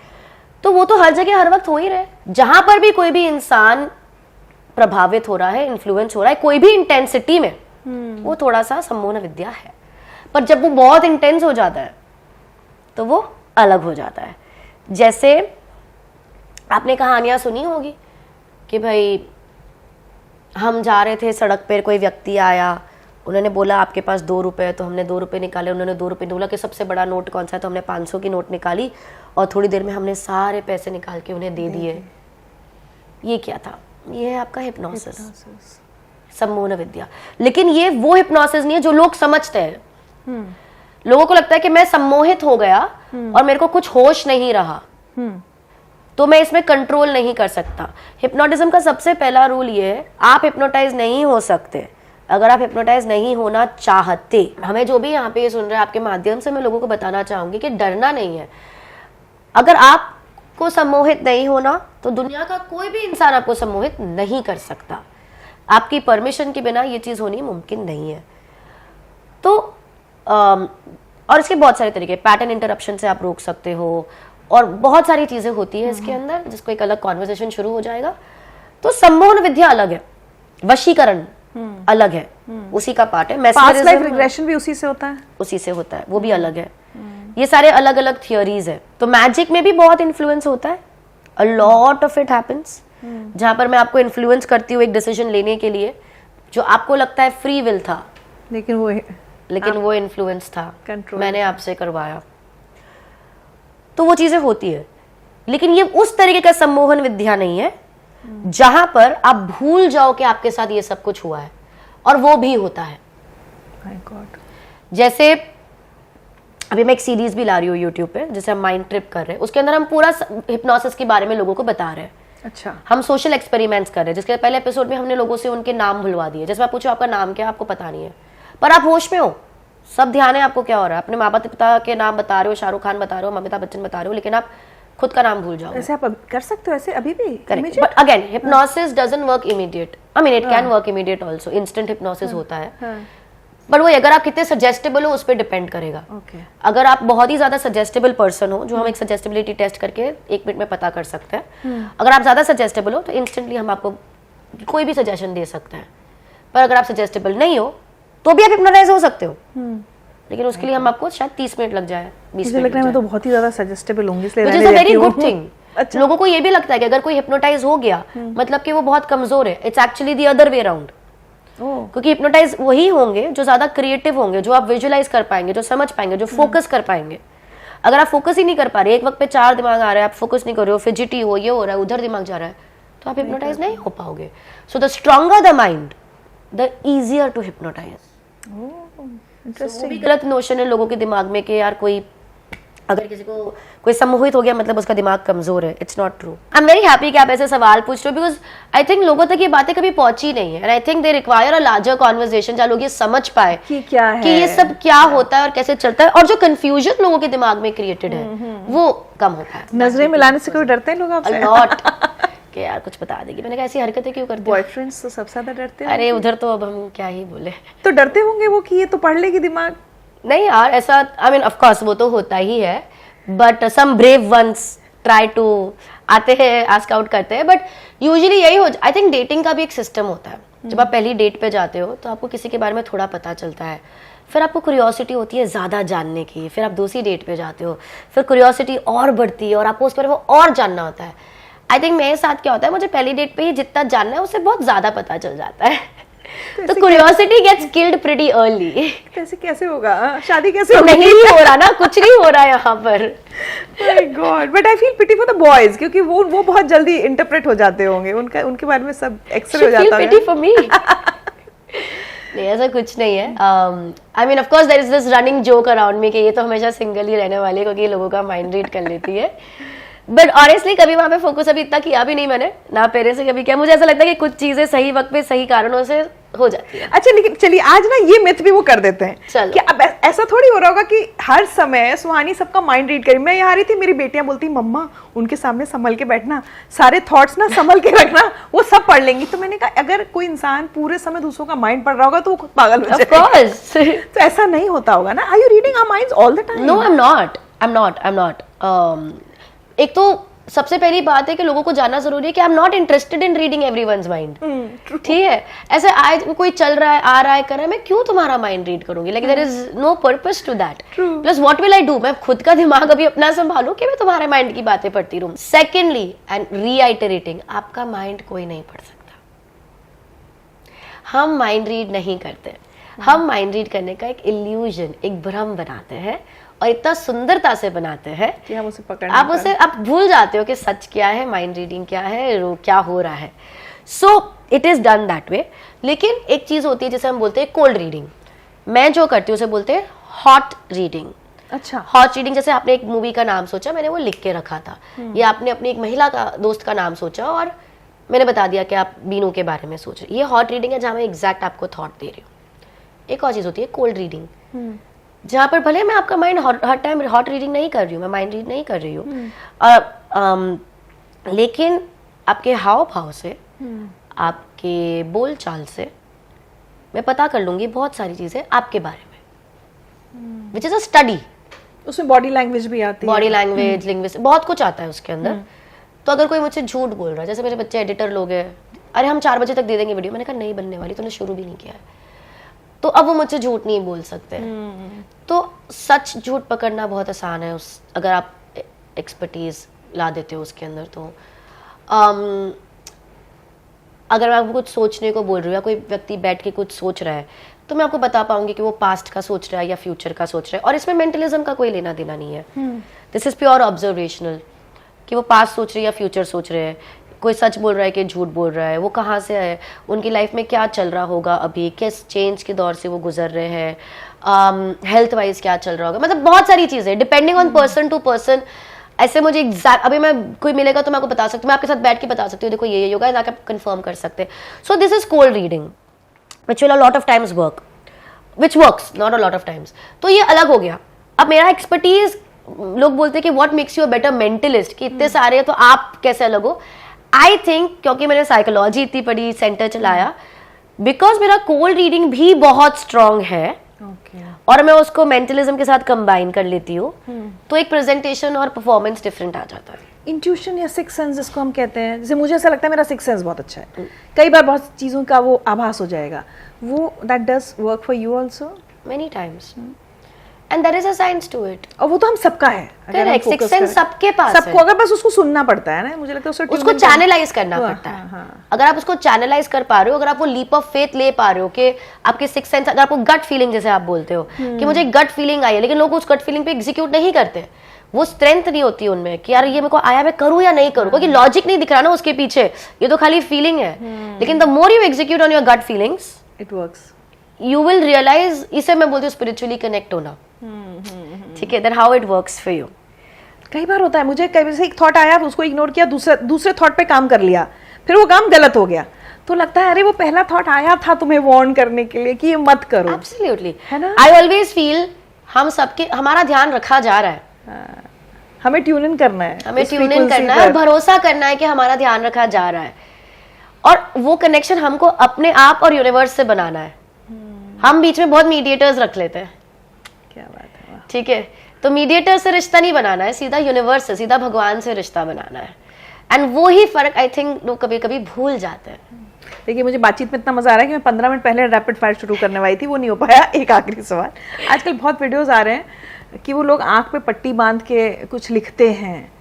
S1: तो वो तो हर जगह हर वक्त हो ही रहे। जहां पर भी कोई भी इंसान प्रभावित हो रहा है, इन्फ्लुएंस हो रहा है कोई भी इंटेंसिटी में, वो थोड़ा सा सम्मोहन विद्या है। पर जब वो बहुत इंटेंस हो जाता है तो वो अलग हो जाता है। जैसे आपने कहानियां सुनी होगी कि भाई हम जा रहे थे सड़क पर, कोई व्यक्ति आया, उन्होंने बोला आपके पास 2 रुपए, तो हमने 2 रुपए निकाले, उन्होंने 2 रुपए बोला कि सबसे बड़ा नोट कौन सा है, तो हमने 500 की नोट निकाली और थोड़ी देर में हमने सारे पैसे निकाल के उन्हें दे दिए। ये क्या था? ये है आपका हिप्नोसिस, सम्मोहन विद्या। लेकिन ये वो हिप्नोसिस नहीं है जो लोग समझते हैं। लोगों को लगता है कि मैं सम्मोहित हो गया और मेरे को कुछ होश नहीं रहा, तो मैं इसमें कंट्रोल नहीं कर सकता। हिप्नोटिज्म का सबसे पहला रूल ये है, आप हिप्नोटाइज नहीं हो सकते अगर आप हिप्नोटाइज नहीं होना चाहते। हमें जो भी यहाँ पे ये सुन रहे हैं, आपके माध्यम से मैं लोगों को बताना चाहूंगी कि डरना नहीं है। अगर आपको सम्मोहित नहीं होना तो दुनिया का कोई भी इंसान आपको सम्मोहित नहीं कर सकता। आपकी परमिशन के बिना ये चीज होनी मुमकिन नहीं है। तो और इसके बहुत सारे तरीके, पैटर्न इंटरप्शन से आप रोक सकते हो और बहुत सारी चीजें होती है इसके अंदर, जिसको एक अलग कॉन्वर्सेशन शुरू हो जाएगा। तो सम्मोहन विद्या अलग है, वशीकरण अलग है, उसी का पार्ट है।
S2: पास्ट लाइफ रिग्रेशन भी उसी से होता है,
S1: उसी से होता है, वो भी अलग है। ये सारे अलग अलग थियोरीज है। तो मैजिक में भी बहुत इन्फ्लुएंस होता है, a lot of it happens, जहां पर मैं आपको इन्फ्लुएंस करती हूँ एक डिसीजन लेने के लिए जो आपको लगता है फ्री विल था,
S2: लेकिन वो
S1: इन्फ्लुएंस था,
S2: कंट्रोल
S1: मैंने आपसे करवाया। तो वो चीजें होती है, लेकिन ये उस तरीके का सम्मोहन विद्या नहीं है जहां पर आप भूल जाओ कि आपके साथ ये सब कुछ हुआ है, और वो भी होता है।
S2: My God.
S1: जैसे अभी मैं एक सीरीज भी ला रही हूँ यूट्यूब पे, जिसे हम माइंड ट्रिप कर रहे हैं, उसके अंदर हम पूरा हिप्नोसिस के बारे में लोगों को बता रहे हैं।
S2: अच्छा,
S1: हम सोशल एक्सपेरिमेंट्स कर रहे हैं, जिसके पहले एपिसोड में हमने लोगों से उनके नाम भुलवा दिए। जैसे मैं पूछूं आपका नाम क्या है, आपको पता नहीं है, पर आप होश में हो, सब ध्यान है आपको क्या हो रहा है। अपने माँ बाप पिता के नाम बता रहे हो, शाहरुख खान बता रहे हो, अमिताभ बच्चन बता रहे हो, लेकिन आप खुद का नाम भूल जाओ।
S2: ऐसे आप कर सकते हो, ऐसे अभी भी?
S1: Correct, but again hypnosis doesn't work immediate. I mean it can work immediate also, instant hypnosis होता है, बट वो अगर आप कितने सजेस्टेबल हो उस पर डिपेंड करेगा। अगर आप बहुत ही ज्यादा सजेस्टेबल पर्सन हो, जो हम एक सजेस्टेबिलिटी टेस्ट करके 1 मिनट में पता कर सकते हैं, अगर आप ज्यादा सजेस्टेबल हो तो इंस्टेंटली हम आपको कोई भी सजेशन दे सकते हैं। पर अगर आप सजेस्टेबल नहीं हो तो भी आप हिप्नोटाइज हो सकते हो, लेकिन उसके लिए हम आपको शायद 30 मिनट लग जाए, 20 मिनट लग जाए।
S2: मैं तो बहुत ही ज्यादा सजेस्टेबल होंगी, इसलिए
S1: which is a very good thing. अच्छा, लोगों को ये भी लगता है कि अगर कोई हिप्नोटाइज हो गया मतलब कि वो बहुत कमजोर है। It's actually the other way around. क्योंकि हिप्नोटाइज वही होंगे जो ज्यादा क्रिएटिव होंगे, जो आप विजुअलाइज कर पाएंगे, जो समझ पाएंगे, जो फोकस कर पाएंगे। अगर आप फोकस ही नहीं कर पा रहे, एक वक्त पे 4 दिमाग आ रहा है, आप फोकस नहीं कर रहे हो, फिजिटी हो, ये हो रहा है, उधर दिमाग जा रहा है, तो आप हिप्नोटाइज नहीं हो पाओगे। So the stronger the mind the easier to hypnotise. Interesting. गलत नोशन है लोगों के दिमाग में कि यार कोई अगर किसी को कोई सम्मोहित हो गया मतलब उसका दिमाग कमजोर है। It's not true. I am very happy कि आप ऐसे सवाल पूछ रहे हो, बिकॉज आई थिंक लोगों तक ये बातें कभी पहुंची नहीं है, and I think they require a larger conversation जहां लोग ये समझ पाए
S2: कि क्या है,
S1: कि ये सब क्या होता है और कैसे चलता है, और जो कंफ्यूजन लोगों के दिमाग में क्रिएटेड है वो कम होता है।
S2: नजरें मिलाने से कोई डरते हैं लोग आपसे?
S1: लॉट कि यार कुछ बता देगी। मैंने कहा ऐसी हरकतें क्यों करते हो?
S2: बॉयफ्रेंड्स तो सबसे ज्यादा डरते हैं।
S1: अरे उधर तो अब हम क्या ही बोले।
S2: तो डरते होंगे वो कि ये तो पढ़ लेगी दिमाग।
S1: नहीं यार, ऐसा आई मीन ऑफ कोर्स वो तो होता ही है, but some brave ones try to आते हैं, आस्क आउट करते हैं, बट यूजुअली यही हो। आई थिंक डेटिंग का भी एक सिस्टम होता है। जब आप पहली डेट पे जाते हो तो आपको किसी के बारे में थोड़ा पता चलता है, फिर आपको क्यूरियोसिटी होती है ज़्यादा जानने की, फिर आप दूसरी डेट पे जाते हो, फिर क्यूरियोसिटी और बढ़ती है और आपको उस पर वो और जानना होता है। आई थिंक मेरे साथ क्या होता है, मुझे पहली डेट पे ही जितना जानना है उससे बहुत ज़्यादा पता चल जाता है। तो curiosity gets killed pretty early.
S2: कैसे कैसे होगा? शादी कैसे होगी?
S1: नहीं हो रहा ना, कुछ नहीं हो रहा यहाँ पर।
S2: My God, but I feel pity for the boys, क्योंकि वो बहुत जल्दी इंटरप्रेट हो जाते होंगे, उनके बारे में सब एक्सरे हो जाता है।
S1: Pity for me। नहीं, ऐसा कुछ नहीं है। I mean of course there is this running joke around me कि ये तो हमेशा सिंगल ही रहने वाली है, क्योंकि ये लोगों का माइंड रीड कर लेती है। बट ऑनेस्टली कभी वहां पे फोकस अभी इतना किया भी नहीं मैंने, ना पेरेंट्स से कभी किया। मुझे ऐसा लगता है कि कुछ चीजें सही वक्त पे सही कारणों से हो जाती है।
S2: अच्छा, लेकिन चलिए आज ना ये मिथ भी वो कर देते हैं
S1: चलो।
S2: कि अब ऐसा थोड़ी हो रहा होगा कि हर समय सुहानी सबका माइंड रीड करी। मैं यहाँ आ रही थी, मेरी बेटियां बोलती मम्मा उनके सामने संभल के बैठना, सारे थॉट्स ना संभल के रखना, वो सब पढ़ लेंगी। तो मैंने कहा अगर कोई इंसान पूरे समय दूसरों का माइंड पढ़ रहा होगा तो वो खुद पागल हो जाएगा।
S1: Of course.
S2: तो ऐसा नहीं होता होगा ना? Are you reading our minds all the time?
S1: No, I'm not. एक तो सबसे पहली बात है कि लोगों को जानना जरूरी है कि आई am not interested in reading everyone's mind. ठीक है, ऐसे आज कोई चल रहा है, आ रहा है, कर रहा है, मैं क्यों तुम्हारा माइंड रीड करूंगी? Like there is no purpose to that. Plus what will I do? मैं खुद का दिमाग अभी अपना संभालू कि मैं तुम्हारे माइंड की बातें पढ़ती रहूं? सेकेंडली एंड रीआइटरेटिंग, आपका माइंड कोई नहीं पढ़ सकता। हम माइंड रीड नहीं करते। हम माइंड रीड करने का एक इल्यूजन, एक भ्रम बनाते हैं और इतना सुंदरता से बनाते हैं
S2: कि हम उसे पकड़
S1: आप भूल जाते हो कि सच क्या है, माइंड रीडिंग क्या है, क्या हो रहा है। So it is done that way. लेकिन एक चीज होती है जिसे हम बोलते हैं कोल्ड रीडिंग। मैं जो करती हूँ उसे बोलते हैं हॉट रीडिंग।
S2: अच्छा,
S1: हॉट रीडिंग, जैसे आपने एक मूवी का नाम सोचा, मैंने वो लिख के रखा था, या आपने अपनी एक महिला का दोस्त का नाम सोचा और मैंने बता दिया कि आप बीनू के बारे में सोच रहे। ये हॉट रीडिंग है जहाँ मैं एग्जैक्ट आपको थॉट दे रही हूँ। एक और चीज होती है कोल्ड रीडिंग, जहाँ पर भले मैं आपका माइंड हर टाइम हॉट रीडिंग नहीं कर रही हूँ, मैं माइंड रीड नहीं कर रही हूँ, लेकिन आपके हाव भाव से, आपके बोल चाल से मैं पता कर लूंगी बहुत सारी चीजें आपके बारे में, विच इज अ स्टडी।
S2: उसमें बॉडी लैंग्वेज भी आती है,
S1: बॉडी लैंग्वेज, लिंग्विस्टिक्स, बहुत कुछ आता है उसके अंदर। तो अगर कोई मुझसे झूठ बोल रहा है, जैसे मेरे बच्चे एडिटर लोग हैं, अरे हम 4 बजे तक दे देंगे वीडियो, मैंने कहा नहीं बनने वाली, तूने शुरू भी नहीं किया है, तो अब वो मुझसे झूठ नहीं बोल सकते। तो सच झूठ पकड़ना बहुत आसान है उस, अगर आप एक्सपर्टीज ला देते हो उसके अंदर। तो अगर मैं आपको कुछ सोचने को बोल रही हूँ या कोई व्यक्ति बैठ के कुछ सोच रहा है, तो मैं आपको बता पाऊंगी कि वो पास्ट का सोच रहा है या फ्यूचर का सोच रहा है। और इसमें मेंटलिज्म का कोई लेना देना नहीं है। दिस इज प्योर ऑब्जर्वेशनल, कि वो पास्ट सोच रहे हैं या फ्यूचर सोच रहे हैं, कोई सच बोल रहा है कि झूठ बोल रहा है, वो कहाँ से है, उनकी लाइफ में क्या चल रहा होगा, अभी किस चेंज के दौर से वो गुजर रहे हैं, हेल्थ वाइज क्या चल रहा होगा, मतलब बहुत सारी चीजें depending on person to person. ऐसे मुझे एग्जैक्ट अभी मैं कोई मिलेगा तो मैं आपको बता सकती हूँ, मैं आपके साथ बैठ के बता सकती हूँ, देखो ये होगा, जाकर आप कंफर्म कर सकते हैं। So this is cold reading which will a lot of times work, which works not a lot of times. तो ये अलग हो गया। अब मेरा एक्सपर्टीज, लोग बोलते हैं कि what makes you a better mentalist, कि इतने सारे हैं तो आप कैसे अलग हो। आई थिंक क्योंकि मैंने साइकोलॉजी इतनी बड़ी सेंटर चलाया, बिकॉज मेरा कोल्ड रीडिंग भी बहुत स्ट्रांग है, और मैं उसको मेंटलिज्म के साथ कंबाइन कर लेती हूँ, तो एक प्रेजेंटेशन और परफॉर्मेंस डिफरेंट आ जाता है।
S2: इंट्यूशन या सिक्स सेंस जिसको हम कहते हैं, जैसे मुझे ऐसा लगता है मेरा सिक्स सेंस बहुत अच्छा है, कई बार बहुत चीज़ों का वो आभास हो जाएगा, वो that does work for you also
S1: many times, and there is a science to it.
S2: और वो तो हम सबका है,
S1: करेक्ट, सिक्स सेंस सबके पास
S2: सबको, अगर बस उसको सुनना पड़ता है ना, मुझे लगता है
S1: उसको चैनलाइज करना पड़ता है। अगर आप उसको चैनलाइज कर पा रहे हो, अगर आप वो लीप ऑफ फेथ ले पा रहे हो कि आपके सिक्स सेंस, अगर आपको गट फीलिंग, जैसे आप बोलते हो कि मुझे गट फीलिंग आई है, लेकिन लोग उस गट फीलिंग पे एग्जीक्यूट नहीं करते, वो स्ट्रेंथ नहीं होती उनमें कि यार ये मेरे को आया, मैं करूं या नहीं करूं, क्योंकि लॉजिक नहीं दिख रहा ना उसके पीछे, ये तो खाली फीलिंग है। लेकिन the more you execute on your gut feelings,
S2: it works,
S1: you will realise, इसे मैं बोलती हूँ स्पिरिचुअली कनेक्ट होना। ठीक है, that how it works for you.
S2: कई बार होता है, मुझे कई से एक थॉट आया, उसको इग्नोर किया, दूसरे थॉट पे काम कर लिया, फिर वो काम गलत हो गया, तो लगता है अरे वो पहला थॉट आया था तुम्हें वार्न करने के लिए कि ये मत करो।
S1: एब्सोल्युटली,
S2: है ना?
S1: आई ऑलवेज फील हम सबके, हमारा ध्यान रखा जा रहा है,
S2: हमें ट्यून इन करना है,
S1: हमें ट्यून इन करना है और भरोसा करना है कि हमारा ध्यान रखा जा रहा है, और वो कनेक्शन हमको अपने आप और यूनिवर्स से बनाना है। हम बीच में बहुत मीडिएटर्स रख लेते हैं।
S2: क्या बात है, वाह।
S1: ठीक है, तो मीडिएटर से रिश्ता नहीं बनाना है, सीधा यूनिवर्स से, सीधा भगवान से रिश्ता बनाना है। एंड वो ही फर्क आई थिंक लोग कभी कभी भूल जाते हैं।
S2: देखिए, मुझे बातचीत में इतना मजा आ रहा है कि मैं 15 मिनट पहले रैपिड फायर शुरू करने वाली थी, वो नहीं हो पाया। एक आखिरी सवाल, आजकल बहुत वीडियोस आ रहे हैं कि वो लोग आंख पे पट्टी बांध के कुछ लिखते हैं,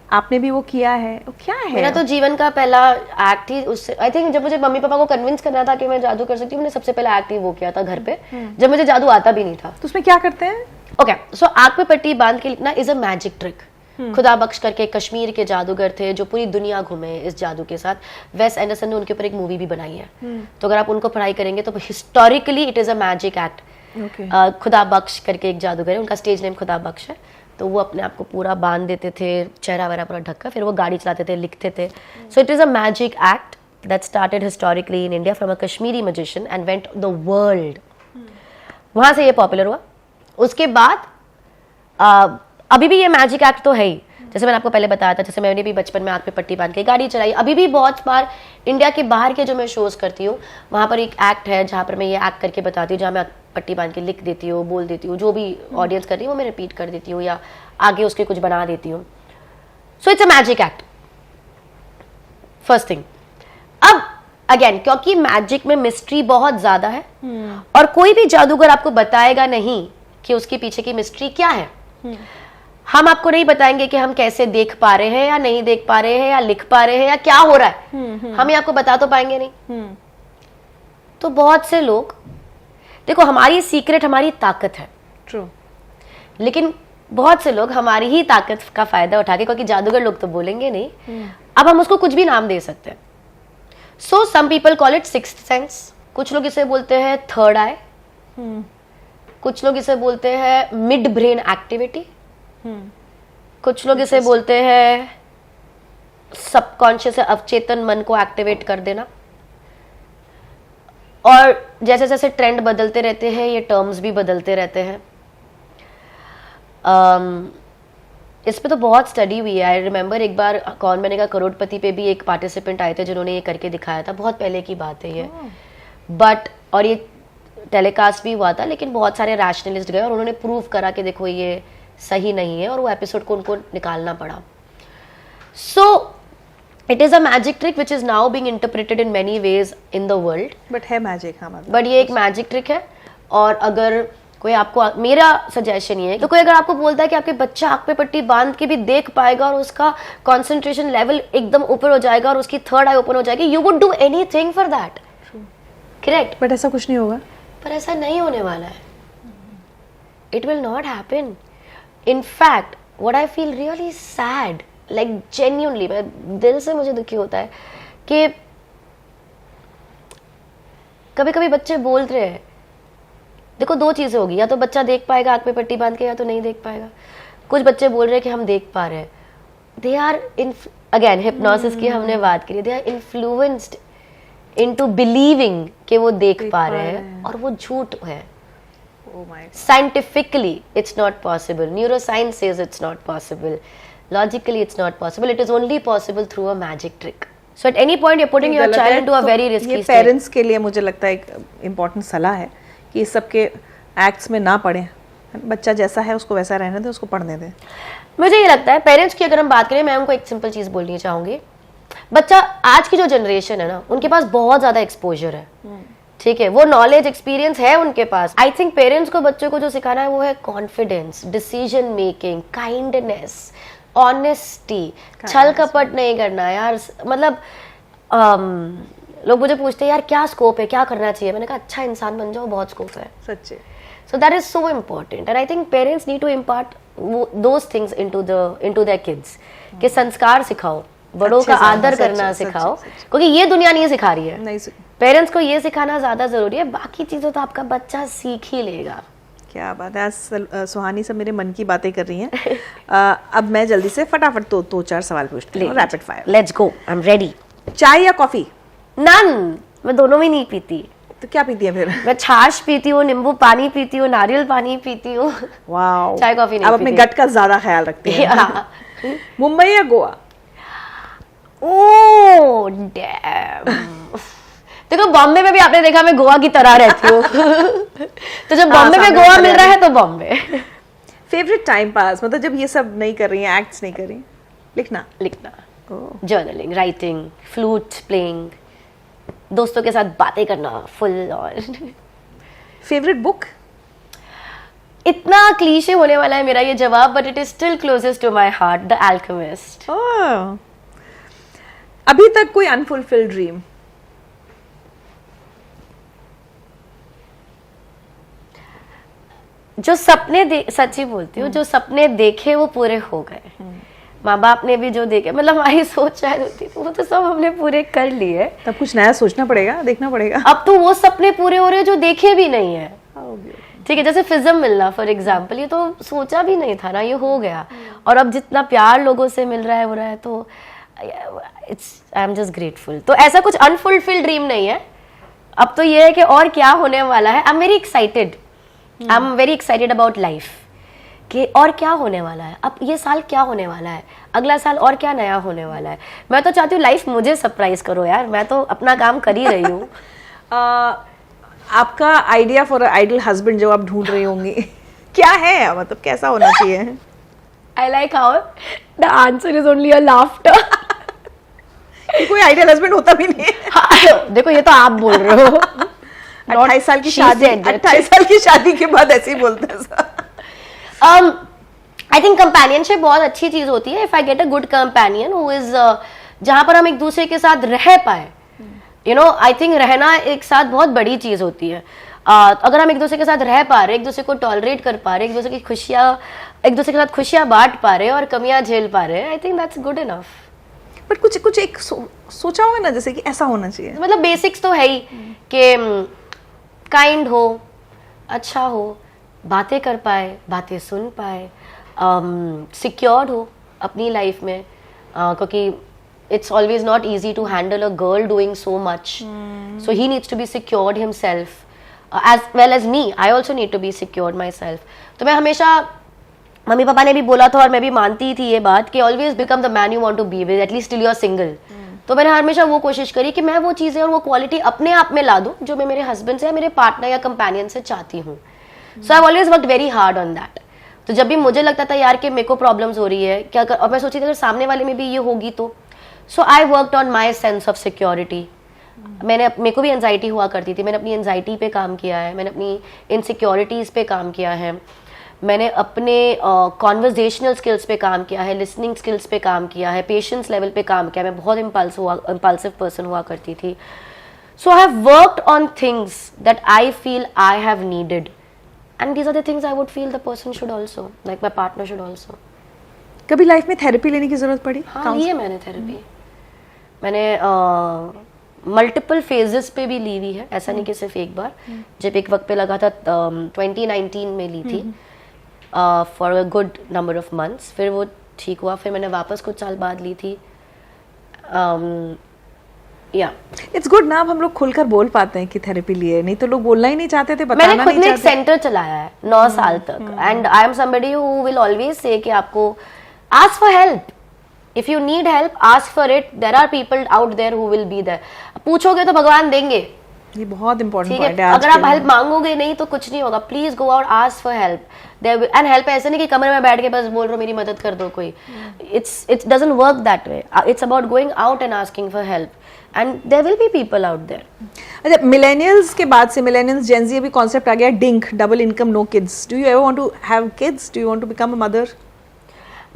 S2: आपने भी वो किया है, वो क्या है?
S1: मेरा तो जीवन का पहला एक्ट ही उससे, आई थिंक जब मुझे मम्मी पापा को कन्विंस करना था कि मैं जादू कर सकती हूँ, मैंने सबसे पहला एक्ट ही वो किया था घर पे, जब मुझे जादू आता भी नहीं था।
S2: तो उसमें क्या करते हैं?
S1: ओके, सो आंख पे पट्टी बांध के लिखना इज अ मैजिक ट्रिक। खुदा बख्श करके कश्मीर के जादूगर थे जो पूरी दुनिया घूमे इस जादू के साथ। वेस एंडरसन ने उनके ऊपर एक मूवी भी बनाई है, तो अगर आप उनको पढ़ाई करेंगे तो historically it is a magic act. खुदा बख्श करके एक जादूगर है, उनका स्टेज नेम खुदा बख्श है, तो वो अपने आप को पूरा बांध देते थे, चेहरा वगैरह पूरा ढक्का, फिर वो गाड़ी चलाते थे, लिखते थे। सो it is a magic act that started historically in India from a Kashmiri magician and went the world. वहां से ये पॉपुलर हुआ उसके बाद अभी भी ये मैजिक एक्ट तो है ही, जैसे मैंने आपको पहले बताया था, जैसे मैंने भी बचपन में आंख पे पट्टी बांध के गाड़ी चलाई, अभी भी बहुत बार इंडिया के बाहर के जो मैं शोज करती हूँ वहाँ पर एक एक्ट है जहाँ पर मैं ये एक्ट करके बताती हूँ, जहाँ मैं पट्टी बांध के लिख देती हूँ, बोल देती हूँ, जो भी ऑडियंस कर रही है वो मैं रिपीट कर देती हूँ या आगे उसके कुछ बना देती हूँ. So it's a magic act, first thing. अब अगेन क्योंकि मैजिक में मिस्ट्री बहुत ज्यादा है और कोई भी जादूगर आपको बताएगा नहीं कि उसके पीछे की मिस्ट्री क्या है. हम आपको नहीं बताएंगे कि हम कैसे देख पा रहे हैं या नहीं देख पा रहे हैं या लिख पा रहे हैं या क्या हो रहा है, हम ये आपको बता तो पाएंगे नहीं. तो बहुत से लोग, देखो हमारी सीक्रेट हमारी ताकत है,
S2: ट्रू,
S1: लेकिन बहुत से लोग हमारी ही ताकत का फायदा उठा के, क्योंकि जादूगर लोग तो बोलेंगे नहीं, अब हम उसको कुछ भी नाम दे सकते हैं. So some people call it sixth sense, कुछ लोग इसे बोलते हैं थर्ड आई, कुछ लोग इसे बोलते हैं मिड ब्रेन एक्टिविटी, कुछ लोग इसे बोलते हैं सबकॉन्शियस या अवचेतन मन को एक्टिवेट कर देना. और जैसे जैसे ट्रेंड बदलते रहते हैं ये टर्म्स भी बदलते रहते हैं. इस पे तो बहुत स्टडी हुई है. आई रिमेम्बर एक बार कौन बनेगा करोड़पति पे भी एक पार्टिसिपेंट आए थे जिन्होंने ये करके दिखाया था, बहुत पहले की बात है ये, बट और ये टेलीकास्ट भी हुआ था, लेकिन बहुत सारे रैशनलिस्ट गए और उन्होंने प्रूव करा कि देखो ये सही नहीं है और वो एपिसोड को उनको निकालना पड़ा. सो it is a magic trick which is now being interpreted in many ways in the world.
S2: But है मैजिक, हाँ मतलब.
S1: बट ये एक मैजिक ट्रिक है. और अगर कोई आपको, मेरा सजेशन ये है कि कोई अगर आपको बोलता है कि आपके बच्चा आंख पे पट्टी बांध के भी देख पाएगा और उसका कंसंट्रेशन लेवल एकदम ऊपर हो जाएगा और उसकी थर्ड आई ओपन हो जाएगी, you would do anything for that, correct.
S2: But ऐसा कुछ नहीं होगा.
S1: पर ऐसा नहीं होने वाला है. It will not happen. In fact, what I feel really sad, like genuinely, मैं दिल से मुझे दुखी होता है कि कभी कभी बच्चे बोल रहे हैं, देखो दो चीजें होगी, या तो बच्चा देख पाएगा आंख पे पट्टी बांध के या तो नहीं देख पाएगा. कुछ बच्चे बोल रहे हैं कि हम देख पा रहे हैं, they are in, again hypnosis की हमने बात करी, they are influenced into believing कि वो देख पा रहे हैं और वो झूठ है.
S2: Oh my God.
S1: Scientifically, it's not possible. Neuroscience says it's not possible. Logically, it's not possible. It is only possible through a magic trick. So at any point, you're putting your
S2: गलत
S1: child
S2: है.
S1: into a
S2: तो
S1: very risky
S2: ये
S1: state.
S2: Parents के लिए मुझे लगता है एक इम्पोर्टेंट सलाह है कि इस सब के एक्ट्स में ना पढ़ें. बच्चा जैसा है उसको वैसा रहने दें, उसको पढ़ने दें.
S1: मुझे ये लगता है पेरेंट्स की अगर हम बात करें, मैं उनको एक सिंपल चीज बोलनी चाहूंगी. बच्चा, आज की जो जनरेशन है ना, उनके पास बहुत ज्यादा एक्सपोजर है, ठीक है, वो नॉलेज एक्सपीरियंस है उनके पास. आई थिंक पेरेंट्स को बच्चों को जो सिखाना है वो है confidence, decision making, kindness, honesty, छल कपट नहीं करना यार. मतलब लोग मुझे पूछते हैं यार क्या स्कोप है, क्या करना चाहिए, मैंने कहा अच्छा इंसान बन जाओ, बहुत स्कोप है.
S2: सच्चे.
S1: So that is so important and I think parents need to impart those things into their kids, कि संस्कार सिखाओ, बड़ों का आदर करना सिखाओ, क्योंकि ये दुनिया नहीं सिखा रही है.
S2: नहीं,
S1: पेरेंट्स को ये सिखाना ज्यादा जरूरी है, बाकी चीजें तो आपका बच्चा सीख ही लेगा.
S2: क्या बात है. आज सुहानी सब मेरे मन की बातें कर रही हैं. अब मैं जल्दी से फटाफट दो चार सवाल पूछती हूँ, rapid fire.
S1: Let's go, I am ready.
S2: चाय या कॉफी?
S1: नन, मैं दोनों में नहीं पीती.
S2: तो क्या पीती है फिर?
S1: मैं छाछ पीती हूँ, नींबू पानी पीती हूँ, नारियल पानी पीती हूँ.
S2: वाओ.
S1: चाय कॉफी नहीं
S2: अब अपने
S1: पीती.
S2: गट का ज्यादा ख्याल रखती हैं. मुंबई या गोवा?
S1: Oh damn. देखो बॉम्बे में भी आपने देखा मैं गोवा की तरह रहती हूँ. तो जब बॉम्बे में गोवा मिल रहा है तो बॉम्बे.
S2: फेवरेट टाइम पास, मतलब जब ये सब नहीं कर रही हैं, एक्ट्स नहीं कर रही, लिखना?
S1: लिखना, जर्नलिंग, राइटिंग, फ्लूट प्लेइंग, दोस्तों के साथ बातें करना फुल ऑन.
S2: Favourite book?
S1: इतना क्लीशे होने वाला है मेरा ये जवाब, but it is still closest to my heart, the Alchemist.
S2: अभी तक कोई अनफुलफिल्ड ड्रीम?
S1: जो सपने सच्ची बोलती हूँ, जो सपने देखे वो पूरे हो गए. माँ बाप ने भी जो देखे, मतलब हमारी सोच शायद होती थी, वो तो सब हमने पूरे कर लिए.
S2: तब कुछ नया सोचना पड़ेगा, देखना पड़ेगा.
S1: अब तो वो सपने पूरे हो रहे हैं जो देखे भी नहीं है. ठीक है, जैसे फिज्म मिलना फॉर एग्जाम्पल, ये तो सोचा भी नहीं था ना, ये हो गया. और अब जितना प्यार लोगों से मिल रहा है हो रहा है, तो आई एम जस्ट ग्रेटफुल. तो ऐसा कुछ अनफुलफिल्ड ड्रीम नहीं है. अब तो ये है कि और क्या होने वाला है. I am very excited I am very excited about life कि और क्या होने वाला है, अब ये साल क्या होने वाला है, अगला साल और क्या नया होने वाला है। मैं तो चाहती हूँ लाइफ मुझे सरप्राइज करो यार, मैं तो अपना काम कर ही रही हूँ।
S2: आपका आइडिया फॉर आइडल हस्बैंड जो आप ढूंढ रही होंगी क्या है, मतलब कैसा होना चाहिए?
S1: I like how the answer is only a laughter.
S2: कोई आइडियल हस्बैंड होता भी नहीं है।
S1: हाँ, देखो ये तो आप बोल रहे हो।
S2: 28 साल की
S1: She
S2: शादी,
S1: said that.
S2: 28 साल की शादी के बाद ऐसे ही बोलते हैं।
S1: आई थिंक कंपेनियनशिप बहुत अच्छी चीज होती है। If I get a good companion who is जहां पर हम एक दूसरे के साथ रह पाए, यू नो, आई थिंक रहना एक साथ बहुत बड़ी चीज होती है। अगर हम एक दूसरे के साथ रह पा रहे, एक दूसरे को टॉलरेट कर पा रहे, एक दूसरे की खुशियां, एक दूसरे के साथ खुशियां बांट पा रहे और कमियां झेल पा रहे, I think that's good enough.
S2: But कुछ एक सोचा होगा ना, जैसे कि ऐसा होना चाहिए।
S1: मतलब बेसिक्स तो है ही कि काइंड हो, अच्छा हो, बातें कर पाए, बातें सुन पाए, सिक्योर्ड हो अपनी लाइफ में, क्योंकि it's always not easy to handle a girl doing so much. So he needs to be secured himself, as well as me. I also need to be secured myself. तो मैं हमेशा, mummy papa ने भी बोला था और मैं भी मानती थी ये बात कि always become the man you want to be with, at least till you are single. तो मैंने हमेशा वो कोशिश करी कि मैं वो चीज़ें और वो क्वालिटी अपने आप में ला दूँ जो मैं मेरे हस्बैंड से या मेरे पार्टनर या कंपेनियन से चाहती हूँ। So I always work very hard on that. तो जब भी मुझे लगता था यार कि मेरे को प्रॉब्लम्स हो रही है क्या और मैं सोची थी अगर सामने वाले में भी ये होगी तो, so I worked on my sense of security. मेरे को भी एंजाइटी हुआ करती थी, मैंने अपनी एंजाइटी पे काम किया है, मैंने अपनी इनसिक्योरिटीज़ पे काम किया है, मैंने अपने कॉन्वर्जेशनल स्किल्स पे काम किया है, लिसनिंग स्किल्स पे काम किया है, पेशेंस लेवल पे काम किया है। मैं बहुत इम्पल्सिव पर्सन हुआ करती थी। So I have worked on things that I feel I have needed, and these are the things I would feel the person should also, like my partner should also.
S2: कभी life में therapy लेने की जरूरत पड़ी?
S1: हाँ, ली है मैंने therapy. मैंने मल्टीपल फेजेस पे भी ली हुई है, ऐसा नहीं कि सिर्फ एक बार। जब एक वक्त पे लगा था 2019 में ली थी for a good number of months, फिर वो ठीक हुआ, फिर मैंने वापस कुछ साल बाद ली थी। या
S2: इट्स गुड ना, अब हम लोग खुलकर बोल पाते हैं कि थेरेपी लिए, नहीं तो लोग बोलना ही नहीं चाहते थे, बताना
S1: मैंने खुद
S2: नहीं
S1: ने एक
S2: चाहते।
S1: सेंटर चलाया है 9 साल तक, and I am somebody who will always say कि आपको ask for help, if you need help ask for it, there are people out there who will be there. पूछोगे तो भगवान देंगे,
S2: ये बहुत इंपॉर्टेंट
S1: ठीक
S2: पॉइंट
S1: है।
S2: है।
S1: अगर आप हेल्प मांगोगे नहीं तो कुछ नहीं होगा। Please go out, ask for help. And help ऐसे नहीं कि कमरे में बैठ के बस बोल रहे हो मेरी मदद कर दो कोई, it's doesn't work that way. It's about going out and asking for help, and there will be people out there.
S2: अच्छा, मिलेनियल्स के बाद से मिलेनियल्स जेन ज़ी अभी कॉन्सेप्ट आ गया DINK, double income no kids. Do you ever want to have kids? Do you want to become a mother?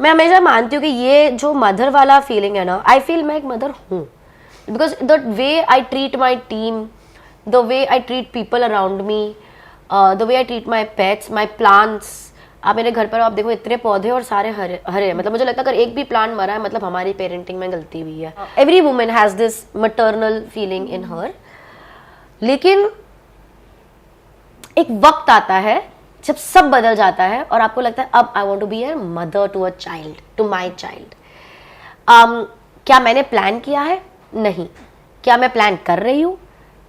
S1: मैं हमेशा मानती हूँ कि ये जो मदर वाला फीलिंग है ना, आई फील मैं एक मदर हूँ, because the way I treat my team, the way I treat people around me, the way I treat my pets, my plants. आप मेरे घर पर आप देखो इतने पौधे और सारे हरे हरे, मतलब मुझे लगता है अगर एक भी प्लांट मरा है मतलब हमारी पेरेंटिंग में गलती हुई है। Every woman has this maternal feeling in her, लेकिन एक वक्त आता है जब सब बदल जाता है और आपको लगता है अब I want to be a mother to a child, to my child. क्या मैंने प्लान किया है? नहीं। क्या मैं प्लान कर रही हूँ?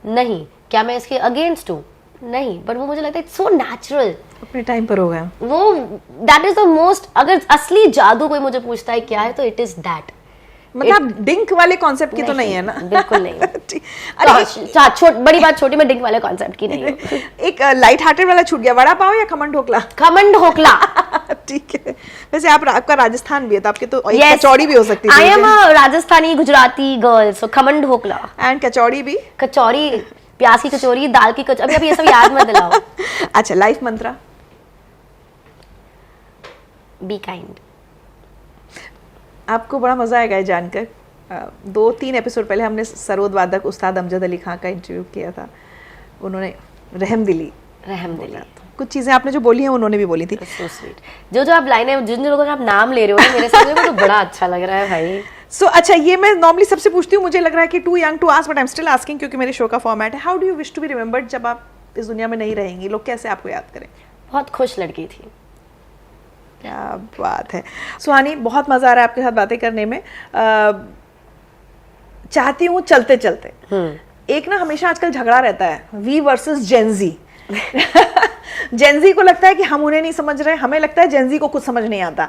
S1: नहीं। क्या मैं इसके अगेंस्ट हूँ? नहीं। बट वो मुझे लगता है इट्स सो नेचुरल,
S2: अपने टाइम पर होगा
S1: वो दैट इज द मोस्ट। अगर असली जादू कोई मुझे पूछता है क्या है तो इट इज दैट।
S2: मतलब डिंक वाले कॉन्सेप्ट की तो नहीं है ना?
S1: बिल्कुल नहीं।
S2: अरे
S1: बड़ी बात छोटी में डिंक वाले कॉन्सेप्ट की नहीं है।
S2: एक लाइट हार्टेड वाला छूट गया, वड़ा पाव या खमन ढोकला?
S1: खमन ढोकला।
S2: ठीक है। वैसे आपका राजस्थान भी है तो आपके तो एक कचौड़ी भी हो सकती है।
S1: I am a Rajasthani Gujarati girl, so khaman dhokla
S2: and kachori भी।
S1: कचौरी, प्याज की कचौरी, दाल की कचौरी, अभी ये सब याद मत दिलाओ।
S2: अच्छा, लाइफ मंत्रा?
S1: Be kind.
S2: आपको बड़ा मजा आएगा ये जानकर। 2-3 एपिसोड पहले हमने सरोद वादक उस्ताद अमजद अली खां का इंटरव्यू किया था। उन्होंने रहमदिली कुछ चीजें आपने जो बोली हैं उन्होंने भी बोली थी।
S1: So sweet. जो आप लाइनें जिन लोगों का आप नाम ले रहे हो ना मेरे सामने, वो तो बड़ा अच्छा लग रहा है भाई।
S2: सो अच्छा, ये मैं नॉर्मली सबसे पूछती हूँ, मुझे लग रहा है कि too young to ask, but I am still asking क्योंकि मेरे शो का फॉर्मेट है। How do you wish to be remembered जब आप इस दुनिया में नहीं रहेंगी? लोग कैसे आपको याद करें?
S1: बहुत खुश लड़की थी।
S2: क्या बात है सुहानी, बहुत मजा आ रहा है आपके साथ बातें करने में। चाहती हूँ चलते चलते एक ना हमेशा आजकल झगड़ा रहता है वी वर्सेस जेन ज़ी। जेंजी को लगता है कि हम उन्हें नहीं समझ रहे, हमें लगता है जेंजी को कुछ समझ नहीं आता।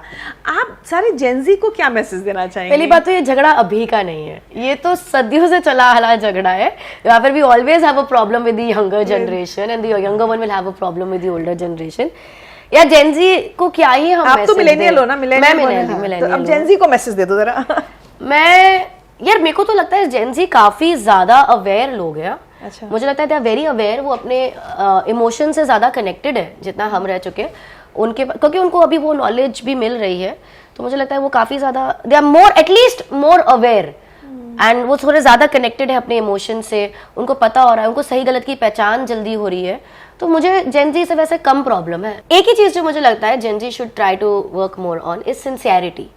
S2: आप सारे जेंजी को क्या मैसेज देना चाहेंगे?
S1: पहली बात तो ये झगड़ा अभी का नहीं है, ये तो सदियों से चला आ रहा झगड़ा है। या फिर we always have a problem with the younger generation and the younger one will have a problem with the older generation. या जेंजी को क्या ही हम
S2: आप तो मिलेनियल हो ना,
S1: मिलेनियल।
S2: अब जेंजी को मैसेज दे दो जरा।
S1: यार मेरे को तो लगता है जेंजी काफी ज्यादा अवेयर लोग हैं।
S2: अच्छा।
S1: मुझे लगता है दे आर वेरी अवेयर, वो अपने इमोशन से ज्यादा कनेक्टेड है जितना हम रह चुके हैं उनके, क्योंकि उनको अभी वो नॉलेज भी मिल रही है। तो मुझे लगता है वो काफी ज्यादा they are more at least more aware and वो थोड़े ज्यादा कनेक्टेड है अपने इमोशन से, उनको पता हो रहा है, उनको सही गलत की पहचान जल्दी हो रही है। तो मुझे जेंजी से वैसे कम प्रॉब्लम है। एक ही चीज जो मुझे लगता है Gen Z should try to work more on is sincerity,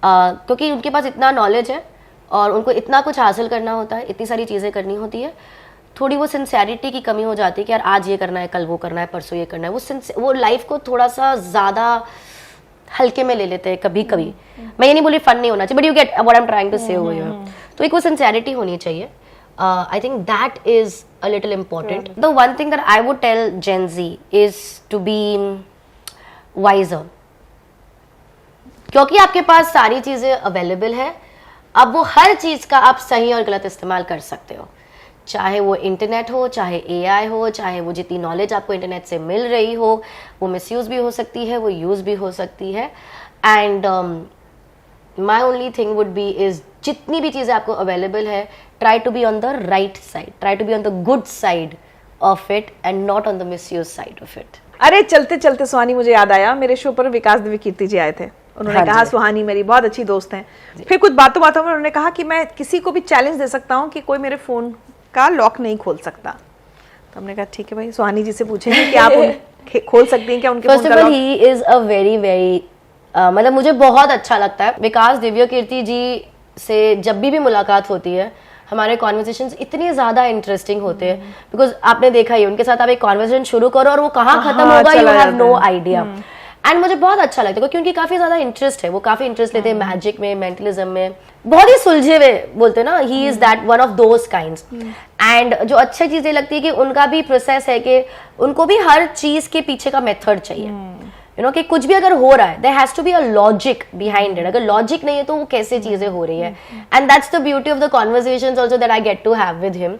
S1: क्योंकि उनके पास इतना नॉलेज है और उनको इतना कुछ हासिल करना होता है, इतनी सारी चीज़ें करनी होती है, थोड़ी वो सिंसियरिटी की कमी हो जाती है कि यार आज ये करना है, कल वो करना है, परसों ये करना है। वो लाइफ को थोड़ा सा ज़्यादा हल्के में ले लेते हैं कभी कभी। मैं ये नहीं बोली फन नहीं होना चाहिए, but you get what I am trying to say over here. तो एक वो सिंसियरिटी होनी चाहिए। I think that is a little important. The one thing that I would tell Gen Z is to be wiser, क्योंकि आपके पास सारी चीज़ें available है। अब वो हर चीज़ का आप सही और गलत इस्तेमाल कर सकते हो, चाहे वो इंटरनेट हो, चाहे एआई हो, चाहे वो जितनी नॉलेज आपको इंटरनेट से मिल रही हो, वो मिसयूज़ भी हो सकती है, वो यूज़ भी हो सकती है। And my only thing would be is जितनी भी चीज़ें आपको अवेलेबल है, try to be on the right side, try to be on the good side of it and not on the misuse side of it.
S2: अरे चलते चलते सुहानी, मुझे याद आया, मेरे शो पर विकास दिव्यकीर्ति जी आए थे। उन्होंने
S1: हाँ
S2: कहा सुहानी मेरी बहुत अच्छी दोस्त हैं। फिर कुछ बातों बातों में उन्होंने कहा कि मैं किसी को भी चैलेंज दे सकता हूँ कि कोई मेरे फोन का लॉक नहीं खोल सकता। तो हमने कहा ठीक है भाई, सुहानी जी से पूछेंगे कि आप खोल सकती हैं क्या उनके फोन का lock?
S1: First of all he is a very very मतलब मुझे बहुत अच्छा लगता है विकास दिव्यकीर्ति जी से जब भी मुलाकात होती है, हमारे कॉन्वर्सेशंस इतने ज्यादा इंटरेस्टिंग होते हैं। बिकॉज आपने देखा ही उनके साथ आप एक कॉन्वर्सेशन शुरू करो और वो कहाँ खत्म होगा, you have no idea. And मुझे बहुत अच्छा लगता है क्योंकि उनकी काफी ज्यादा इंटरेस्ट है, वो काफी इंटरेस्ट लेते हैं मैजिक में, मेंटलिज्म में, बहुत ही सुलझे हुए बोलते हैं ना, he is that one of those kinds. And जो अच्छी चीजें लगती है कि उनका भी प्रोसेस है कि उनको भी हर चीज के पीछे का मेथड चाहिए। यू नो कि कुछ भी अगर हो रहा है, there has to be a logic behind it. अगर लॉजिक नहीं है तो वो कैसे चीजें हो रही है। And that's the beauty of the conversations also that I get to have with him.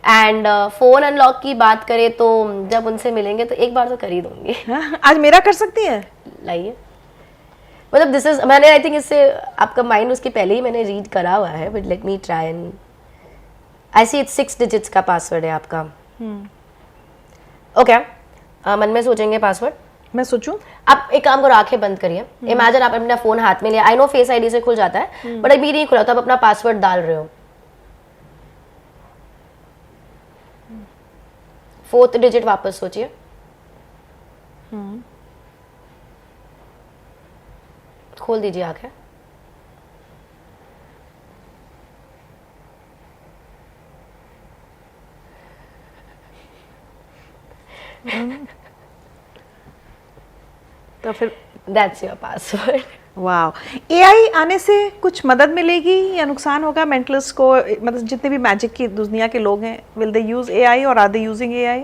S1: And phone unlock की बात करें तो जब उनसे मिलेंगे तो एक बार तो कर ही दूंगी।
S2: आज मेरा कर सकती है?
S1: लाइए, मतलब दिस इज, मैंने आई थिंक इससे आपका माइंड उसके पहले ही मैंने रीड करा हुआ है, but let me try and I see it's 6 digits का पासवर्ड है आपका। ओके, मन में सोचेंगे पासवर्ड।
S2: मैं सोचूं?
S1: आप एक काम करो, आंखें बंद करिए। इमेजिन आप अपना फोन हाथ में लिया, आई नो फेस आईडी से खुल जाता है, बट अभी नहीं खुला तो आप अपना पासवर्ड डाल रहे हो। 4th डिजिट वापस सोचिए। खोल दीजिए आंखें।
S2: तो फिर
S1: दैट्स योर पासवर्ड।
S2: वाह, एआई आने से कुछ मदद मिलेगी या नुकसान होगा मेंटलिस्ट को? मतलब जितने भी मैजिक की दुनिया के लोग हैं, विल दे यूज एआई और आर दे यूजिंग एआई?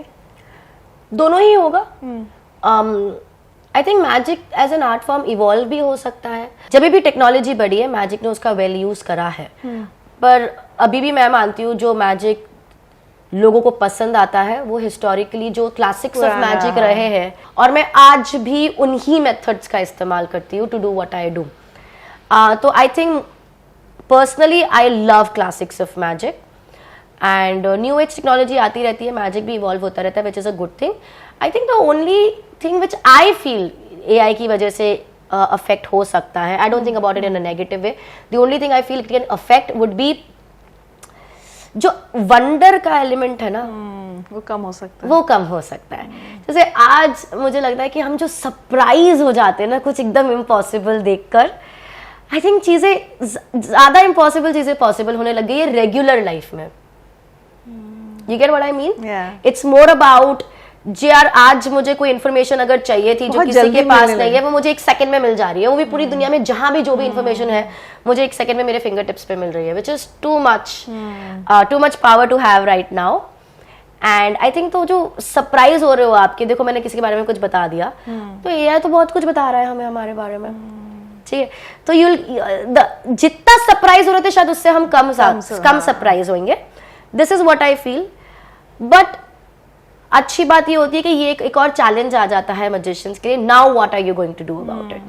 S1: दोनों ही होगा। I think magic as an art form evolve भी हो सकता है। जब भी टेक्नोलॉजी बढ़ी है, मैजिक ने उसका वेल यूज करा है। पर अभी भी मैं मानती हूँ जो मैजिक लोगों को पसंद आता है वो हिस्टोरिकली जो क्लासिक्स ऑफ मैजिक रहे हैं, और मैं आज भी उन्हीं मेथड्स का इस्तेमाल करती हूँ to do what I do. तो I think personally I love classics of magic and new age technology आती रहती है, मैजिक भी इवॉल्व होता रहता है, which is a good thing. I think the only thing which I feel AI की वजह से अफेक्ट हो सकता है, I don't think about it in a negative way, the only thing I feel it can affect would be जो wonder का element है ना,
S2: वो कम हो सकता है।
S1: वो कम हो सकता है। जैसे आज मुझे लगता है कि हम जो सरप्राइज हो जाते हैं ना कुछ एकदम इम्पॉसिबल देखकर, आई थिंक चीजें ज्यादा इम्पॉसिबल चीजें पॉसिबल होने लग गई है रेगुलर लाइफ में। You get what I mean? It's more about जी यार, आज मुझे कोई इन्फॉर्मेशन अगर चाहिए थी जो किसी के पास नहीं है, वो मुझे 1 सेकंड में मिल जा रही है। वो भी पूरी दुनिया में जहां भी जो भी इन्फॉर्मेशन है मुझे 1 सेकंड में मेरे फिंगर टिप्स पे मिल रही है, which is too much power to have right now. And I think तो जो सरप्राइज हो रहे हो आपके, देखो मैंने किसी के बारे में कुछ बता दिया, तो एआई तो बहुत कुछ बता रहा है हमें हमारे बारे में, ठीक है, तो जितना सरप्राइज हो रहे थे शायद उससे हम कम सरप्राइज होंगे, this is what I feel. But अच्छी बात ये होती है कि ये एक और चैलेंज आ जाता है मैजिशियंस के लिए, now what are you going to do about it,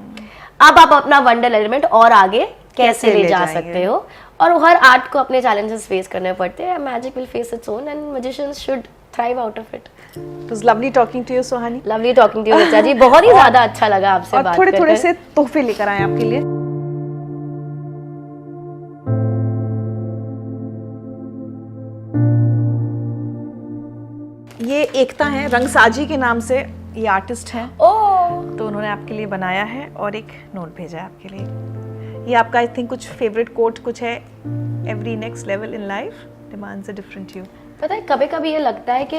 S1: अब आप अपना वंडर एलिमेंट और आगे कैसे ले जा सकते हो, और हर आर्ट को अपने चैलेंजेस फेस करने पड़ते हैं, magic will face its own and magicians should thrive out of it.
S2: It was lovely talking to you, Suhani.
S1: Lovely talking to you Richa ji, बहुत ही ज्यादा अच्छा लगा आपसे
S2: और
S1: बात
S2: थोड़े
S1: करके।
S2: थोड़े से तोहफे लेकर आए आपके लिए। ये एकता है, रंगसाजी के नाम से ये आर्टिस्ट हैं, तो उन्होंने आपके लिए बनाया है और एक नोट भेजा है आपके लिए। ये आपका आई थिंक कुछ फेवरेट कोट कुछ है, every next level in life demands a different you.
S1: पता है कभी कभी ये लगता है कि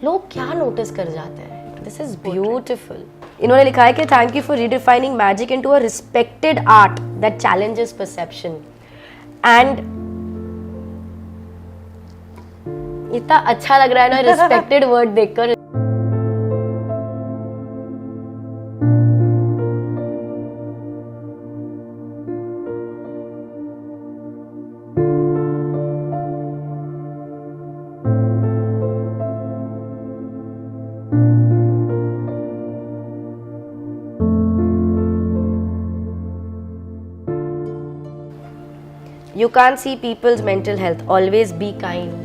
S1: लोग क्या नोटिस कर जाते हैं, दिस इज ब्यूटिफुल। इन्होंने लिखा है कि thank you for redefining magic into a respected art that challenges perception, and इतना अच्छा लग रहा है ना रिस्पेक्टेड वर्ड देखकर। You can't see people's mental health. Always be kind.